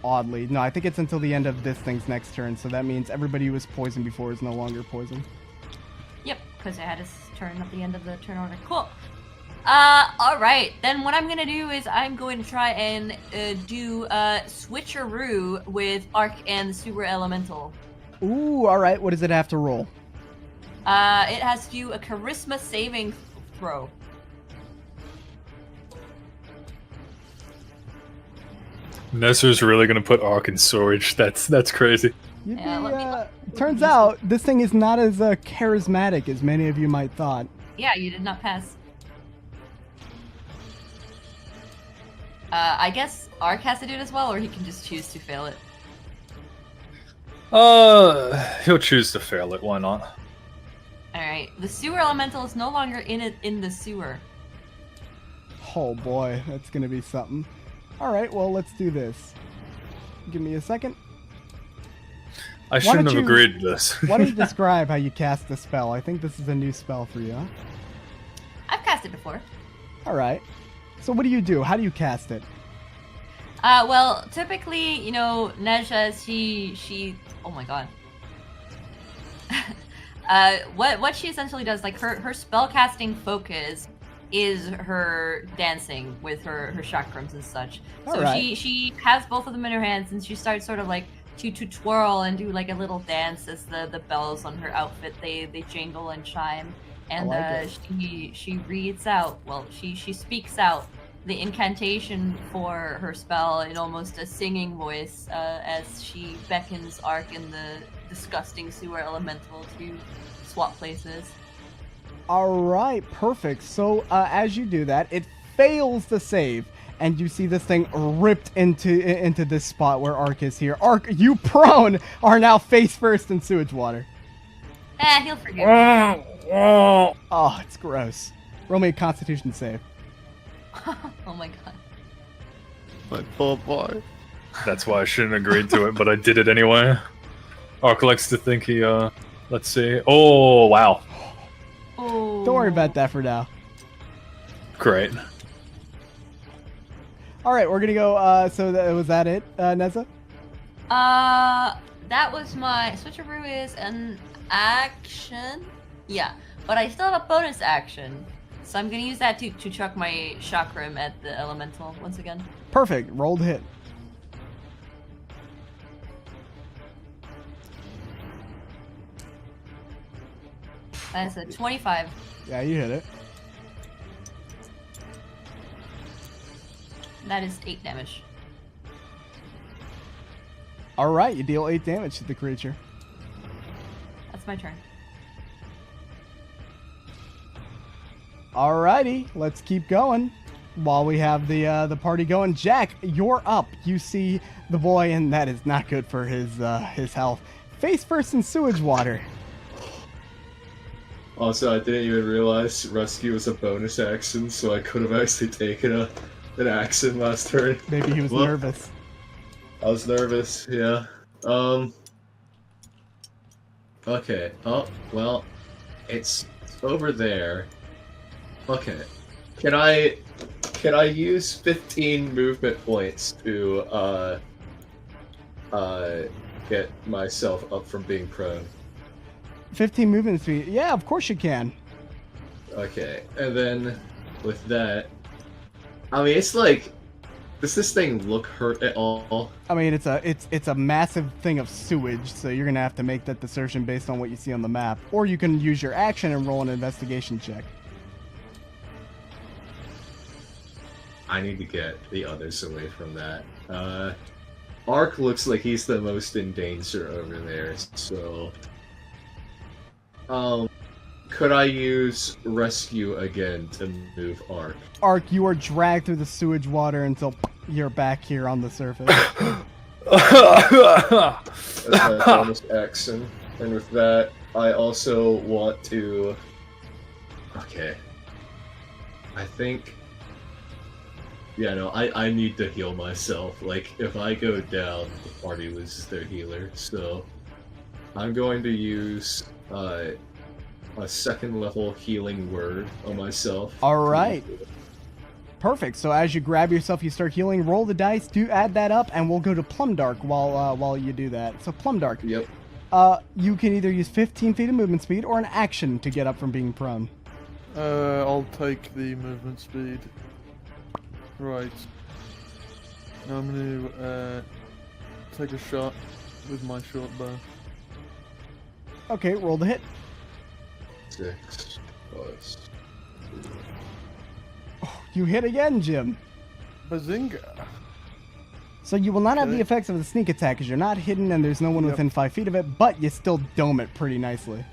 oddly. No, I think it's until the end of this thing's next turn. So that means everybody who was poisoned before is no longer poisoned. Yep, because I had his turn at the end of the turn order. Cool. Alright, then what I'm gonna do is I'm going to try and do switcheroo with Ark and the Sewer Elemental. Ooh, all right. What does it have to roll? It has to do a charisma saving throw. Nesser's really gonna put Ark in storage. That's crazy. Turns out this thing is not as charismatic as many of you might thought. Yeah, you did not pass. I guess Ark has to do it as well, or he can just choose to fail it. He'll choose to fail it. Why not? Alright, the sewer elemental is no longer in the sewer. Oh boy, that's gonna be something. All right, well, let's do this. Give me a second. I shouldn't have agreed to this. Why don't you describe how you cast the spell? I think this is a new spell for you, huh? I've cast it before. All right. So what do you do? How do you cast it? Well, typically, you know, Neja, she oh my god. What she essentially does, like her spell casting focus is her dancing with her chakrams and such. So right. she has both of them in her hands, and she starts sort of like to twirl and do like a little dance as the bells on her outfit they jingle and chime. And she reads out, well, she speaks out the incantation for her spell in almost a singing voice as she beckons Ark and the disgusting sewer elemental to swap places. All right, perfect. So as you do that, it fails the save, and you see this thing ripped into this spot where Ark is here. Ark, you prone are now face first in sewage water. He'll forgive me. Oh, it's gross. Roll me a Constitution save. Oh my god. My poor boy. That's why I shouldn't have agreed to it, but I did it anyway. Ark likes to think he, let's see. Oh, wow. Oh. Don't worry about that for now. Great. All right, we're gonna go. So was that it, Neza? That was my switcheroo is an action. Yeah, but I still have a bonus action, so I'm gonna use that to chuck my chakram at the elemental once again. Perfect. Rolled hit. That's a 25. Yeah, you hit it. That is 8 damage. All right, you deal 8 damage to the creature. That's my turn. Alrighty, let's keep going while we have the party going. Jack, you're up. You see the boy, and that is not good for his health. Face first in sewage water. Also, I didn't even realize rescue was a bonus action, so I could have actually taken an action last turn. Maybe he was nervous. I was nervous, yeah. Okay. Oh, well, it's over there. Okay. Can I use 15 movement points to get myself up from being prone? 15 movement speed. Yeah, of course you can. Okay, and then with that, I mean, it's like, does this thing look hurt at all? I mean, it's a massive thing of sewage, so you're gonna have to make that assertion based on what you see on the map, or you can use your action and roll an investigation check. I need to get the others away from that. Ark looks like he's the most in danger over there, so could I use rescue again to move Ark? Ark, you are dragged through the sewage water until you're back here on the surface. That's my bonus action. And with that, I also want to... Okay. I think... Yeah, no, I need to heal myself. Like, if I go down, the party loses their healer. So, I'm going to use a second level healing word on myself. Alright. Perfect. So as you grab yourself, you start healing. Roll the dice. Do add that up, and we'll go to Plumdark while you do that. So Plumdark. Yep. You can either use 15 feet of movement speed or an action to get up from being prone. I'll take the movement speed. Right. Now I'm going to take a shot with my short bow. Okay, roll the hit. 6 plus. You hit again, Jim. Bazinga. So you will not have the Okay. effects of the sneak attack because you're not hidden and there's no one Yep. within 5 feet of it, but you still dome it pretty nicely.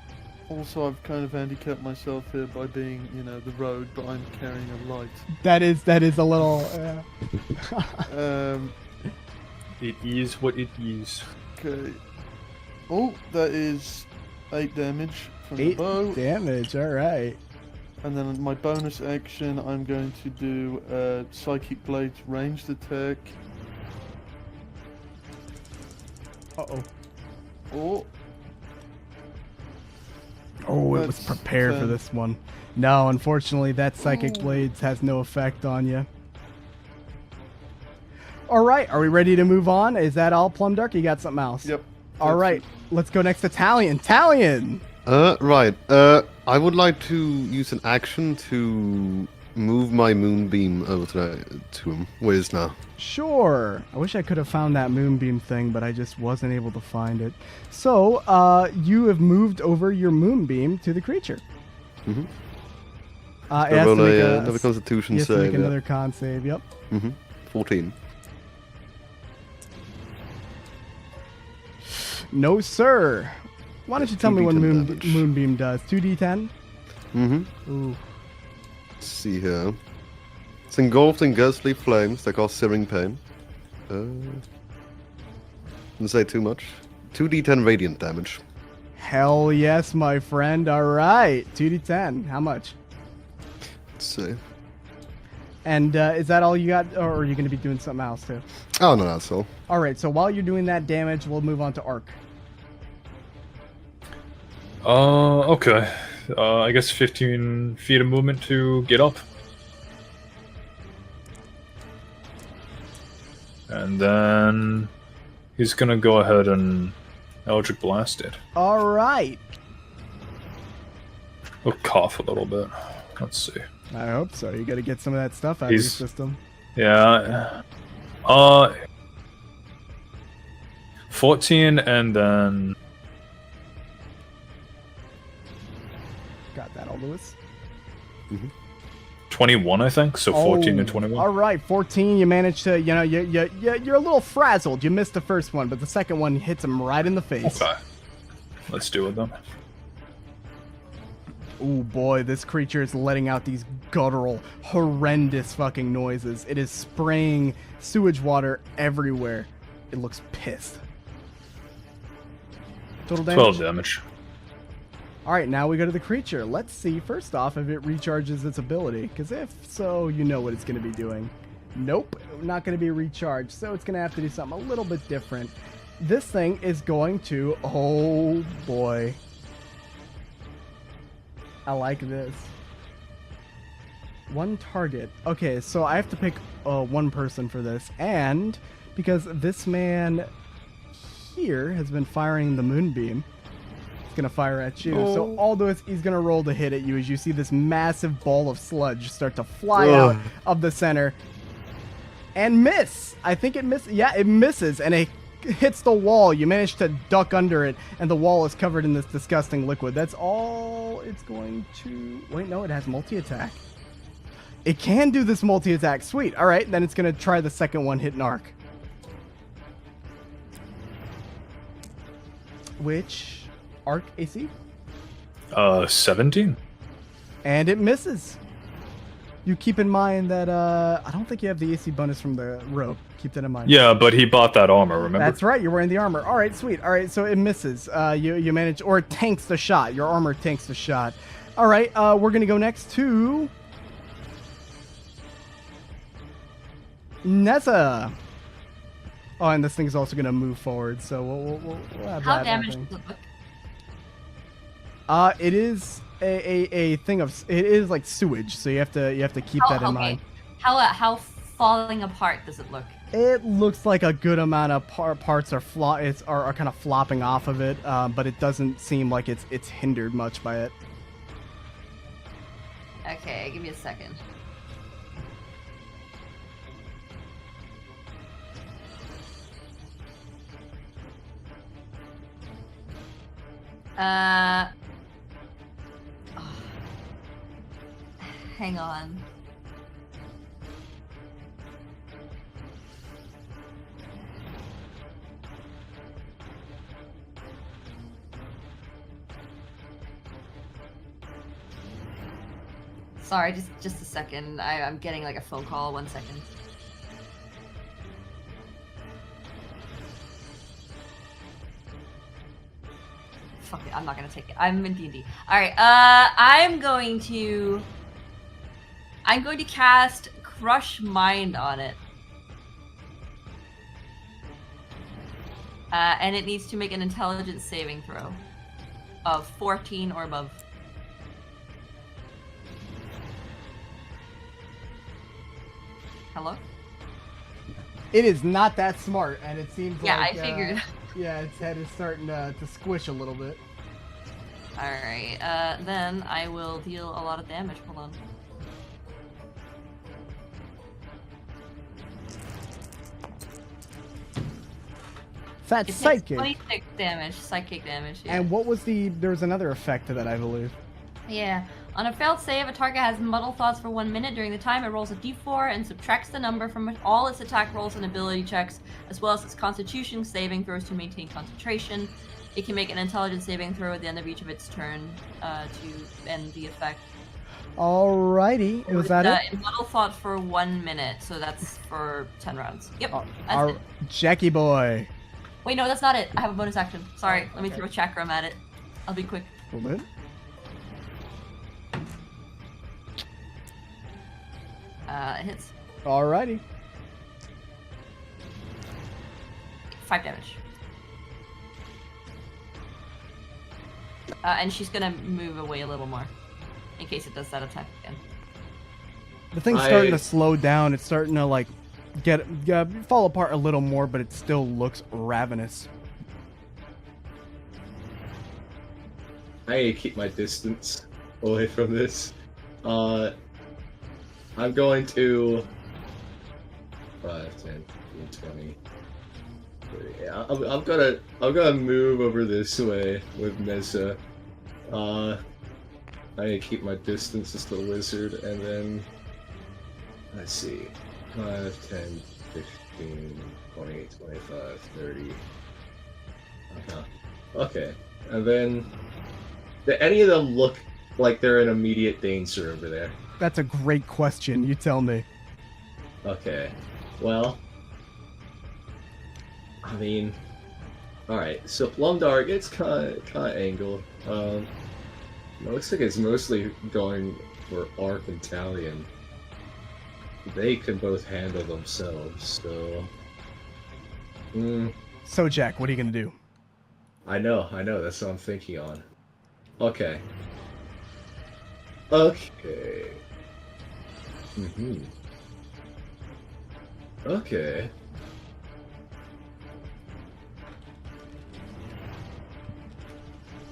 Also, I've kind of handicapped myself here by being, the road, but I'm carrying a light. That is a little. It is what it is. Okay. Oh, that is 8 damage from the 8 bow. damage. All right. And then my bonus action, I'm going to do Psychic Blade's ranged attack. Uh-oh. Oh, Oh, it was That's prepared for 10. this one. No, unfortunately, that Psychic Ooh. Blades has no effect on you. All right, are we ready to move on? Is that all, Plum Dark? You got something else? yep. All that's right, it. let's go next to Talion. Talion! Right. I would like to use an action to move my moonbeam over to him. Where is now? Sure. I wish I could have found that moonbeam thing, but I just wasn't able to find it. So, you have moved over your moonbeam to the creature. Mm-hmm. It I has to roll make another Constitution he has to save. make Yeah. another con save, yep. 14. No, sir. Why don't you tell me what 2d10 damage. moonbeam does? 2d10? Mm-hmm. Ooh. Let's see here. It's engulfed in ghostly flames that cause searing pain. Didn't say too much. 2d10 radiant damage. Hell yes, my friend. All right. 2d10. How much? Let's see. And is that all you got? Or are you going to be doing something else, too? Oh, no, that's all. All right. So while you're doing that damage, we'll move on to Arc. Okay. I guess 15 feet of movement to get up. And then he's gonna go ahead and Eldritch Blast it. All right. He'll cough a little bit. Let's see. I hope so. You got to get some of that stuff out He's- of your system. Yeah. 14 and then Got that, all Lewis. 21, I think. So 14 and Oh, 21. All right, 14. You managed to, you're a little frazzled. You missed the first one, but the second one hits him right in the face. Okay. Let's do it then. Oh boy, this creature is letting out these guttural, horrendous fucking noises. It is spraying sewage water everywhere. It looks pissed. Total damage? 12 damage. All right, now we go to the creature. Let's see, first off, if it recharges its ability. Because if so, you know what it's going to be doing. Nope, not going to be recharged. So it's going to have to do something a little bit different. This thing is going to... Oh, boy. I like this. One target. Okay, so I have to pick one person for this. And because this man here has been firing the moonbeam, it's going to fire at you. So Aldous, he's going to roll to hit at you as you see this massive ball of sludge start to fly out of the center. And miss. I think it misses. Yeah, it misses. And it hits the wall. You manage to duck under it, and the wall is covered in this disgusting liquid. That's all it's going to... Wait, no, it has multi-attack. It can do this multi-attack. Sweet. All right, then it's going to try the second one, hit an arc. Which... Arc AC? 17. And it misses. You keep in mind that, I don't think you have the AC bonus from the rope. Keep that in mind. Yeah, but he bought that armor, remember? That's right, you're wearing the armor. All right, sweet. All right, so it misses. You manage, or it tanks the shot. Your armor tanks the shot. All right, we're going to go next to... Nessa. Oh, and this thing's also going to move forward, so we'll have How that damaged happening. does it look? It is a thing of... It is like sewage, so you have to keep that in mind. How falling apart does it look? It looks like a good amount of parts are kind of flopping off of it, but it doesn't seem like it's hindered much by it. Okay, give me a second. Hang on. Sorry, just a second. I'm getting like a phone call. 1 second. Fuck it, I'm not gonna take it. I'm in D&D. Alright, I'm going to cast Crush Mind on it. And it needs to make an intelligence saving throw of 14 or above. Hello? It is not that smart, and it seems Yeah, like... I figured. Yeah, its head is starting to squish a little bit. Alright, then I will deal a lot of damage. Hold on. That's It takes psychic. 26 damage, psychic damage. Yeah. And what was there was another effect to that, I believe. Yeah. On a failed save, a target has muddle thoughts for 1 minute. During the time, it rolls a d4 and subtracts the number from all its attack rolls and ability checks, as well as its constitution saving throws to maintain concentration. It can make an intelligence saving throw at the end of each of its turn to end the effect. Alrighty, was that it? Muddle thought for 1 minute, so that's for 10 rounds. Yep, that's it. Jackie boy. Wait, no, that's not it. I have a bonus action. Sorry, let me throw a chakram at it. I'll be quick. Hold it. It hits. Alrighty. 5 damage. And she's gonna move away a little more, in case it does that attack again. The thing's starting to slow down. It's starting to like fall apart a little more, but it still looks ravenous. I keep my distance away from this. I'm going to 5, 10, 15, 20. Yeah, I'm gonna move over this way with Mesa. I need to keep my distance as the lizard, and then let's see, 5, 10, 15, 20, 25, 30. Okay, and then do any of them look like they're in immediate danger over there? That's a great question. You tell me. Okay, well, I mean, alright, so Plum Dark, it's kind of angled. It looks like it's mostly going for Arc and Talion. They can both handle themselves, so... So, Jack, what are you gonna do? I know, that's what I'm thinking on. Okay. Okay. Okay.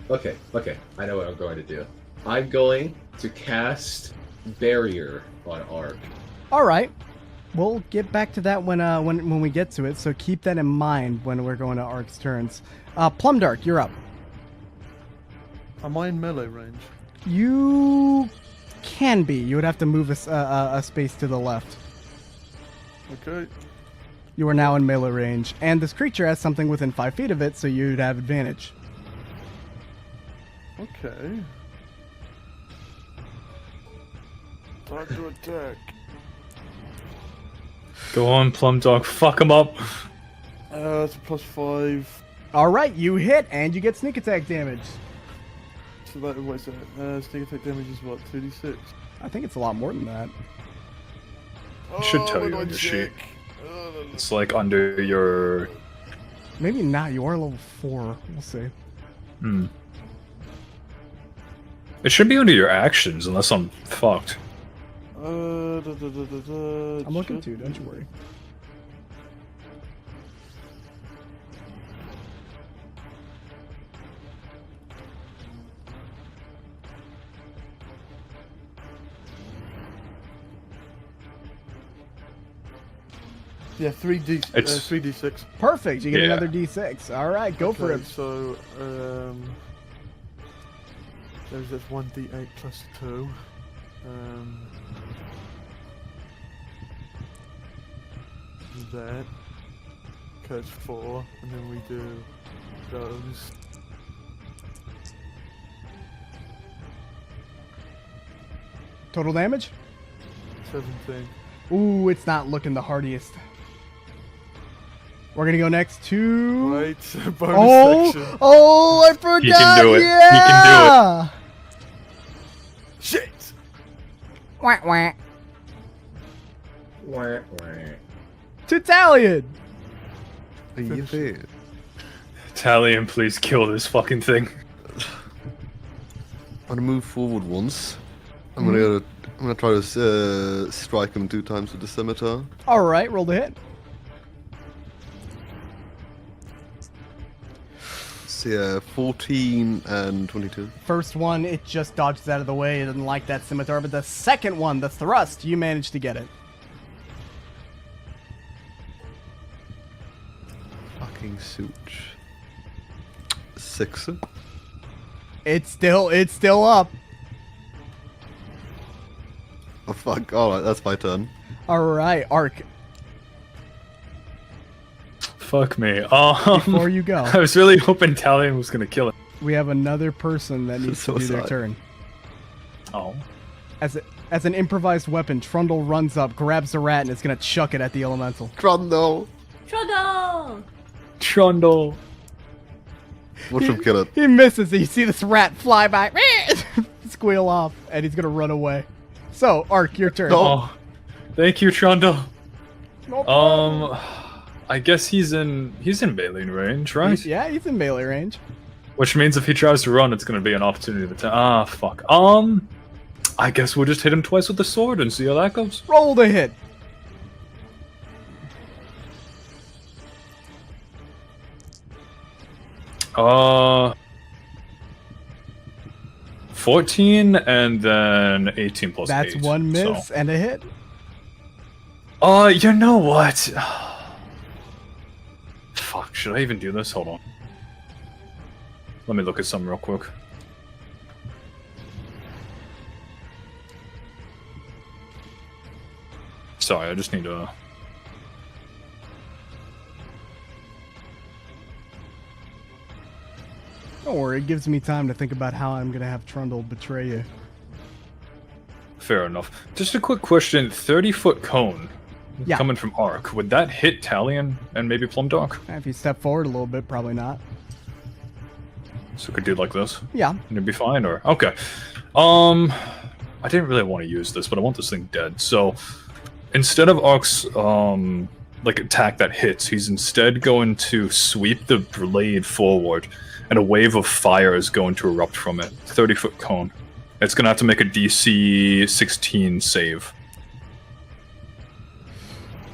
Okay, I know what I'm going to do. I'm going to cast Barrier on Arc. Alright. We'll get back to that when we get to it, so keep that in mind when we're going to Arc's turns. Plum Dark, you're up. Am I in melee range? You can be. You would have to move a space to the left. Okay. You are now in melee range, and this creature has something within 5 feet of it, so you'd have advantage. Okay. Time to attack. Go on, Plum Dog, fuck him up. It's a +5. Alright, you hit, and you get sneak attack damage. So that, what is that? Sneak attack damage is what, 2d6? I think it's a lot more than that. It should tell you on your sheet. It's like under your... Maybe not, you are level 4, we'll see. It should be under your actions, unless I'm fucked. I'm looking too, don't you worry. Yeah, 3d6. Perfect, you get Yeah. another d6. Alright, go for it. So, That's 1d8 plus 2. That. Catch 4, and then we do those. Total damage? 17. Ooh, it's not looking the hardiest. We're gonna go next to. Wait, bonus section. Oh, I forgot. He can do it. Yeah. He can Shit! Wah, wah. Wah, wah. To Talion. Are you there? do it. Talion, please kill this fucking thing. I'm gonna move forward once. I'm gonna try to strike him 2 times with the scimitar. All right, roll the hit. So yeah, 14 and 22. First one, it just dodges out of the way. It doesn't like that scimitar. But the second one, the thrust, you managed to get it. Fucking Such. 6. It's still up. Oh fuck! All right, that's my turn. All right, Ark. Fuck me. Before you go, I was really hoping Talion was gonna kill it. we have another person that needs So to do their sad. turn. Oh. As an improvised weapon, Trundle runs up, grabs the rat, and is gonna chuck it at the elemental. Trundle! Trundle! Trundle. Watch him kill it. He misses. You see this rat fly by, squeal off, and he's gonna run away. So, Ark, your turn. No. Oh. Thank you, Trundle. No problem. I guess he's in melee range, right? Yeah, he's in melee range. Which means if he tries to run, it's gonna be an opportunity of attack. Ah, fuck. I guess we'll just hit him twice with the sword and see how that goes. Roll the hit. Uh, 14 and then 18 plus That's 8. one miss So. and a hit. You know what? Fuck, should I even do this? Hold on. Let me look at something real quick. Sorry, I just need to... Don't worry, it gives me time to think about how I'm gonna have Trundle betray you. Fair enough. Just a quick question. 30-foot cone Yeah. coming from Ark. Would that hit Talion and maybe Plumdog? If you step forward a little bit, probably not. So we could do like this? Yeah. And it'd be fine, or... Okay. I didn't really want to use this, but I want this thing dead. So, instead of Ark's, attack that hits, he's instead going to sweep the blade forward, and a wave of fire is going to erupt from it. 30-foot cone. It's going to have to make a DC 16 save.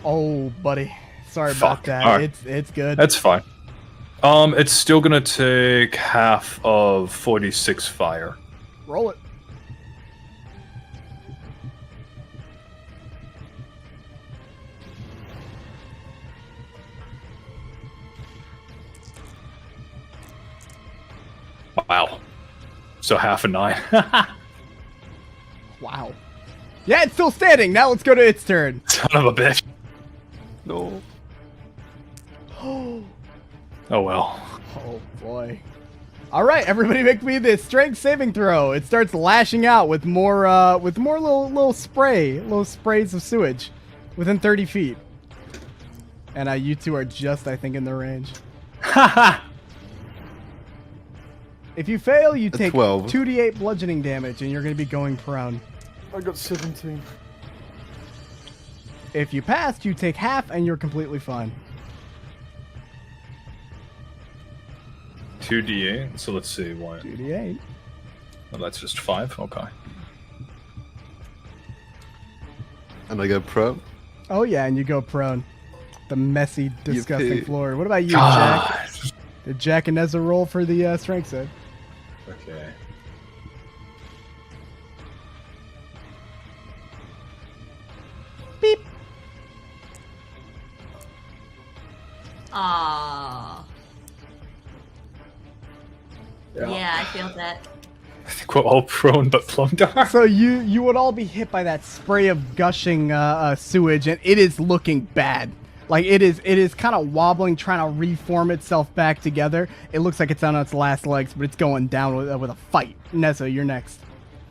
Oh, buddy. Sorry Fuck. about that. Alright. It's good. That's fine. It's still going to take half of 46 fire. Roll it. Wow. So half a 9. Wow. Yeah, it's still standing. Now let's go to its turn. Son of a bitch. No. Oh, well. boy. All right, everybody make me this strength saving throw. It starts lashing out with more little sprays of sewage within 30 feet. And you two are just, I think, in the range. If you fail, you take 12. 2d8 bludgeoning damage, and you're going to be going prone. I got 17. If you pass, you take half, and you're completely fine. 2d8. So let's see what. 2d8. Oh, that's just 5. Okay. And I go pro. Oh yeah, and you go prone. The messy, disgusting Yippee. floor. What about you, Jack? Did Jack and Nezza roll for the strength save? Okay. Beep. Aww. Yeah, I feel that. think we're all prone but Plumdar. So you would all be hit by that spray of gushing sewage, and it is looking bad. Like it is kind of wobbling, trying to reform itself back together. It looks like it's on its last legs, but it's going down with a fight. Nessa, you're next.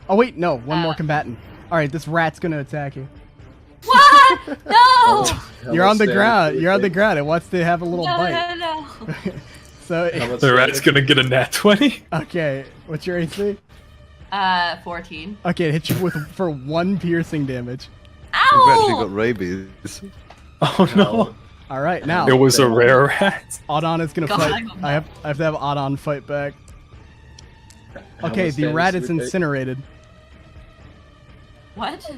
Oh wait, no, one more combatant. All right, this rat's gonna attack you. What? No! You're on the ground. You're on the ground. It wants to have a little No, bite. no. How So much The rat's gonna get a nat 20. okay, what's your AC? 14. Okay, it hits you for 1 piercing damage. You've actually Ow! got rabies. Oh no! All right, now It was a rare rat. Audon is gonna God, fight. I'm I have to have Audon fight back. How Okay, much the damage rat did is we take? incinerated. What?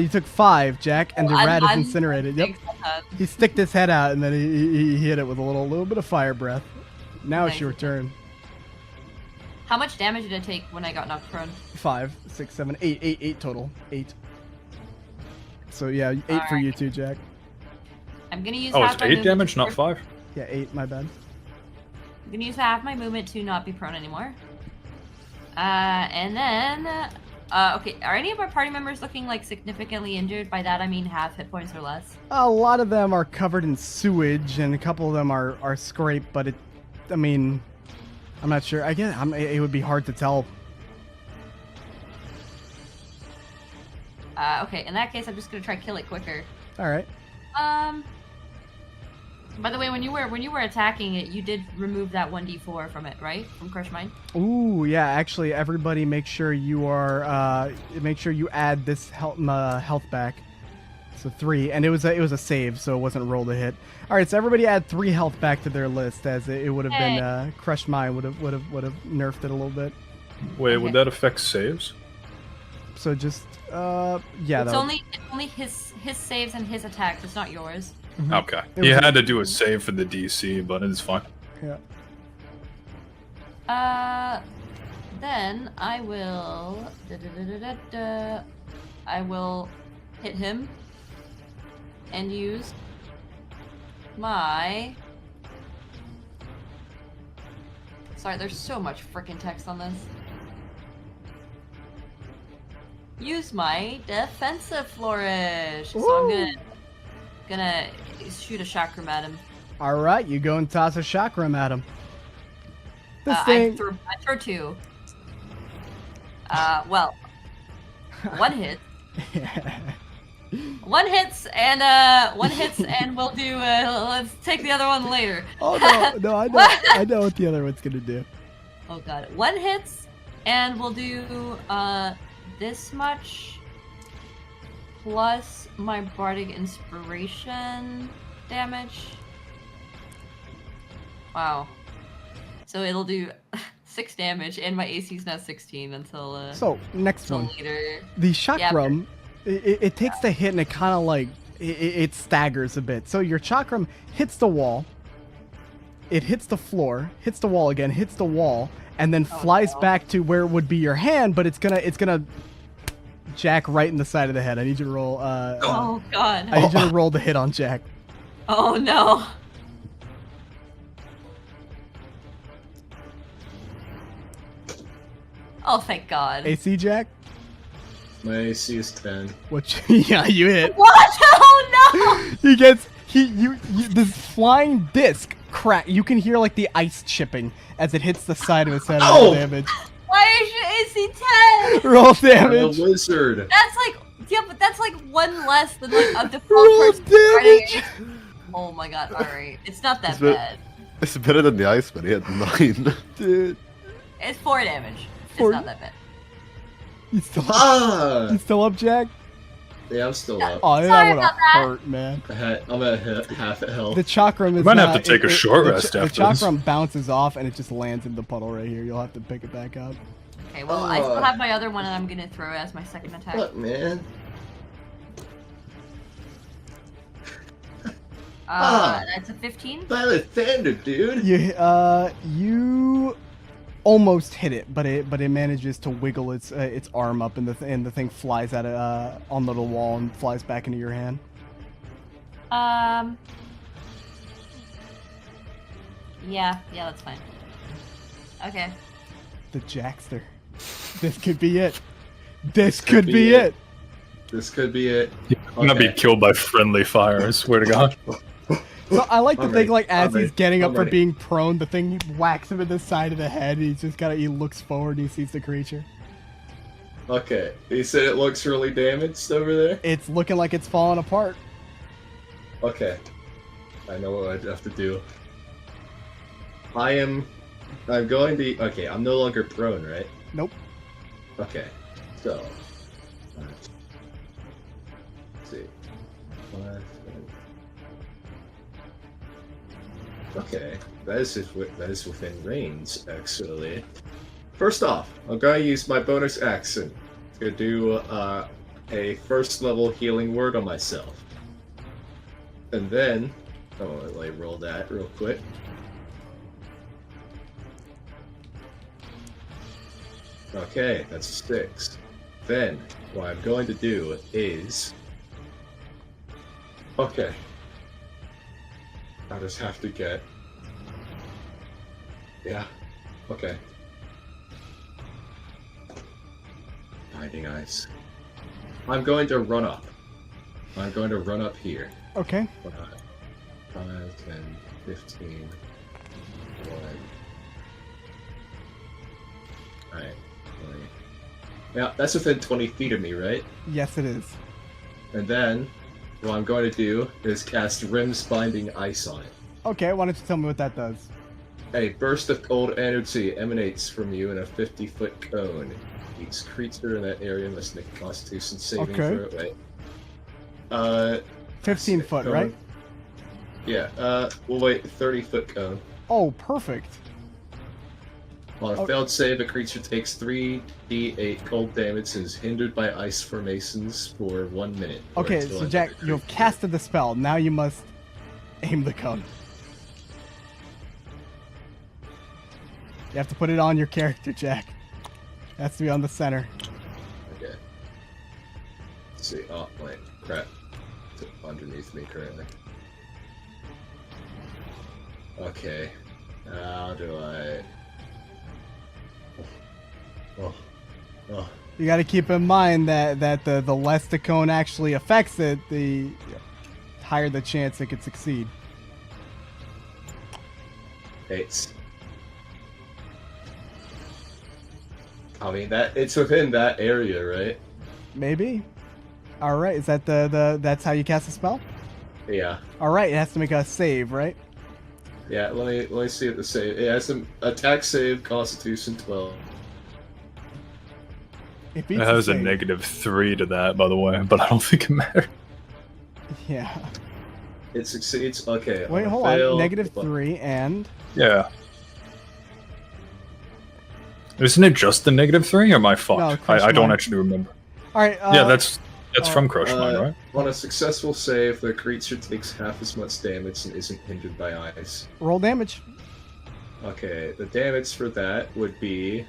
You took 5, Jack, and the Oh, rat is I'm- incinerated. Yep. Thanks for that. He sticked his head out, and then he hit it with a little bit of fire breath. Now it's Nice. your turn. How much damage did I take when I got knocked prone? 5, 6, 7, 8, 8 total. 8. So yeah, 8 for you too, Jack. I'm gonna use Oh, half it's my 8 movement damage, to- not 5. Yeah, 8. My bad. I'm gonna use half my movement to not be prone anymore. And then, okay, are any of our party members looking like significantly injured? By that I mean half hit points or less. A lot of them are covered in sewage, and a couple of them are scraped. But I mean, I'm not sure. I guess it would be hard to tell. Okay, in that case, I'm just gonna try to kill it quicker. All right. By the way, when you were attacking it, you did remove that 1d4 from it, right? From Crush Mine. Ooh, yeah. Actually, everybody, make sure you are. Make sure you add this health back. So 3, and it was a save, so it wasn't roll to hit. All right, so everybody add 3 health back to their list, as it would have been crushed mine would have nerfed it a little bit. Wait, Okay. would that affect saves? So just yeah. It's that only his saves and his attacks. It's not yours. Okay. It He was had to do a save for the DC, but it's fine. yeah. Then I will. I will hit him and use my. Sorry, there's so much freaking text on this. Use my defensive flourish. So I'm gonna shoot a chakram at him. All right, you go and toss a chakram at him. This I thing. threw 2. Well, one hit. One hits and we'll do. Let's take the other one later. Oh no, I know, I know what the other one's gonna do. Oh god, 1 hits and we'll do this much plus my bardic inspiration damage. Wow. So it'll do 6 damage, and my AC is now 16 until So next one, later. the chakram. It takes the hit and it kind of like it staggers a bit. So your chakram hits the wall. It hits the floor, hits the wall again, hits the wall, and then flies back to where it would be your hand, but it's gonna Jack right in the side of the head. I need you to roll. Oh god. I need you to roll the hit on Jack. Oh no. Oh thank god. AC Jack. My AC is 10. Which yeah, you hit. What? Oh no! He gets this flying disc crack. You can hear like the ice chipping as it hits the side of his head. Roll damage. Why is your AC 10? Roll I'm a damage. wizard. That's like but that's like 1 less than like a default Roll person starting. damage. Oh my god, alright. It's not that It's bit- bad. It's better than the Iceman. He had 9. Dude, It's 4 damage. It's 4 not that bad. you still up? Ah! You still up, Jack? Yeah, I'm still up. Oh, Sorry that would have about that. hurt, man. I'm at half health. The chakram is might have not- to take a short rest the after this. chakram bounces off and it just lands in the puddle right here. You'll have to pick it back up. Okay, well I still have my other one and I'm gonna throw it as my second attack. What, man? That's a 15. Violet Thunder, dude. You almost hit it, but it manages to wiggle its arm up, and the thing flies out on the wall and flies back into your hand. Yeah, that's fine. Okay. The Jackster. This could be it. This could be it. This could be it. I'm gonna be killed by friendly fire, I swear to God. So I like to I'm think, ready. like, as I'm ready. he's getting up I'm for ready. being prone, the thing whacks him in the side of the head, and he looks forward and he sees the creature. Okay, you said it looks really damaged over there? It's looking like it's falling apart. Okay. I know what I have to do. I'm going to... Okay, I'm no longer prone, right? Nope. Okay, so... let's see. Okay, that is within range, actually. First off, I'm going to use my bonus action to do a first level healing word on myself. And then... Oh, let me roll that real quick. Okay, that's 6. Then, what I'm going to do is... Okay. I just have to get... Yeah. Okay. Binding ice. I'm going to run up. I'm going to run up here. Okay. 5, 10, 15, 1. Alright. 20. Yeah, that's within 20 feet of me, right? Yes, it is. And then, what I'm going to do is cast Rim's Binding Ice on it. Okay, why don't you tell me what that does? A burst of cold energy emanates from you in a 50-foot cone. Each creature in that area must make a Constitution saving Okay. throw. Wait. 15 foot, cone. right? Yeah, we'll wait, 30-foot cone. Oh, perfect. On a failed save, a creature takes 3d8 cold damage and is hindered by ice formations for 1 minute. or Okay, until so another Jack, you have creature- casted the spell. Now you must aim the cone. You have to put it on your character, Jack. It has to be on the center. Okay. Let's see. Oh, wait. Crap. It's underneath me currently. Okay. How do I... Oh. You got to keep in mind that the less the cone actually affects it, the higher the chance it could succeed. 8. I mean, it's within that area, right? Maybe. All right, is that that's how you cast the spell? Yeah. All right, it has to make a save, right? Yeah, let me see what the save... It has some attack save, Constitution 12. It beats It the has a save. -3 to that, by the way, but I don't think it matters. Yeah. It succeeds. Okay. Wait, on a hold fail, on. -3 and Yeah. Isn't it just the -3, or am I fucked? No, Crush I don't Mine. actually remember. all right. Yeah, that's from Crush Mine, right? On a successful save, the creature takes half as much damage and isn't hindered by ice. roll damage. Okay, the damage for that would be,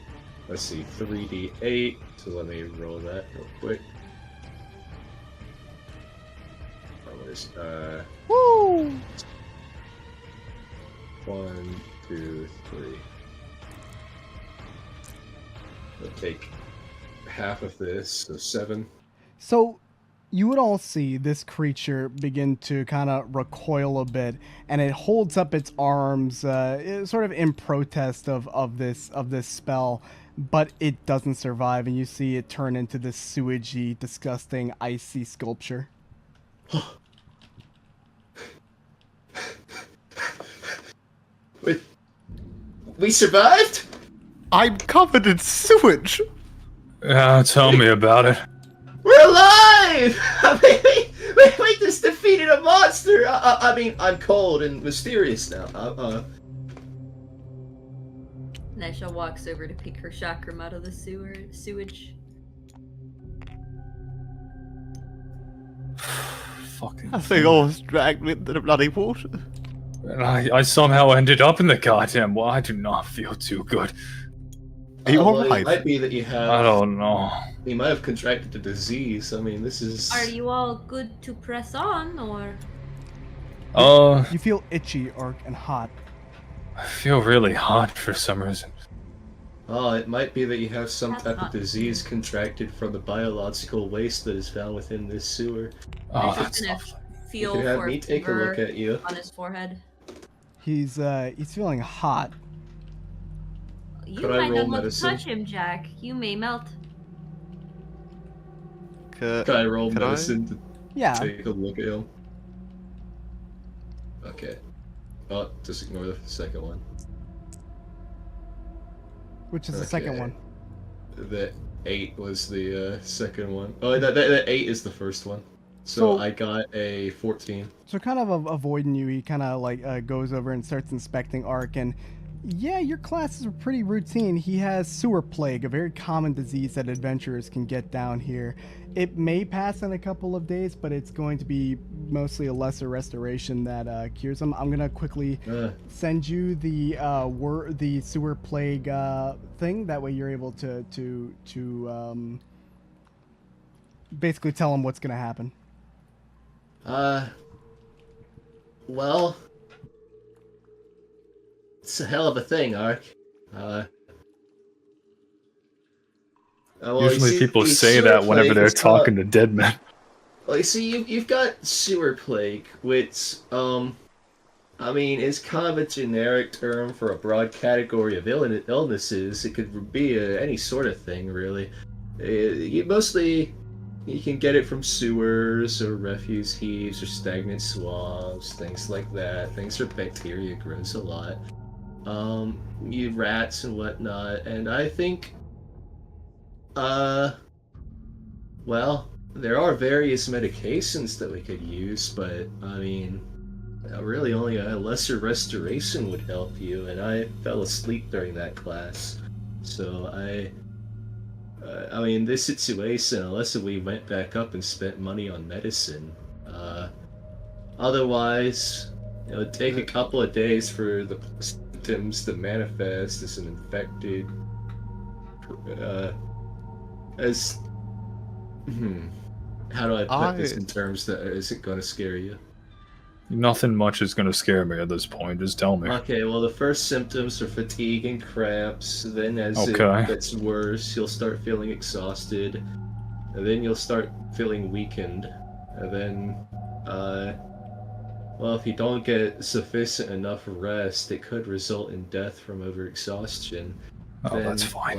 let's see, 3d8. So let me roll that real quick. Woo! 1, 2, 3. I'll take half of this, so 7. So you would all see this creature begin to kind of recoil a bit, and it holds up its arms, sort of in protest of this spell, but it doesn't survive, and you see it turn into this sewagey, disgusting, icy sculpture. We survived? I'm covered in sewage. Yeah, tell me about it. We're alive! we just defeated a monster! I mean, I'm cold and mysterious now. Nesha walks over to pick her chakram out of the sewage. Fucking That thing almost dragged me into the bloody water. And I somehow ended up in the goddamn well. I do not feel too good. Are you Well, alright? It might be that you have... I don't know. You might have contracted the disease. I mean, this is... Are you all good to press on, or? You feel itchy or and hot. I feel really hot for some reason. Oh, it might be that you have some That's type of not disease contracted from the biological waste that is found within this sewer. Oh, I'm just that's gonna lovely. You feel can have for me take a look fever at you. on his forehead. He's feeling hot. You Could I might roll not want to medicine? touch him, Jack. You may melt. Could I roll Can I? medicine to Yeah. take a look at him? Okay. Oh, just ignore the second one. Which is the second Okay. one? The 8 was the second one. Oh, the 8 is the first one. So So- I got a 14. So kind of avoiding you, he kind of like goes over and starts inspecting Ark, and yeah, your classes are pretty routine. He has sewer plague, a very common disease that adventurers can get down here. It may pass in a couple of days, but it's going to be mostly a lesser restoration that cures him. I'm gonna quickly send you the the sewer plague thing. That way, you're able to basically tell him what's gonna happen. Well, it's a hell of a thing, Ark. Well, you Usually see, people say sewer that whenever plague they're is talking to dead men. Well, you see, you've got sewer plague, which, I mean, is kind of a generic term for a broad category of illnesses. It could be any sort of thing, really. You can get it from sewers or refuse heaps or stagnant swamps, things like that. Things where bacteria grows a lot. You rats and whatnot, and I think, well, there are various medications that we could use, but, I mean, really only a lesser restoration would help you, and I fell asleep during that class. So I mean, this situation, unless we went back up and spent money on medicine, otherwise, it would take a couple of days for the symptoms to manifest as an infected, how do I put this in terms that isn't going to scare you? Nothing much is gonna scare me at this point. Just tell me. Okay, well, the first symptoms are fatigue and cramps. Then, as it Okay. gets worse, you'll start feeling exhausted. And then you'll start feeling weakened. And then, well, if you don't get sufficient enough rest, it could result in death from overexhaustion. Oh, Then, that's fine.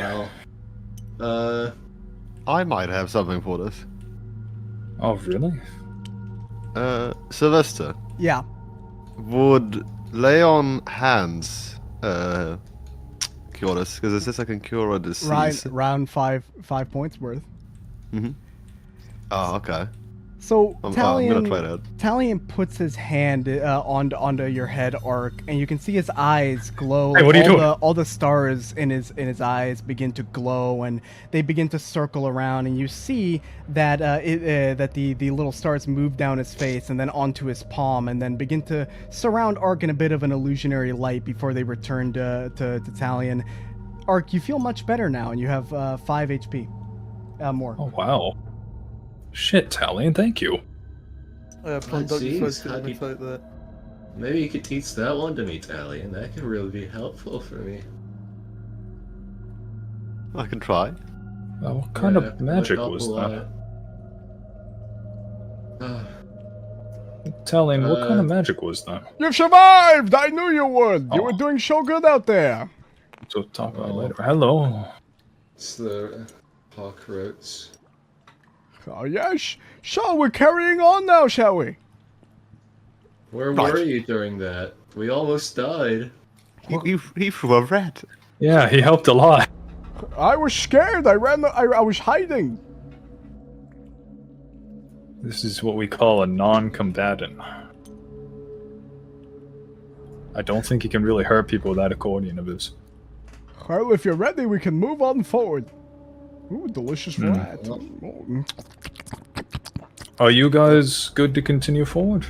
Well, I might have something for this. Oh, really? Sylvester, Yeah. would lay on hands cure this? Because it says I can cure a disease. Round 5 points worth. Oh, okay. So I'm gonna try that. Talion puts his hand onto your head, Ark, and you can see his eyes glow. Hey, what are you doing? All the stars in his eyes begin to glow, and they begin to circle around. And you see that that the little stars move down his face and then onto his palm, and then begin to surround Ark in a bit of an illusionary light before they return to Talion. Ark, you feel much better now, and you have 5 HP more. Oh, wow. Shit, Talion, thank you. maybe you could teach that one to me, Tally, and that could really be helpful for me. I can try. What kind of magic was that? Talion, what kind of magic was that? You've survived! I knew you would! You were doing so good out there! So talk about it later. Hello. It's the hawk roach. Oh, yes. So, we're carrying on now, shall we? Where were you during that? We almost died. He threw a rat. Yeah, he helped a lot. I was scared. I was hiding. This is what we call a non-combatant. I don't think he can really hurt people with that accordion of his. Well, if you're ready, we can move on forward. Ooh, delicious rat. Oh. Are you guys good to continue forward?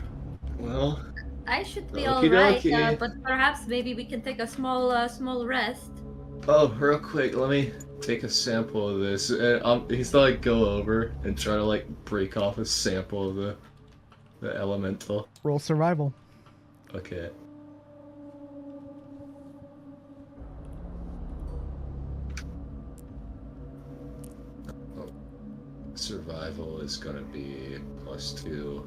Well, I should be Okie alright, dokie. but perhaps maybe we can take a small rest. oh, real quick, let me take a sample of this. He's like go over and try to like break off a sample of the elemental. Roll survival. Okay. survival is gonna be +2.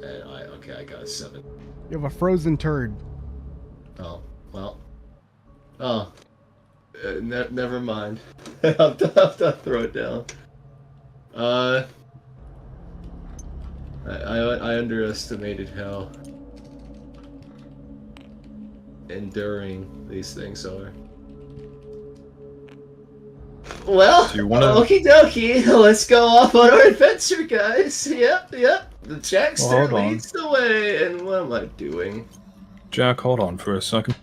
And I got a 7. You have a frozen turd. Oh, well. Oh. Never mind. I'll have to throw it down. I underestimated how enduring these things are. Well, Do you wanna- okie dokie, let's go off on our adventure, guys. Yep. The Jackster Well, hold on. leads the way, and what am I doing? Jack, hold on for a second.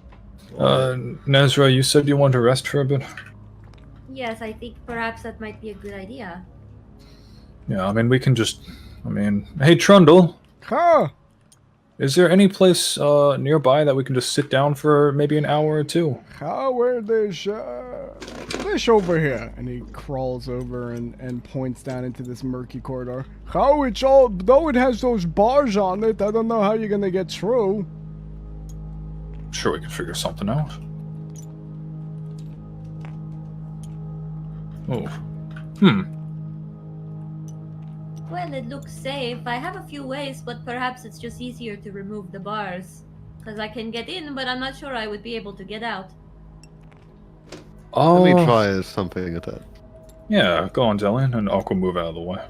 Nezra, you said you wanted to rest for a bit? Yes, I think perhaps that might be a good idea. Yeah, I mean, we can just... I mean... Hey, Trundle! Huh? Is there any place nearby that we can just sit down for maybe an hour or two? How where this over here? And he crawls over and points down into this murky corridor. How it's all though it has those bars on it, I don't know how you're gonna get through. Sure, we can figure something out. Oh. Well, it looks safe. I have a few ways, but perhaps it's just easier to remove the bars. Because I can get in, but I'm not sure I would be able to get out. Oh. Let me try something at that. Yeah, go on, Dylan, and Aqua move out of the way.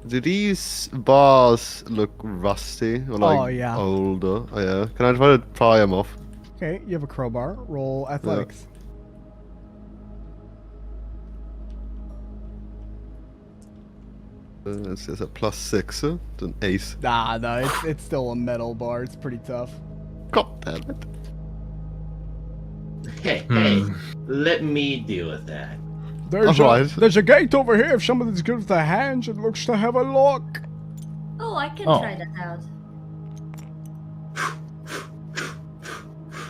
Do these bars look rusty or like Oh, yeah. older? Oh yeah. Can I try to pry them off? Okay, you have a crowbar. Roll athletics. It's a +6. It's an ace. Nah, no, it's still a metal bar. It's pretty tough. God damn it. Hey, let me deal with that. There's a gate over here. If somebody's good with their hands, it looks to have a lock. Oh, I can Oh. try that out.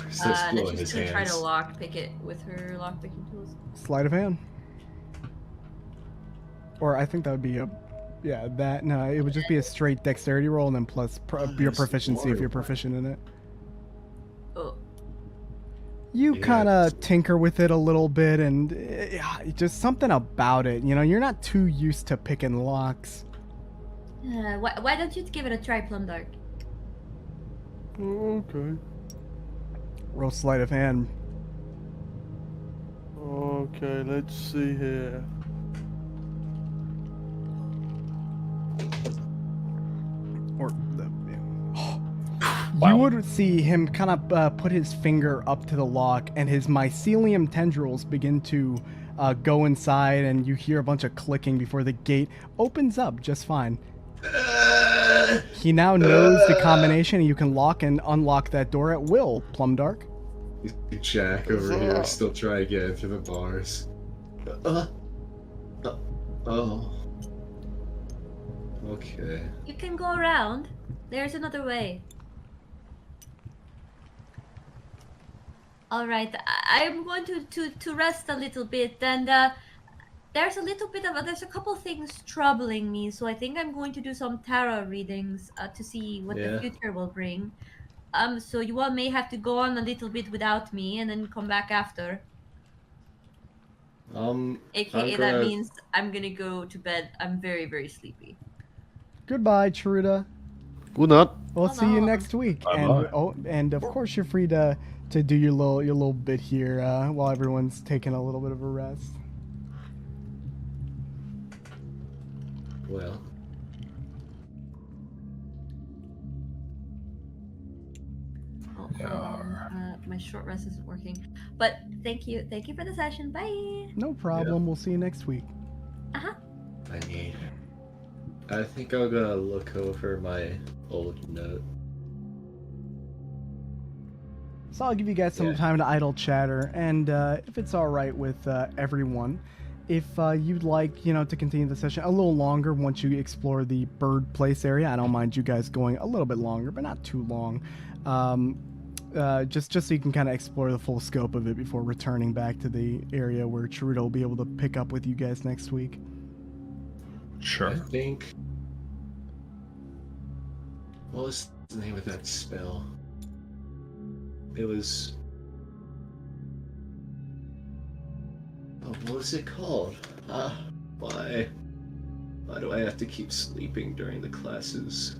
Starts blowing She's his gonna try hands. to lockpick it with her lockpicking tools. Sleight of hand. Or I think that would be a... Yeah, that... No, it would just be a straight dexterity roll and then plus your proficiency if you're proficient in it. Oh. You Yeah, kind of tinker with it a little bit and just something about it. You know, you're not too used to picking locks. Why don't you give it a try, Plumdark? Oh, okay. Roll sleight of hand. Okay, let's see here. Or the... Wow. You would see him kind of put his finger up to the lock, and his mycelium tendrils begin to go inside, and you hear a bunch of clicking before the gate opens up just fine. He now knows the combination, and you can lock and unlock that door at will, Plumdark. Jack over here still trying to get in through the bars. Oh. Okay. You can go around. There's another way. Alright, I'm going to rest a little bit, and there's a couple things troubling me, so I think I'm going to do some tarot readings to see what the future will bring. So you all may have to go on a little bit without me, and then come back after. AKA that means I'm gonna go to bed. I'm very, very sleepy. Goodbye, Truda. Good night. We'll see you Hello. next week. Bye-bye. And of course you're free to do your little bit here while everyone's taking a little bit of a rest. Well. My short rest isn't working, but thank you for the session. Bye. No problem. We'll see you next week. I think I'm gonna look over my old note. So I'll give you guys some time to idle chatter, and if it's all right with everyone, if you'd like, to continue the session a little longer once you explore the bird place area, I don't mind you guys going a little bit longer, but not too long. Just so you can kind of explore the full scope of it before returning back to the area where Chiruta will be able to pick up with you guys next week. Sure. I think. What was the name of that spell? It was. Oh, what was it called? Why? Why do I have to keep sleeping during the classes?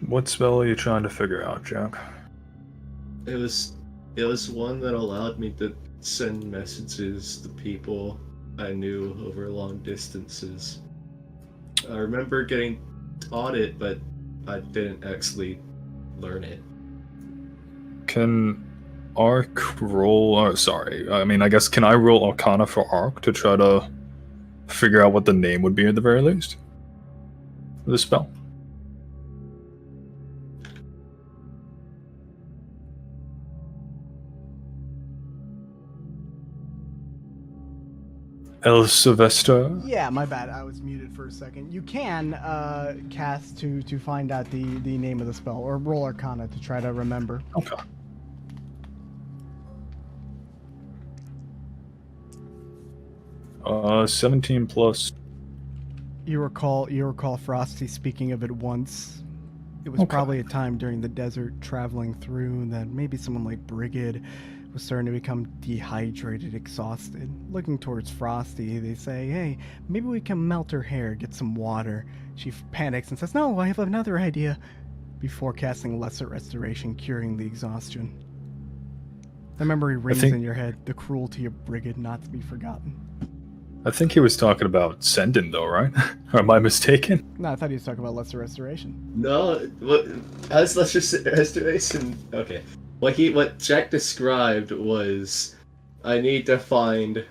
What spell are you trying to figure out, Jack? It was one that allowed me to send messages to people I knew over long distances. I remember getting taught it, but I didn't actually learn it. Can Arc roll? I guess can I roll Arcana for Arc to try to figure out what the name would be at the very least? The spell. El Sylvester. Yeah, my bad. I was muted for a second. You can cast to find out the name of the spell, or roll Arcana to try to remember. Okay. Uh, 17 plus. You recall Frosty speaking of it once. It was probably a time during the desert traveling through that maybe someone like Brigid was starting to become dehydrated, exhausted. Looking towards Frosty, they say, hey, maybe we can melt her hair, get some water. She panics and says, no, I have another idea, before casting Lesser Restoration, curing the exhaustion. The memory rings in your head, the cruelty of Brigid not to be forgotten. I think he was talking about Sendin, though, right? Or am I mistaken? No, I thought he was talking about Lesser Restoration. No, how's Lesser Restoration? Okay. What Jack described was, I need to find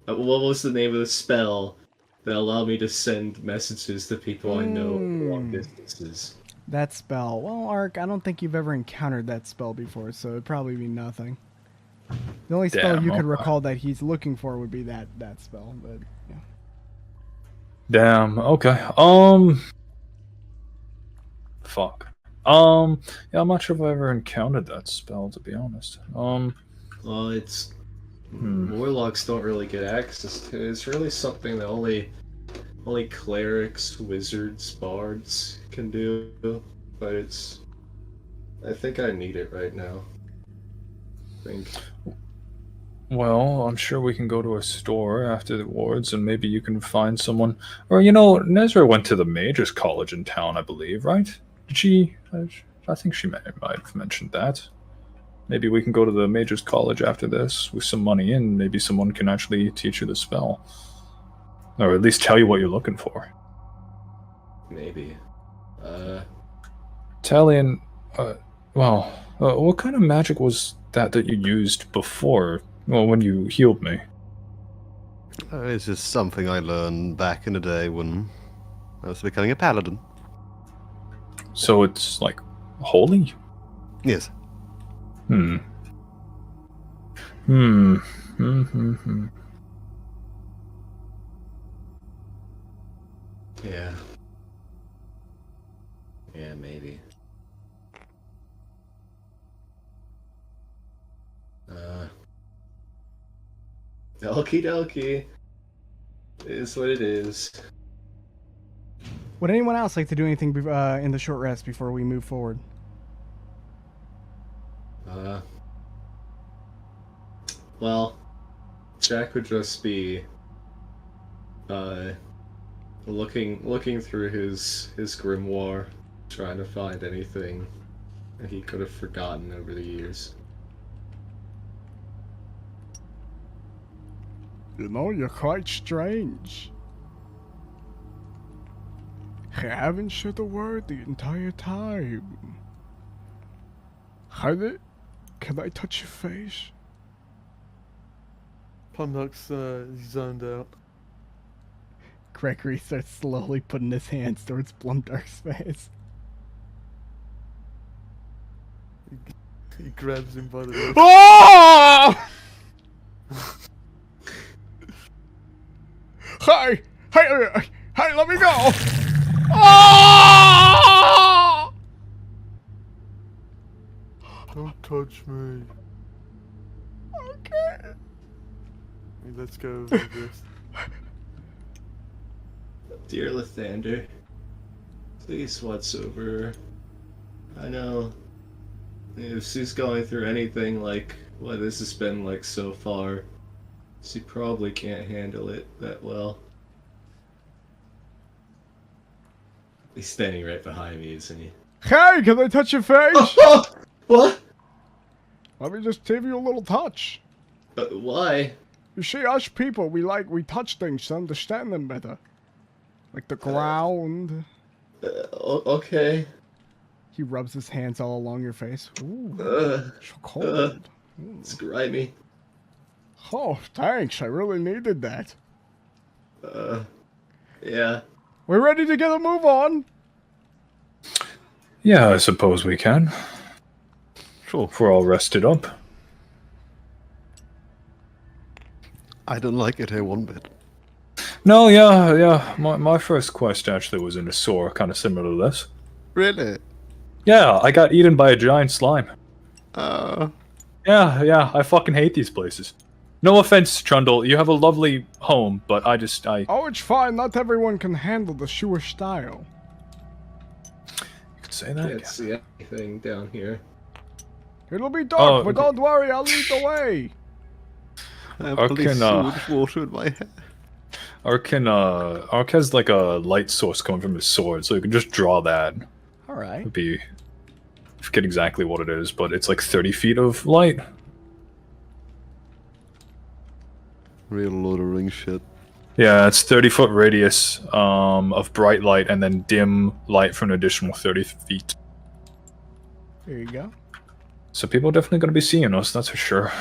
what was the name of the spell that allowed me to send messages to people I know over long distances. That spell. Well, Ark, I don't think you've ever encountered that spell before, so it'd probably be nothing. The only spell you could recall that he's looking for would be that spell, but yeah. Damn, okay. Fuck. Yeah, I'm not sure if I ever encountered that spell, to be honest. Well, it's warlocks don't really get access to it. It's really something that only clerics, wizards, bards can do. But I think I need it right now. I think. Well, I'm sure we can go to a store after the wards, and maybe you can find someone. Or, Nezra went to the Mages College in town, I believe, right? Did she? I think she might have mentioned that. Maybe we can go to the Mages College after this with some money, and maybe someone can actually teach you the spell. Or at least tell you what you're looking for. Maybe. Talion, what kind of magic was that you used before? Well, when you healed me. It's just something I learned back in the day when I was becoming a paladin. So it's like holy? Yes. Yeah. Yeah, maybe. Okie dokie. It is what it is. Would anyone else like to do anything in the short rest before we move forward? Well, Jack would just be looking through his grimoire, trying to find anything that he could have forgotten over the years. You're quite strange. I haven't said a word the entire time. Can I touch your face? Plumduck's zoned out. Gregory starts slowly putting his hands towards Plumdark's face. He grabs him by the wrist. Oh! Hey, let me go! Oh! Don't touch me. Okay. Let's go over this. Dear Lathander, please watch over her. I know if she's going through anything like what this has been like so far, She probably can't handle it that well. He's standing right behind me, isn't he? Hey, can I touch your face? What? Let me just give you a little touch. Why? You see, us people, we touch things to understand them better. Like the ground. Okay. He rubs his hands all along your face. Ooh, so cold. It's grimy. Oh, thanks. I really needed that. Yeah. We're ready to get a move on. Yeah, I suppose we can. Sure. If we're all rested up. I don't like it here one bit. No, yeah. My first quest actually was in a sewer, kind of similar to this. Really? Yeah, I got eaten by a giant slime. Uh, Yeah, I fucking hate these places. No offense, Trundle, you have a lovely home, but I... Oh, it's fine. Not everyone can handle the sewer style. You could say that Can't again. see anything down here. It'll be dark, Oh, but don't worry. I'll lead the way. I have Ark police can, sewage water in my hair. Ark has like a light source coming from his sword, so you can just draw that. All right. It'd be... I forget exactly what it is, but it's like 30 feet of light. Real Lord of the Rings shit. Yeah, it's 30-foot radius of bright light, and then dim light for an additional 30 feet. There you go. So people are definitely going to be seeing us, that's for sure.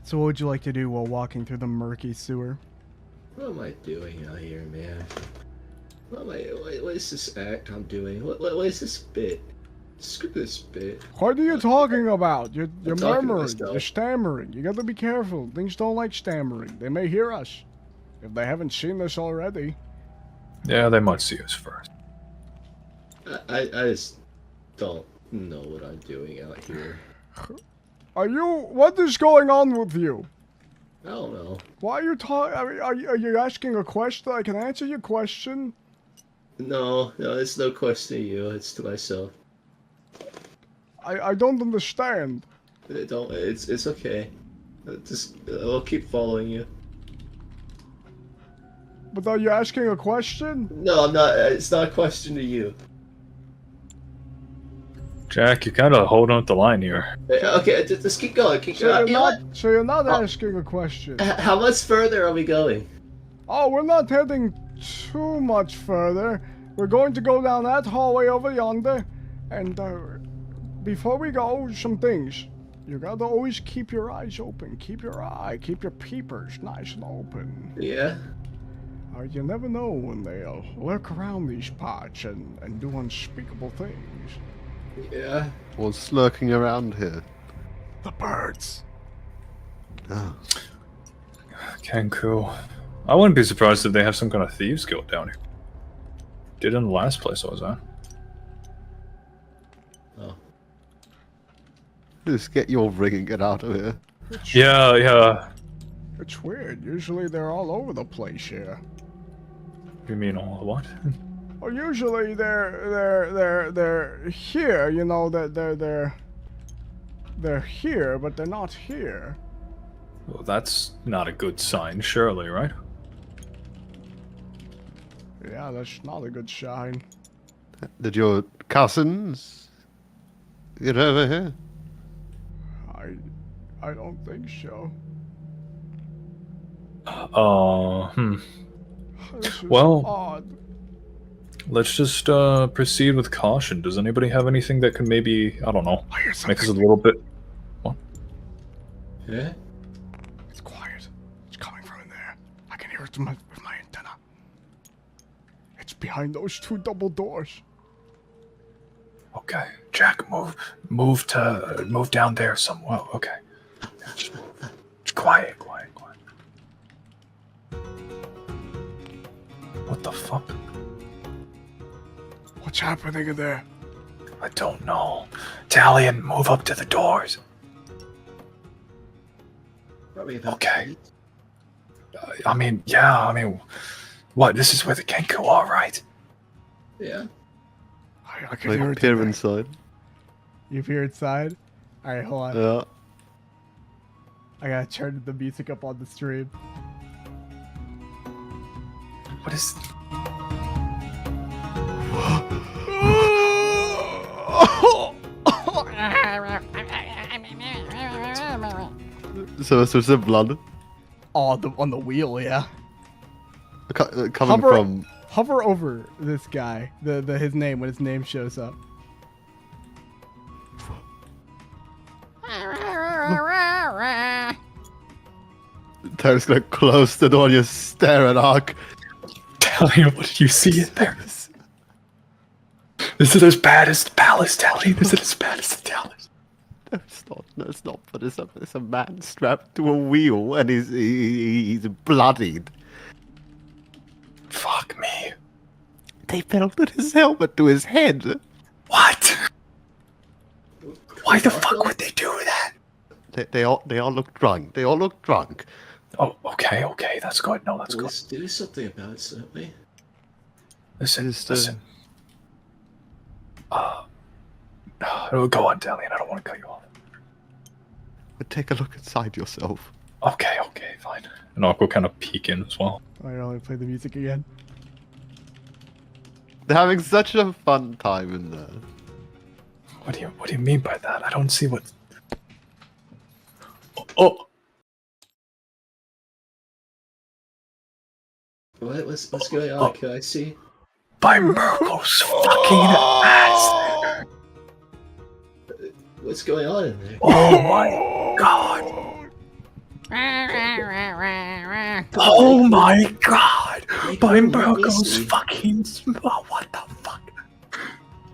So what would you like to do while walking through the murky sewer? What am I doing out here, man? What is this act I'm doing? What is this bit? Screw this bit. What are you talking about? You're I'm talking to murmuring. myself. You're stammering. You gotta be careful. Things don't like stammering. They may hear us. If they haven't seen us already. Yeah, they might see us first. I just don't know what I'm doing out here. What is going on with you? I don't know. Why are you talking? Are you asking a question? I can answer your question. No, it's no question to you. It's to myself. I don't understand. It's okay. I'll keep following you. But are you asking a question? No, I'm not. It's not a question to you. Jack, you're kind of holding up the line here. Okay, just keep going. Keep So going. you're not asking a question. How much further are we going? Oh, we're not heading too much further. We're going to go down that hallway over yonder, and before we go, some things. You gotta always keep your eyes open. Keep your peepers nice and open. Yeah. You never know when they'll lurk around these parts and do unspeakable things. Yeah. What's lurking around here? The birds. Oh. Kenku. I wouldn't be surprised if they have some kind of thieves guild down here. Did in the last place I was at. Oh. Just get your ring and get out of here. Yeah. It's weird. Usually they're all over the place here. You mean all what? Well, usually they're here. You know that they're here, but they're not here. Well, that's not a good sign, surely, right? Yeah, that's not a good sign. Did your cousins get over here? I don't think so. This is Well, odd. let's just proceed with caution. Does anybody have anything that can maybe, I don't know, I hear make us a something. little bit... Yeah. It's quiet. It's coming from in there. I can hear it with my antenna. It's behind those two double doors. Okay, Jack, move down there somewhere. Okay. Just quiet. What the fuck? What's happening in there? I don't know. Talion, move up to the doors. Probably about Okay. I mean, what? This is where the Kenku are, right? Yeah. I can hear Like it. peer in there. inside. You hear inside? Alright, hold on. Yeah. I gotta turn the music up on the stream. What is? So there's some blood Oh, on the wheel, yeah. coming from. Hover over this guy, his name when his name shows up. Terry's gonna close the door and just stare at Ark. Tally, what did you see in there? Is it as bad as the palace, Tally? Is it as bad as the palace? No, it's not. No, it's not. But it's a man strapped to a wheel and he's bloodied. Fuck me. They belted his helmet to his head. What? Why the fuck would they do that? They all look drunk. They all look drunk. Oh, okay, that's good. No, that's good. Let's do something about it, don't we? Listen. Go on, Dalian. I don't want to cut you off. But take a look inside yourself. Okay, fine. And I'll go kind of peek in as well. I only play the music again. They're having such a fun time in there. What do you mean by that? I don't see what. Oh. What's going on? Can I see? By Merkel's fucking ass! What's going on in there? Oh my god! Oh my god! By Merkel's fucking. Oh, what the fuck?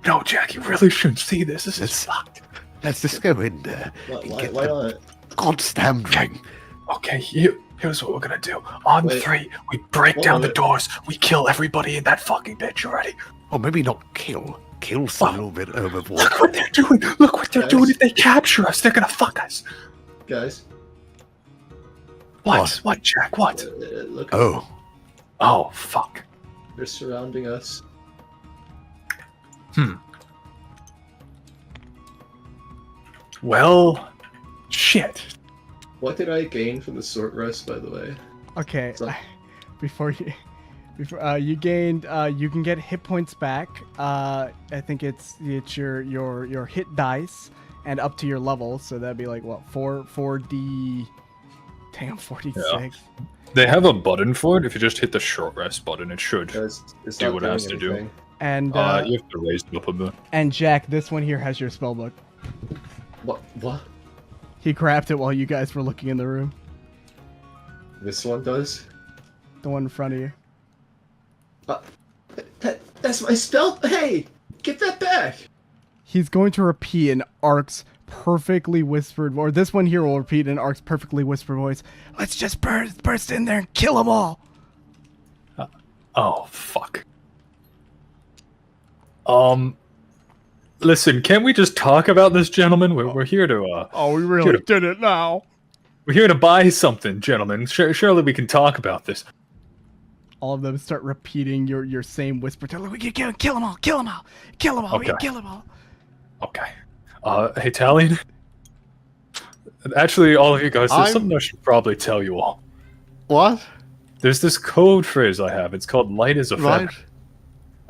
No, Jack, you really shouldn't see this. This is fucked. Let's just go in there. Why not? Goddamn ring. Okay, here's what we're gonna do. On Wait. 3, we break down the Wait. doors. We kill everybody in that fucking bitch already. Or maybe not kill. Kill's a little bit overboard. Look what they're doing. Look what they're doing. If they capture us, they're gonna fuck us. Guys, What? What, Jack? What? look. Oh. Oh, fuck. They're surrounding us. Well, shit. What did I gain from the short rest, by the way? Okay, So- before you gained, you can get hit points back. I think it's your hit dice and up to your level. So that'd be like what 4D. Damn, 46. Yeah. They have a button for it. If you just hit the short rest button, it should It's do not what it doing has to do. anything. And You have to raise it up a bit. and Jack, this one here has your spellbook. What? He grabbed it while you guys were looking in the room. This one does? The one in front of you. That's my spell. Hey, get that back. He's going to repeat in Ark's perfectly whispered, or this one here will repeat in Ark's perfectly whispered voice. Let's just burst in there and kill them all. Oh, fuck. Listen, can't we just talk about this, gentlemen? We're here to, Oh, we really Shoot. did it now. we're here to buy something, gentlemen. Surely we can talk about this. All of them start repeating your same whisper. Tell them, we can kill them all, kill them all, kill them all, we can Okay. kill them all. Okay. Hey, Talion? Actually, all of you guys, there's I'm- something I should probably tell you all. What? There's this code phrase I have. It's called light as a feather. Right.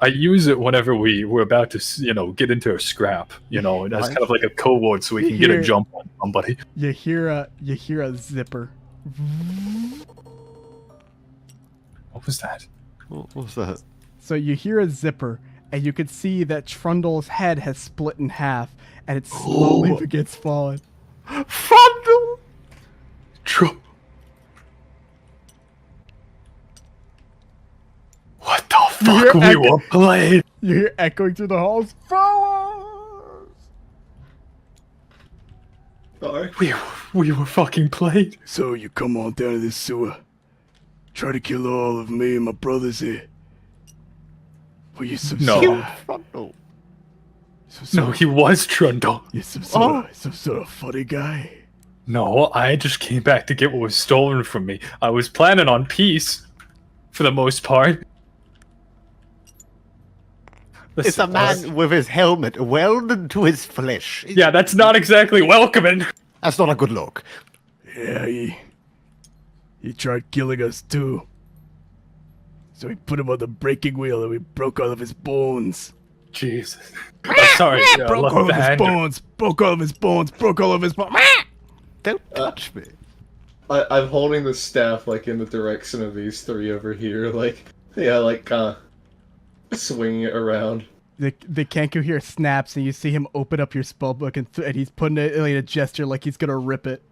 I use it whenever we're about to, get into a scrap, and that's Right. kind of like a code word so we can get a Here. jump on somebody. You hear a zipper. What was that? What was that? So you hear a zipper, and you can see that Trundle's head has split in half, and it slowly begins falling. Frontal! What the fuck? We were played. You hear echoing through the halls. Fellas! Sorry. We were fucking played. So you come on down to this sewer. Try to kill all of me and my brothers here. Were you some No. sort of, Frontal. some sort No, of- he was Trundle. you're some sort of funny guy? No, I just came back to get what was stolen from me. I was planning on peace, for the most part. It's a Listen, man with his helmet welded to his flesh. Yeah, that's not exactly welcoming. That's not a good look. Yeah, he tried killing us too. So we put him on the breaking wheel and we broke all of his bones. Jesus. Sorry. Broke all of his bones. Broke all of his bones. Broke all of his bones. Don't touch me. I'm holding the staff like in the direction of these three over here, like swinging it around. The Kenku here snaps, and you see him open up your spellbook, and he's putting it in a gesture like he's gonna rip it.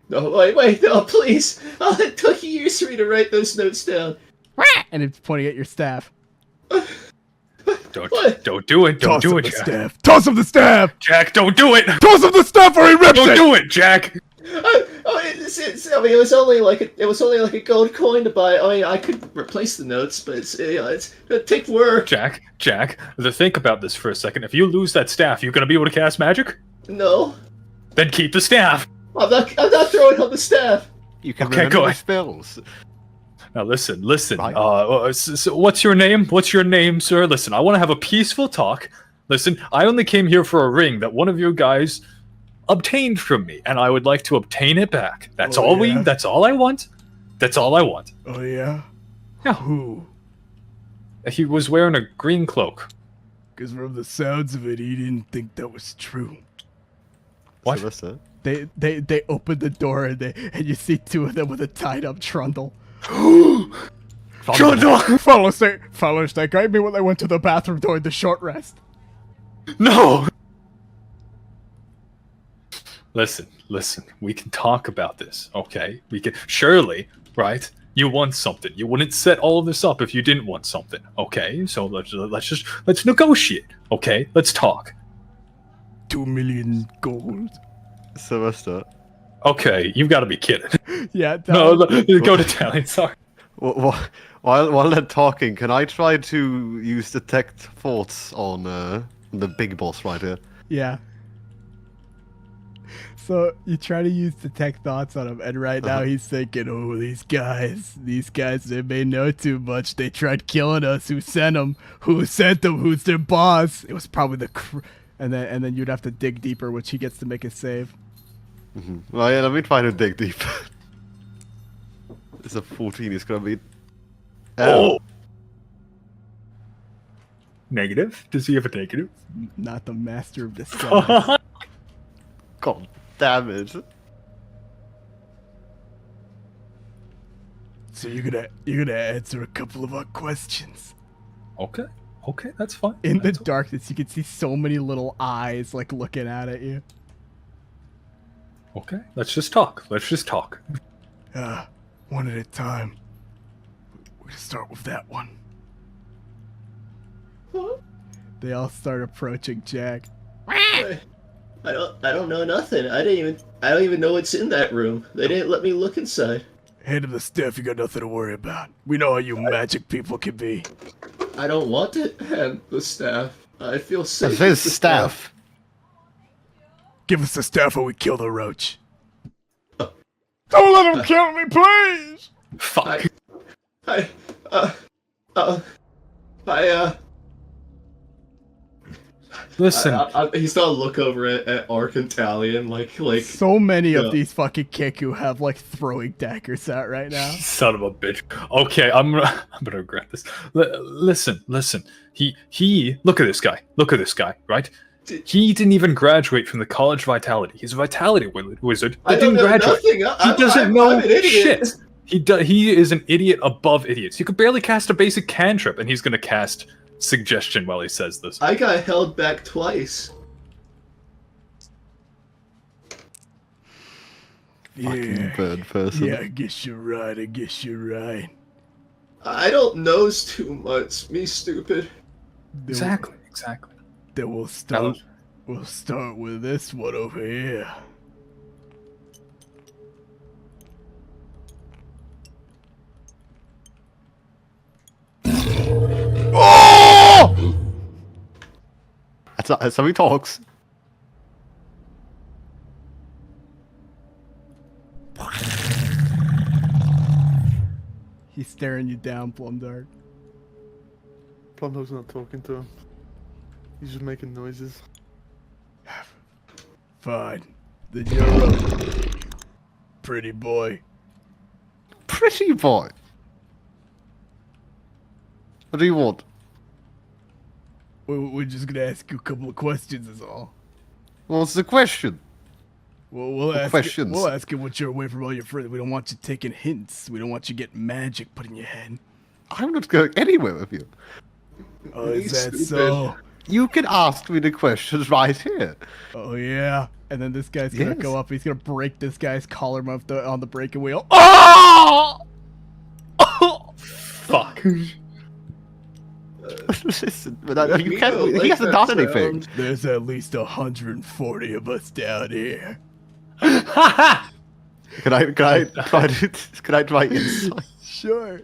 No, wait, no, please! Oh, it took years for me to write those notes down. And it's pointing at your staff. Don't do it. Don't do it, Jack. Staff. Toss him the staff. Jack, don't do it. Toss him the staff, or he rips Don't it. do it, Jack. It was only like a gold coin to buy. I mean, I could replace the notes, but it's it'd take work. Jack, think about this for a second. If you lose that staff, you gonna be able to cast magic? No, Then keep the staff. I'm not throwing on the staff. You can Okay, remember go the ahead. spells. Now listen. Right. So what's your name? What's your name, sir? Listen, I want to have a peaceful talk. Listen, I only came here for a ring that one of you guys obtained from me, and I would like to obtain it back. That's Oh, all yeah? That's all I want. That's all I want. Oh yeah. Yeah. Who? He was wearing a green cloak. Because from the sounds of it, he didn't think that was true. What? So that's it. They open the door, and you see two of them with a tied up trundle. Follows that guy me when they went to the bathroom during the short rest. No! Listen. We can talk about this, okay? We can. Surely, right? You want something. You wouldn't set all of this up if you didn't want something, okay? So let's negotiate, okay? Let's talk. 2 million gold. Sylvester. Okay, you've got to be kidding. Yeah. No, go to Italian. Sorry. While they're talking, can I try to use detect thoughts on the big boss right here? Yeah. So you try to use detect thoughts on him, and right now he's thinking, "Oh, these guys, they may know too much. They tried killing us. Who sent them? Who sent them? Who's their boss? It was probably the." And then you'd have to dig deeper, which he gets to make a save. Well, yeah, let me try to dig deep. It's a 14. It's gonna be. Oh. Negative? Does he have a negative? Not the master of disguise. God damn it! So you're gonna answer a couple of our questions. Okay, that's fine. In the darkness, you can see so many little eyes like looking out at you. Okay, let's just talk. One at a time. We're gonna start with that one. They all start approaching Jack. I don't know nothing. I don't even know what's in that room. They didn't let me look inside. Hand him the staff, you got nothing to worry about. We know how you magic people can be. I don't want to hand the staff. I feel safe. It says with the staff. Give us the staff or we kill the roach. Don't let him kill me, please! Fuck. Listen. He's gonna look over at Ark Italian like. So many Yeah. of these fucking Kiku have like throwing daggers out right now. Son of a bitch. Okay, I'm gonna regret this. Listen. He. Look at this guy. Right? He didn't even graduate from the College of Vitality. He's a Vitality wizard I that don't didn't know graduate. nothing. He doesn't I'm know an idiot. shit. He is an idiot above idiots. He could barely cast a basic cantrip, and he's gonna cast suggestion while he says this. I got held back twice. Yeah. Bad person. Yeah, I guess you're right. I don't knows too much. Me stupid. Exactly. Then we'll start with this one over here. Oh! That's how he talks. He's staring you down, Plumdark. Plumdog's not talking to him. He's just making noises. Fine. Then you're up. pretty boy. Pretty boy. What do you want? We're just gonna ask you a couple of questions, is all. What's the question? Well, we'll ask questions? We'll ask you what you're away from all your friends. We don't want you taking hints. We don't want you getting magic put in your head. I'm not going anywhere with you. Oh, is that so? You can ask me the questions right here. Oh yeah. And then this guy's gonna Yes. go up. He's gonna break this guy's collar on the breaking wheel. Oh! Fuck. Listen, but you can't. He hasn't done anything. There's at least 140 of us down here. Can I try insight? Sure.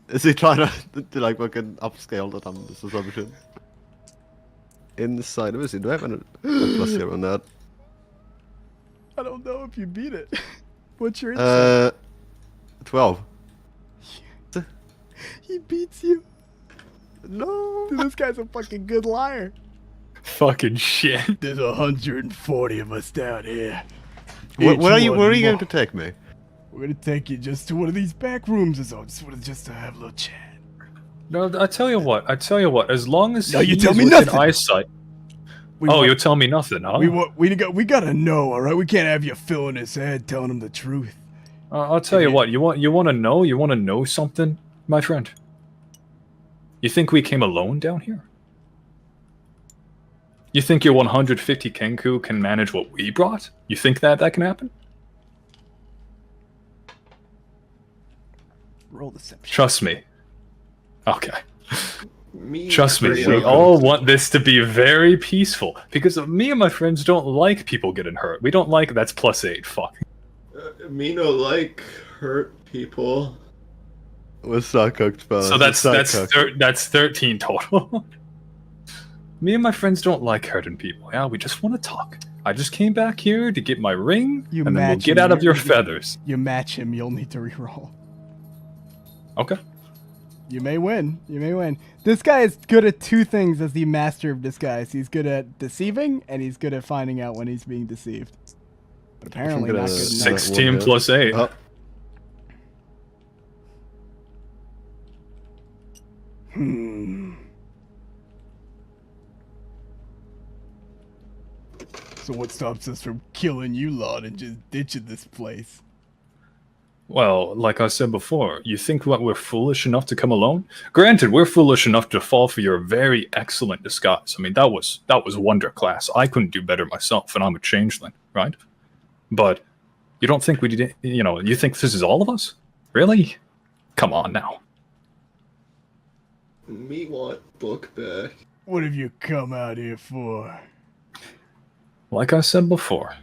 Is he trying to like fucking upscale that on this assumption? Inside of us, do I have a plus here on that? I don't know if you beat it. What's your insight? 12. He beats you. No. Dude, this guy's a fucking good liar. Fucking shit. There's 140 of us down here. Where are Each you one going more. to take me? We're gonna take you just to one of these back rooms or so. Just to have a little chat. No, I tell you what. As long as No, you he tell is me within nothing. eyesight. You'll tell me nothing, huh? We gotta know, all right? We can't have you filling his head, telling him the truth. I'll tell you what. You want to know? You want to know something, my friend? You think we came alone down here? You think your 150 Kenku can manage what we brought? You think that can happen? Roll deception. Trust me. Okay. Me Trust me, pretty we open. all want this to be very peaceful. Because me and my friends don't like people getting hurt. We don't like... That's +8, fuck. Me no like hurt people. We're suck cooked, fellas. So that's 13 total. Me and my friends don't like hurting people. Yeah, we just want to talk. I just came back here to get my ring, You and then we'll match get him, out of you- your feathers. You match him, you'll need to reroll. Okay. You may win. You may win. This guy is good at two things as the master of disguise. He's good at deceiving, and he's good at finding out when he's being deceived. But apparently gonna not good enough. 16 plus 8. Oh, So what stops us from killing you lot and just ditching this place? Well, like I said before, you think what we're foolish enough to come alone? Granted, we're foolish enough to fall for your very excellent disguise. I mean, that was wonder class. I couldn't do better myself, and I'm a changeling, right? But you don't think we did? You think this is all of us? Really? Come on now. Me want book back. What have you come out here for? Like I said before,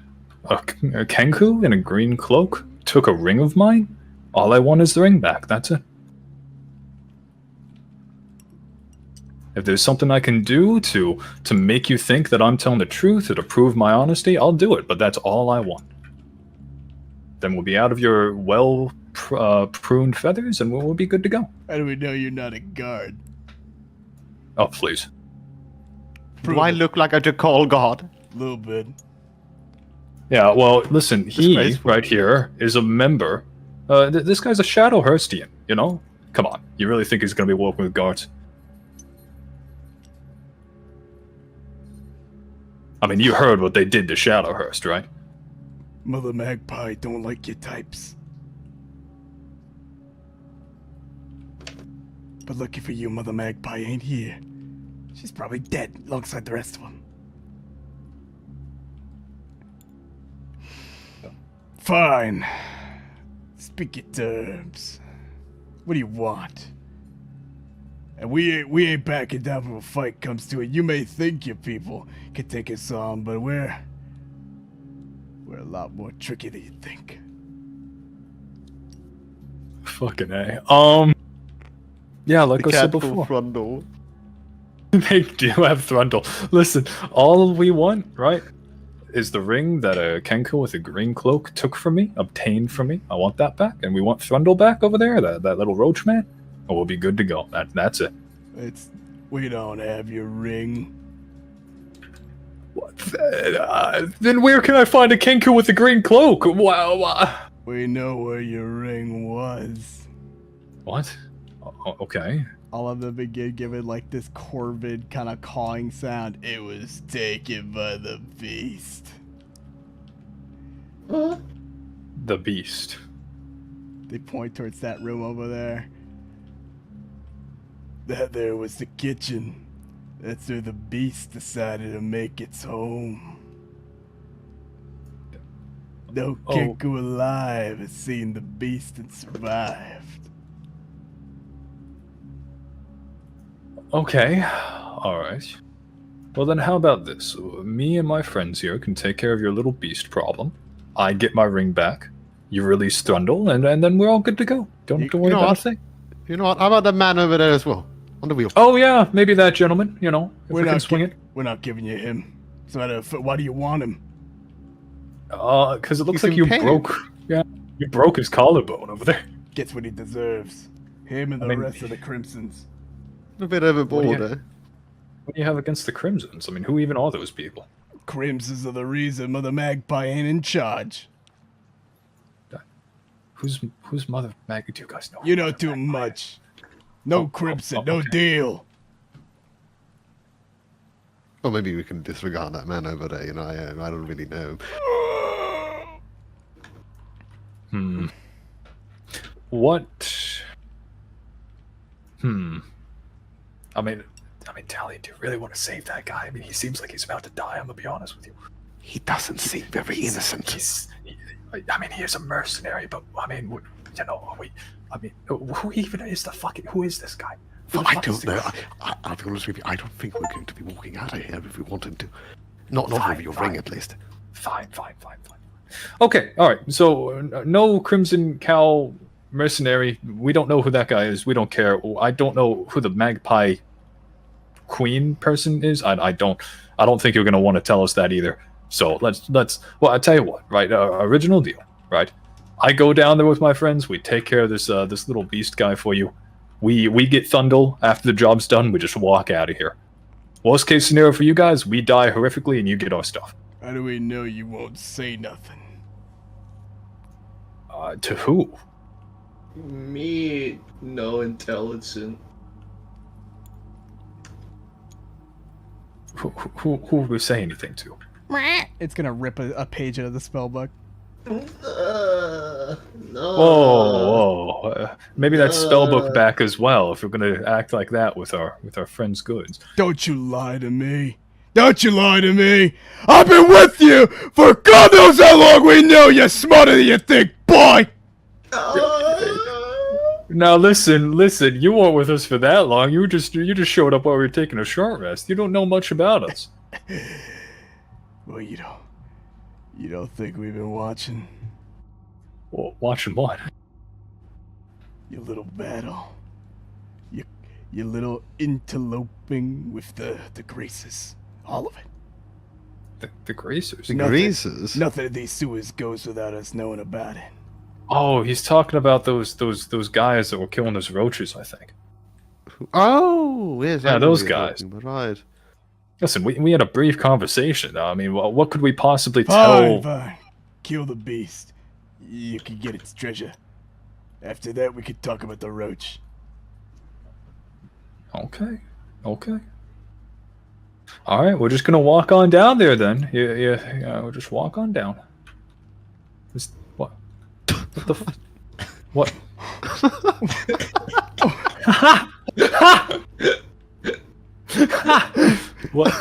a Kenku in a green cloak took a ring of mine. All I want is the ring back. That's it. If there's something I can do to make you think that I'm telling the truth or to prove my honesty, I'll do it. But that's all I want. Then we'll be out of your pruned feathers, and we'll be good to go. How do we know you're not a guard? Oh, please. do I look like a Jakal god? A little bit. Yeah, well, listen, he, Disgraceful. right here, is a member. This guy's a Shadow Hurstian, you know? Come on, you really think he's going to be working with guards? I mean, you heard what they did to Shadowhurst, right? Mother Magpie don't like your types. But lucky for you, Mother Magpie ain't here. She's probably dead alongside the rest of them. Fine. Speak your terms. What do you want? And we ain't backing down when a fight comes to it. You may think your people can take us on, but we're a lot more tricky than you think. Fucking A. Yeah, like I said Cat before. front door. They do have Thrundle. Listen, all we want, right, is the ring that a Kenku with a green cloak took from me, obtained from me. I want that back, and we want Thrundle back over there, that little roach man, and we'll be good to go. That's it. We don't have your ring. What? Then where can I find a Kenku with a green cloak? Wow. We know where your ring was. What? Okay. All of them begin giving like this corvid kind of cawing sound. It was taken by the beast. The beast. They point towards that room over there. That there was the kitchen. That's where the beast decided to make its home. No Kenku alive has seen the beast and survived. Okay. Alright. Well then how about this? Me and my friends here can take care of your little beast problem. I get my ring back. You release Thrundle, and then we're all good to go. Don't worry about a thing. You know what? How about the man over there as well? On the wheel. Oh yeah, maybe that gentleman, if we can swing it. We're not giving you him. So why do you want him? Because it looks like you pain. broke... Yeah, you broke his collarbone over there. Gets what he deserves. Him and the rest of the Crimsons. A bit overboard, eh? What do you have against the Crimsons? I mean, who even are those people? Crimsons are the reason Mother Magpie ain't in charge. Who's Mother Maggie? Do you guys know? You know too much. No Crimson, no deal. Or maybe we can disregard that man over there. I don't really know him. What? I mean, Tally, do you really want to save that guy? I mean, he seems like he's about to die. I'm gonna be honest with you. He doesn't seem very innocent. He is a mercenary, but I mean, who even is who is this guy? Well, I don't know. I'll be honest with you. I don't think we're going to be walking out of here if we wanted to. Not with your ring, at least. Fine. Okay, all right. So no Crimson Cow mercenary. We don't know who that guy is. We don't care. I don't know who the Magpie Queen person is. I don't think you're gonna want to tell us that either. So let's. Well, I tell you what, right? Original deal, right? I go down there with my friends. We take care of this little beast guy for you. We get Thundle after the job's done. We just walk out of here. Worst case scenario for you guys, we die horrifically and you get our stuff. How do we know you won't say nothing? To who? Me, no intelligent. Who would we say anything to? It's gonna rip a page out of the spellbook. No. Whoa. Maybe that's spellbook back as well. If we're gonna act like that with our friends' goods. Don't you lie to me. Don't you lie to me. I've been with you for God knows how long. We know you're smarter than you think, boy. Now listen. You weren't with us for that long. You just showed up while we were taking a short rest. You don't know much about us. Well, you don't think we've been watching? Well, watching what? Your little battle. Your little interloping with the Graces. All of it. The Gracers? The Gracers? Nothing of these sewers goes without us knowing about it. Oh, he's talking about those guys that were killing those roaches, I think. Oh, yes. Yeah, those guys. Right. Listen, we had a brief conversation. I mean, what could we possibly tell? Fine. Kill the beast. You can get its treasure. After that, we could talk about the roach. Okay. All right, we're just gonna walk on down there then. Yeah, we'll just walk on down. What? What the? What? What?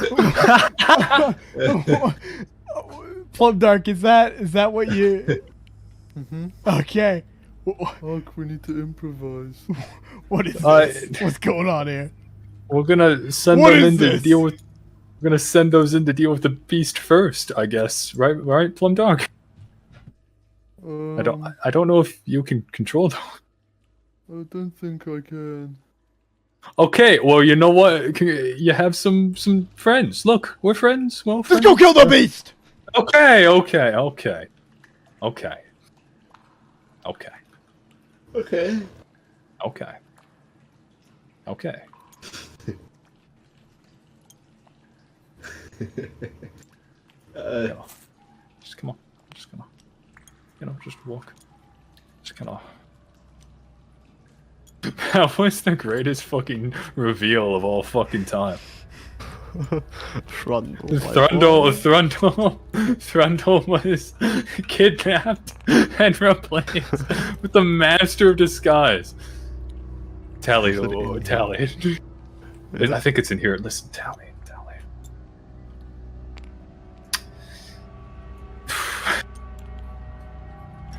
Plum Dark, is that what you? Okay. Ark, we need to improvise. What is this? What's going on here? We're gonna send them in to deal with. We're gonna send those in to deal with the beast first, I guess. Right, Plum Dark. I don't know if you can control them. I don't think I can. Okay, well, you know what? You have some friends. Look, we're friends. Well, Let's go kill the beast. Okay. Just come on. Just walk. Kinda. That was the greatest fucking reveal of all fucking time. Thrundle was kidnapped and replaced with the master of disguise. Tally. I think it's in here. Listen, Tally.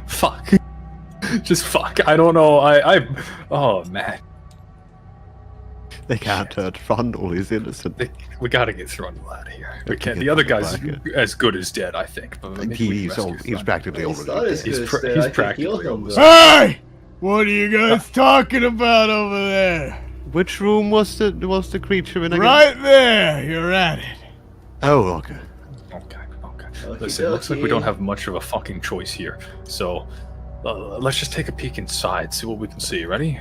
Fuck. Just fuck. I don't know. Oh man. They can't hurt Frondle. He's innocent. We gotta get Thrundle out of here. We can't. The other guy's as good as dead, I think. But He's practically already dead. He's practically almost. Hey! What are you guys talking about over there? Which room was the creature in again? Right there. You're at it. Oh, okay. Okay. Listen, it looks like we don't have much of a fucking choice here. So, let's just take a peek inside, see what we can see. Ready?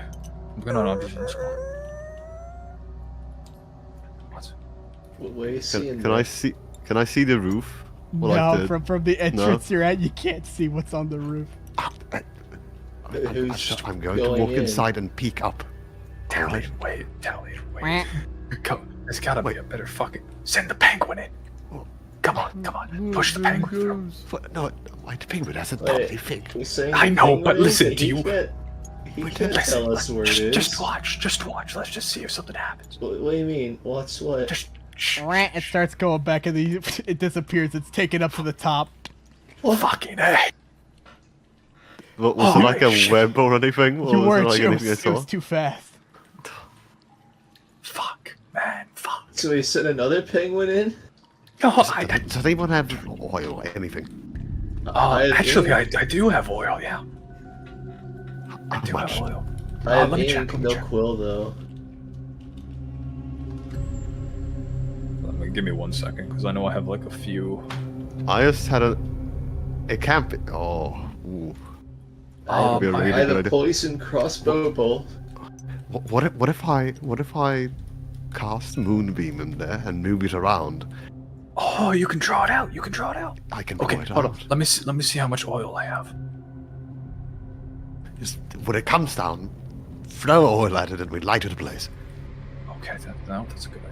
I'm gonna audition this one. Can I see the roof? Well, no, like from the entrance you're at, you can't see what's on the roof. I'm going to walk inside and peek up. Tally, wait. Come, there's gotta be a better fucking. Send the penguin in. Come on, push the penguin through. No, the penguin has a totally fig. I know, but listen, do you? He can't tell us where it is. Just watch. Let's just see if something happens. What do you mean? What's what? It starts going back and it disappears. It's taken up to the top. Fucking A. Was it like a web or anything? Or you weren't. Like it was too fast. Fuck, man, fuck. So we sent another penguin in? No, does anyone have oil or anything? Actually, I do have oil, yeah. I do have oil. I have let me ink, check. no quill, though. Give me 1 second, because I know I have like a few. I just had it can't be. Oh. Ooh. I had a poison crossbow bolt. What if I cast Moonbeam in there and move it around? Oh, you can draw it out. I can. Okay, hold on. out. Let me see how much oil I have. Just when it comes down, throw oil at it and we light it ablaze. Okay, that's a good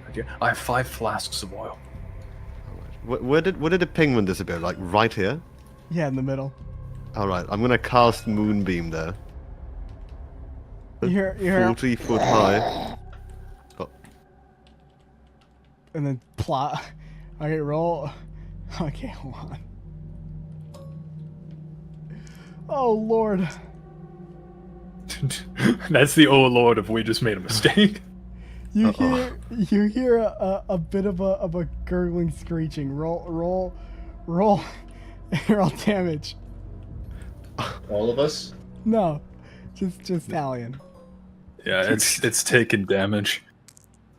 idea. I have 5 flasks of oil. Where did the penguin disappear? Like right here? Yeah, in the middle. All right, I'm gonna cast Moonbeam there. You're 40 foot high. Oh. And then plot. Okay, roll. Okay, hold on. Oh Lord. That's the oh Lord if we just made a mistake. You hear a bit of a gurgling screeching. Roll damage. All of us? No, just Talion. Yeah, it's taking damage.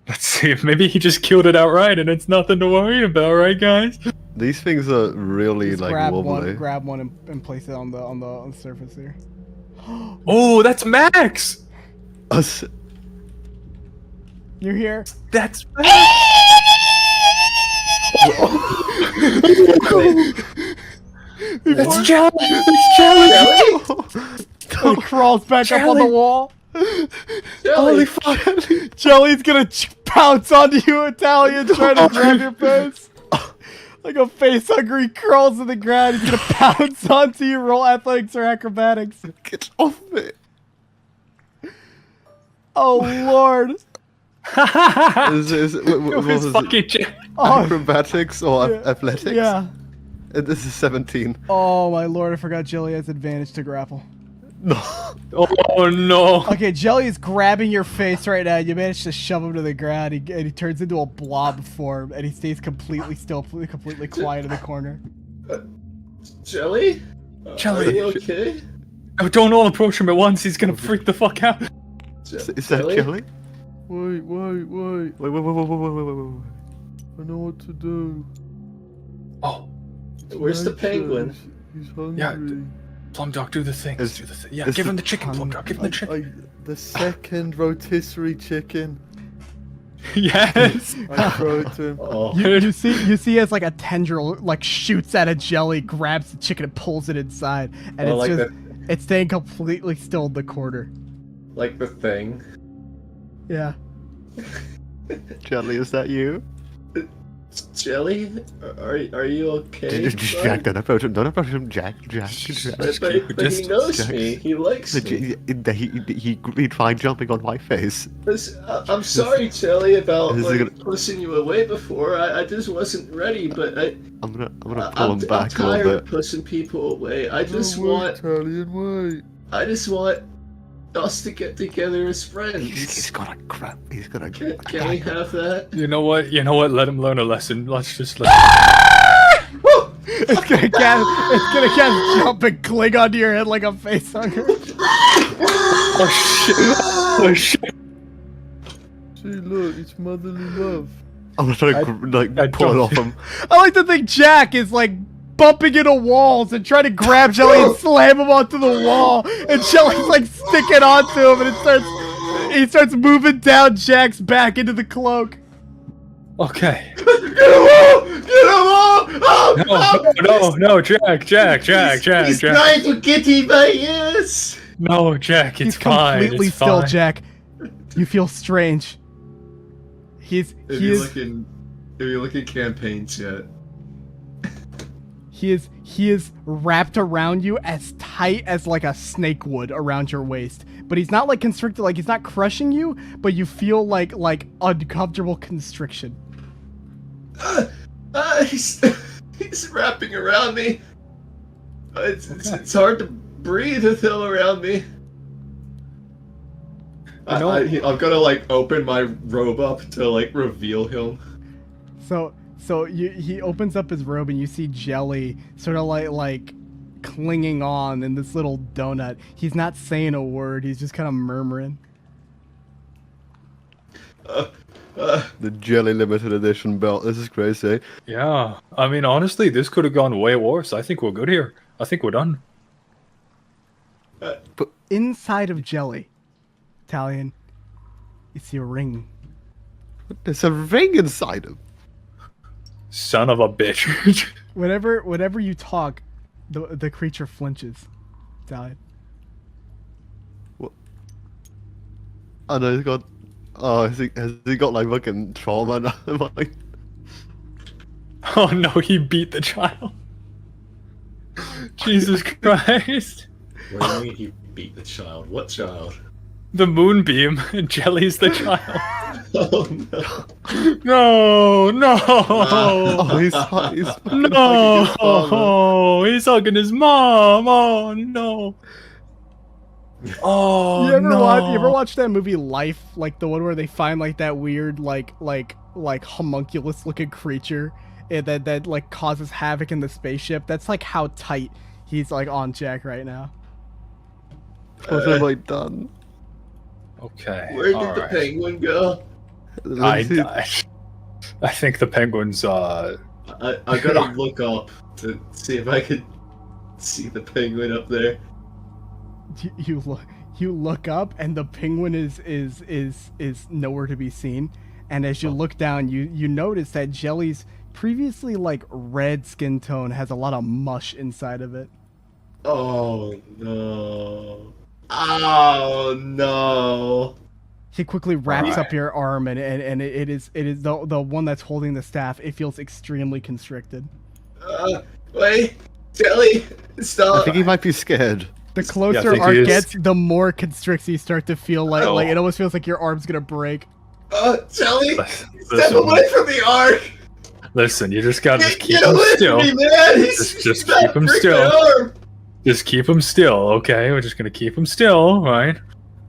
Let's see if maybe he just killed it outright and it's nothing to worry about, right, guys? These things are really just like wobbly. Grab one and place it on the surface here. Oh, that's Max. You're here. That's Max. That's Jelly. He crawls back up on the wall. Holy fuck! Jelly's gonna pounce onto you, Italian, trying to grab your face. Like a face-hungry crawls to the ground. He's gonna pounce onto you. Roll athletics or acrobatics. Get off me! Oh Lord! What was it? Acrobatics or athletics? Yeah. This is 17. Oh my Lord! I forgot Jelly has advantage to grapple. No. Oh no. Okay, Jelly is grabbing your face right now. You managed to shove him to the ground, and he turns into a blob form, and he stays completely still, completely quiet in the corner. Jelly? Jelly, are you okay? Oh, don't all approach him at once. He's gonna freak the fuck out. Is that Jelly? Wait. Wait. I know what to do. Oh. Where's the penguin? He's hungry. Yeah. Plumdog, do the thing. Yeah, give him the chicken, Plumdog. Give him the chicken. The second rotisserie chicken. Yes. I throw it to him. Oh. You see as like a tendril like shoots out of Jelly, grabs the chicken and pulls it inside, and it's like just It's staying completely still in the corner. Like the thing. Yeah. Jelly, is that you? Jelly, are you okay? Jack, don't approach him. Don't approach him, Jack. Jack. But he knows me. He likes me. He'd find jumping on my face. I'm sorry, Jelly, about pushing you away before. I just wasn't ready, but I'm gonna pull him back I'm a tired little of bit. pushing people away. I just Wait, want Italian, wait. us to get together as friends. He's got a crap. He's got a. Can we have that? You know what? Let him learn a lesson. Let's just let. It's gonna cast jump and cling onto your head like a face hugger. Oh shit! Oh shit! See, look, it's motherly love. I'm gonna try to pull it off him. I like to think Jack is like bumping into walls and trying to grab Jelly and slam him onto the wall, and Jelly's like sticking onto him, and he starts moving down Jack's back into the cloak. Okay. Get him off! Get him off! No, Jack. He's trying to get in my ears! No, Jack, it's fine. Completely It's still, fine. Jack. You feel strange. Have you look at campaigns yet? He is wrapped around you as tight as like a snake would around your waist. But he's not like constricted, like he's not crushing you, but you feel like uncomfortable constriction. He's wrapping around me. It's hard to breathe with him around me. I'm gonna like open my robe up to like reveal him. So he opens up his robe and you see Jelly sort of like clinging on in this little donut. He's not saying a word. He's just kind of murmuring. The Jelly limited edition belt. This is crazy. Yeah, I mean, honestly, this could have gone way worse. I think we're good here. I think we're done. But inside of Jelly, Italian, you see a ring. There's a ring inside him. Son of a bitch. Whenever you talk, the creature flinches. Italian. What? Oh no, he's got. Oh, has he got like fucking trauma now? Like... Oh no, he beat the child. Jesus Christ. What do you mean he beat the child? What child? The moonbeam. Jelly's the child. Oh no. No. Oh, he's No. He's hugging his mom. Oh no. Oh, you ever no. watch that movie Life, like the one where they find like that weird like homunculus looking creature that like causes havoc in the spaceship? That's like how tight he's like on Jack right now. What have I done? Okay. Where did the penguin go? I think the penguin's I gotta look up to see if I could see the penguin up there. You look up and the penguin is nowhere to be seen. And as you look down, you notice that Jelly's previously like red skin tone has a lot of mush inside of it. Oh no. Oh no. He quickly wraps up your arm and it is the one that's holding the staff. It feels extremely constricted. Wait, Jelly, stop. I think he might be scared. The closer Art gets, the more constricted you start to feel like it almost feels like your arm's gonna break. Jelly, step away from the arc. Listen, you just gotta keep Get him away still. from me, man. Just keep him still. Just keep him still, okay? We're just gonna keep him still, right?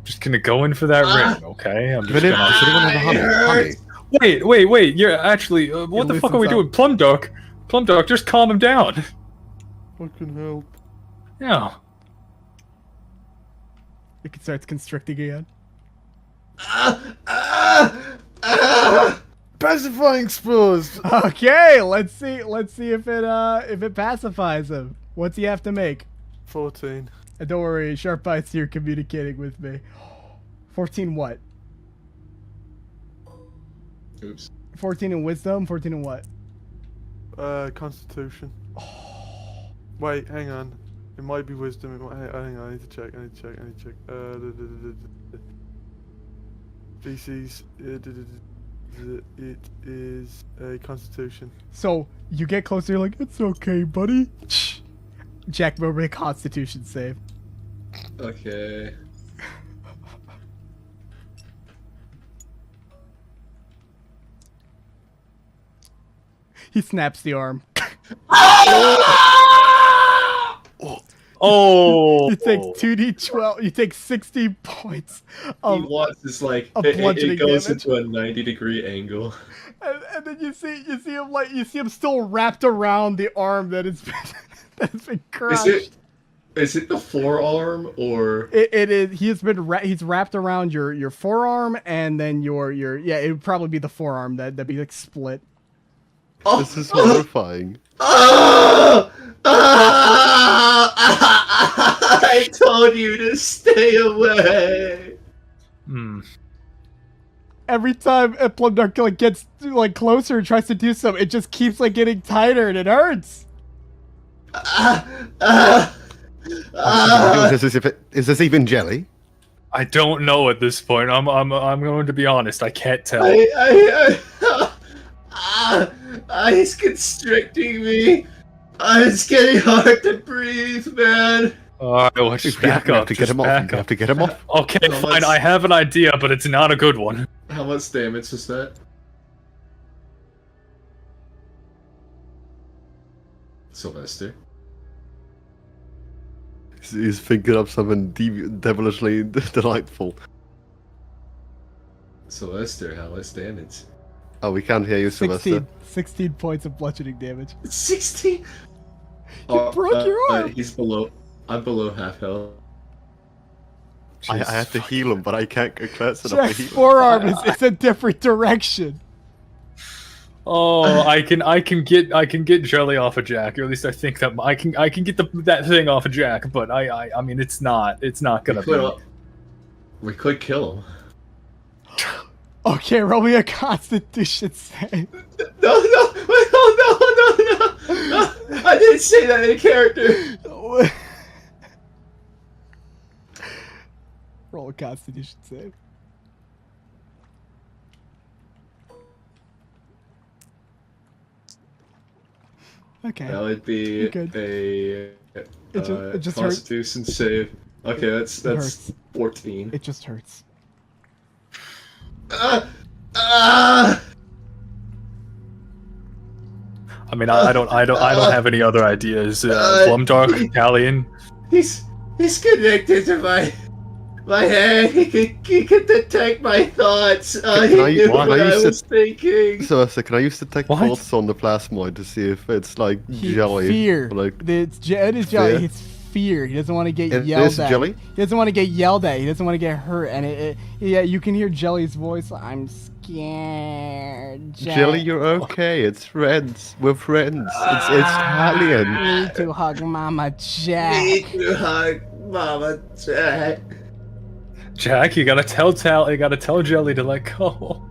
Just gonna go in for that ring, okay? I'm just honey. Wait! You're actually. What the fuck are we doing, Plum Duck? Plum Duck, just calm him down. I can help. Yeah. It starts constricting again. Pacifying spores. Okay, let's see if it pacifies him. What's he have to make? 14. And don't worry, Sharp Eyes here communicating with me. 14 what? Oops. 14 in wisdom, 14 in what? Constitution. Wait, hang on. It might be wisdom. It might. Hang on, I need to check. I need to check. Species. It is a constitution. So you get closer, you're like, it's okay, buddy. Jack, roll me a Constitution save. Okay. He snaps the arm. Oh! You take 2d12. You take 60 points He of, wants this like of it bludgeoning goes damage. into a 90-degree angle. And then you see him still wrapped around the arm that has been that has been crushed. Is it the forearm or? It is. He's wrapped around your forearm and then your yeah. It would probably be the forearm that'd be like split. Oh, This is horrifying. I told you to stay away. Every time Plumdark like gets like closer and tries to do something, it just keeps like getting tighter and it hurts. Is this even jelly? I don't know at this point. I'm going to be honest. I can't tell. It's constricting me. It's getting hard to breathe, man. Alright, well, just back We up. have to get just him off. back We have up. to get him off. Okay, No, fine. let's- I have an idea, but it's not a good one. How much damage is that? Sylvester. He's thinking of something devilishly delightful. Sylvester, how much damage? Oh, we can't hear you, Sylvester. 16 points of bludgeoning damage. 16. You broke your arm. He's below. I'm below half health. I have to heal him, but I can't get close enough to Jack's heal him. forearm is a different direction. Oh, I can get jelly off of Jack, or at least I think that I can get that thing off of Jack. But I mean it's not gonna be. We could kill him. Okay, roll me a Constitution save. No! I didn't say that in character. Roll a Constitution save. Okay. That would be You're good. a It just hurts. Constitution save. Okay, that's hurts. 14. It just hurts. I mean, I don't have any other ideas. Plumdark, Italian. He's connected to my head. He can detect my thoughts. He knew what I was thinking. Sylvester, can I use detect What? thoughts on the plasmoid to see if it's like jelly? Fear. Like, It is jelly. Fear? It's fear. He doesn't want to get It yelled is at. jelly? He doesn't want to get yelled at. He doesn't want to get hurt. And yeah, you can hear Jelly's voice. I'm scared. Jack. jelly, you're okay. It's friends. We're friends. It's Italian. Need to hug Mama Jack. Need to hug Mama Jack. Jack, you gotta tell Jelly to let go.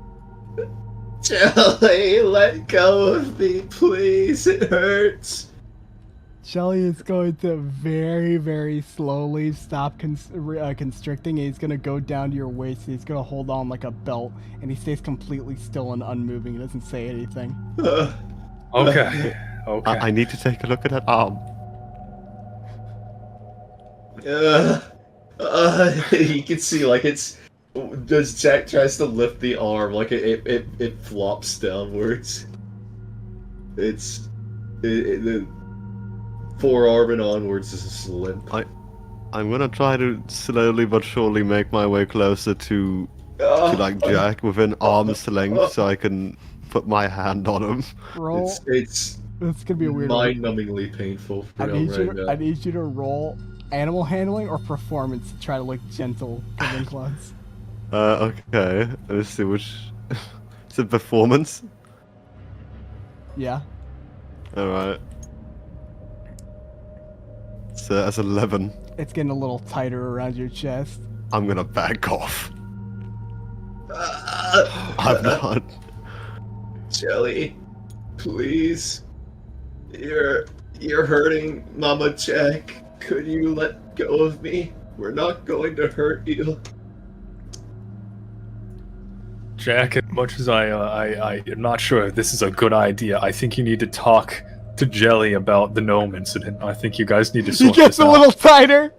Jelly, let go of me, please. It hurts. Jelly is going to very, very slowly stop constricting. And he's going to go down to your waist. He's going to hold on like a belt. And he stays completely still and unmoving. He doesn't say anything. Okay. Okay. I need to take a look at that arm. You can see like it's as Jack tries to lift the arm, like it flops downwards. The forearm and onwards is a limp. I'm gonna try to slowly but surely make my way closer to like Jack within arm's length, so I can put my hand on him. Roll. It's It's going to be a weird one. mind-numbingly painful for I him need, right now. I need you to roll animal handling or performance to try to look gentle within clothes. Okay. Let's see which. Is it performance? Yeah. Alright. So that's 11. It's getting a little tighter around your chest. I'm gonna back off. I'm not. Jelly, please. You're hurting Mama Jack. Could you let go of me? We're not going to hurt you. Jack, as much as I am not sure if this is a good idea, I think you need to talk to Jelly about the gnome incident. I think you guys need to He sort gets this a out. little tighter.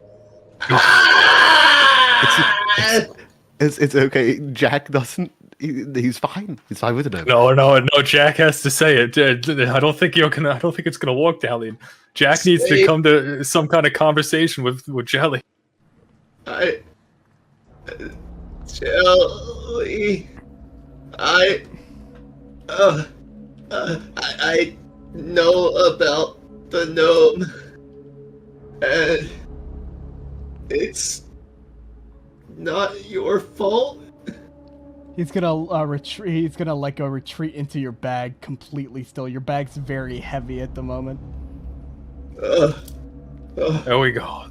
It's okay. Jack doesn't. He's fine. He's fine with it. No. Jack has to say it. I don't think it's gonna work, Dalian. Jack needs to come to some kind of conversation with Jelly. Jelly. I know about the gnome, and it's not your fault. He's gonna retreat. He's gonna retreat into your bag completely. Still, your bag's very heavy at the moment. There we go.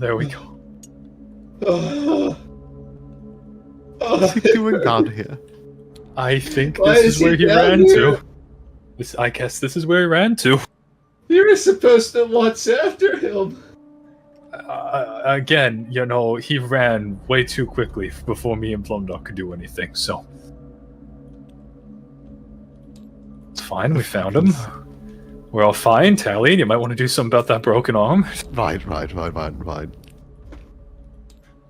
What's he doing down here? I think this is where he ran to. I guess this is where he ran to. You were supposed to watch after him. Again, he ran way too quickly before me and Plumdog could do anything, so. It's fine, we found him. We're all fine, Tally. You might want to do something about that broken arm. Right.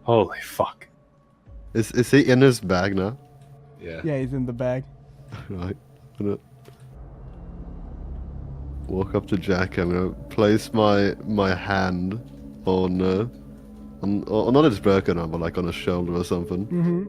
Holy fuck. Is he in his bag now? Yeah. Yeah, he's in the bag. Right. I'm gonna walk up to Jack. I'm gonna place my hand on not his broken arm, but like on his shoulder or something. Mm-hmm.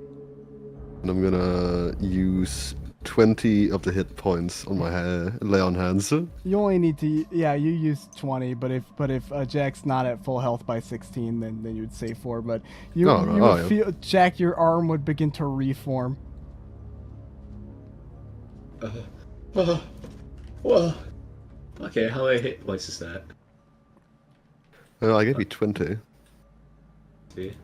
And I'm gonna use 20 of the hit points on my hair, lay on hands. You only need to. Yeah, you use 20, but if Jack's not at full health by 16, then you'd say 4. But you would feel Jack, your arm would begin to reform. Well, okay, how many hit points is that? I gave you 20. See?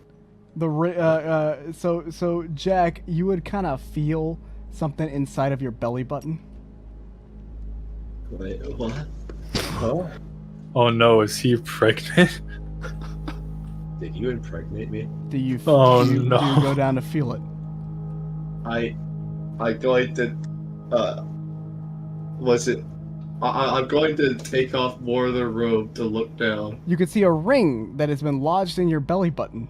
So Jack, you would kind of feel something inside of your belly button. Wait, what? Huh? Oh no, is he pregnant? Did you impregnate me? Do you no. do you go down to feel it? I'm going to I'm going to take off more of the robe to look down. You can see a ring that has been lodged in your belly button.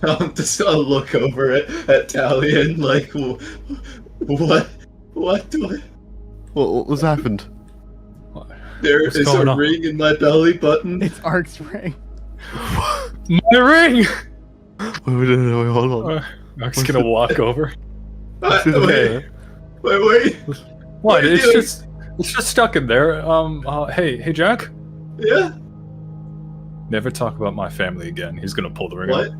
I'm just gonna look over at Talion like, what do I... What's happened? There is a ring in my belly button. It's Ark's ring. My ring! Wait, hold on. Ark's gonna walk over. Wait. What? It's just stuck in there. Hey, Jack? Yeah? Never talk about my family again. He's gonna pull the ring What? out.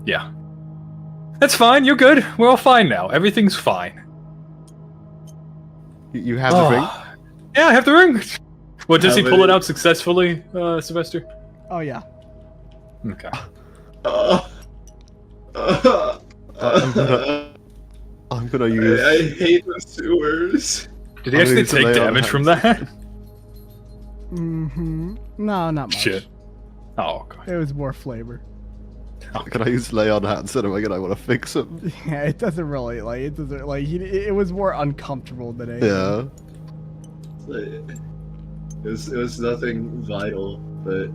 Yeah. That's fine, you're good. We're all fine now. Everything's fine. You have the ring? Yeah, I have the ring. What, does he pull it out successfully, Sylvester? Oh yeah. Okay. I'm gonna use... I hate the sewers. Did he actually take damage from that? Mm-hmm. No, not much. Shit. Oh, God. It was more flavor. Can I use lay on hands? Am I gonna want to fix him? Yeah, it doesn't really it was more uncomfortable than anything. Yeah. It was nothing vital, but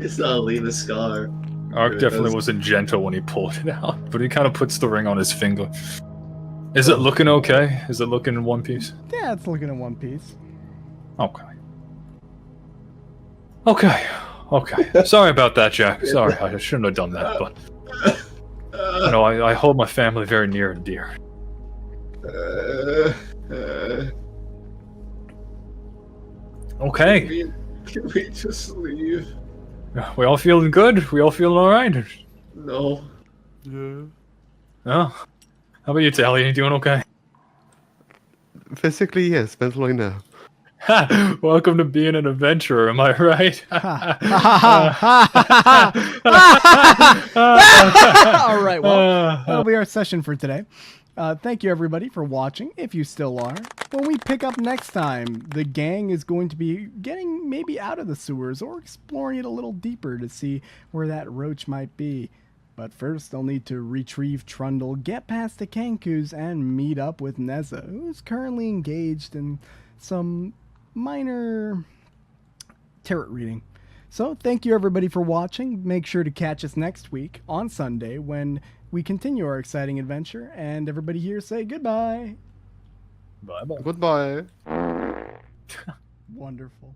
it's not leave a scar. Ark definitely wasn't gentle when he pulled it out, but he kind of puts the ring on his finger. Is it looking okay? Is it looking in one piece? Yeah, it's looking in one piece. Okay. Sorry about that, Jack. Sorry, I shouldn't have done that, but... I hold my family very near and dear. Okay. Can we just leave? We all feeling good? We all feeling alright? No. Yeah. Oh. How about you, Tally? You doing okay? Physically, yes. Mentally, no. Welcome to being an adventurer, am I right? All right, well, that'll be our session for today. Thank you, everybody, for watching, if you still are. When we pick up next time, the gang is going to be getting maybe out of the sewers or exploring it a little deeper to see where that roach might be. But first, they'll need to retrieve Trundle, get past the Kankus, and meet up with Neza, who's currently engaged in some minor tarot reading. So, thank you, everybody, for watching. Make sure to catch us next week on Sunday when we continue our exciting adventure. And everybody here say goodbye. Bye-bye. Goodbye. Wonderful.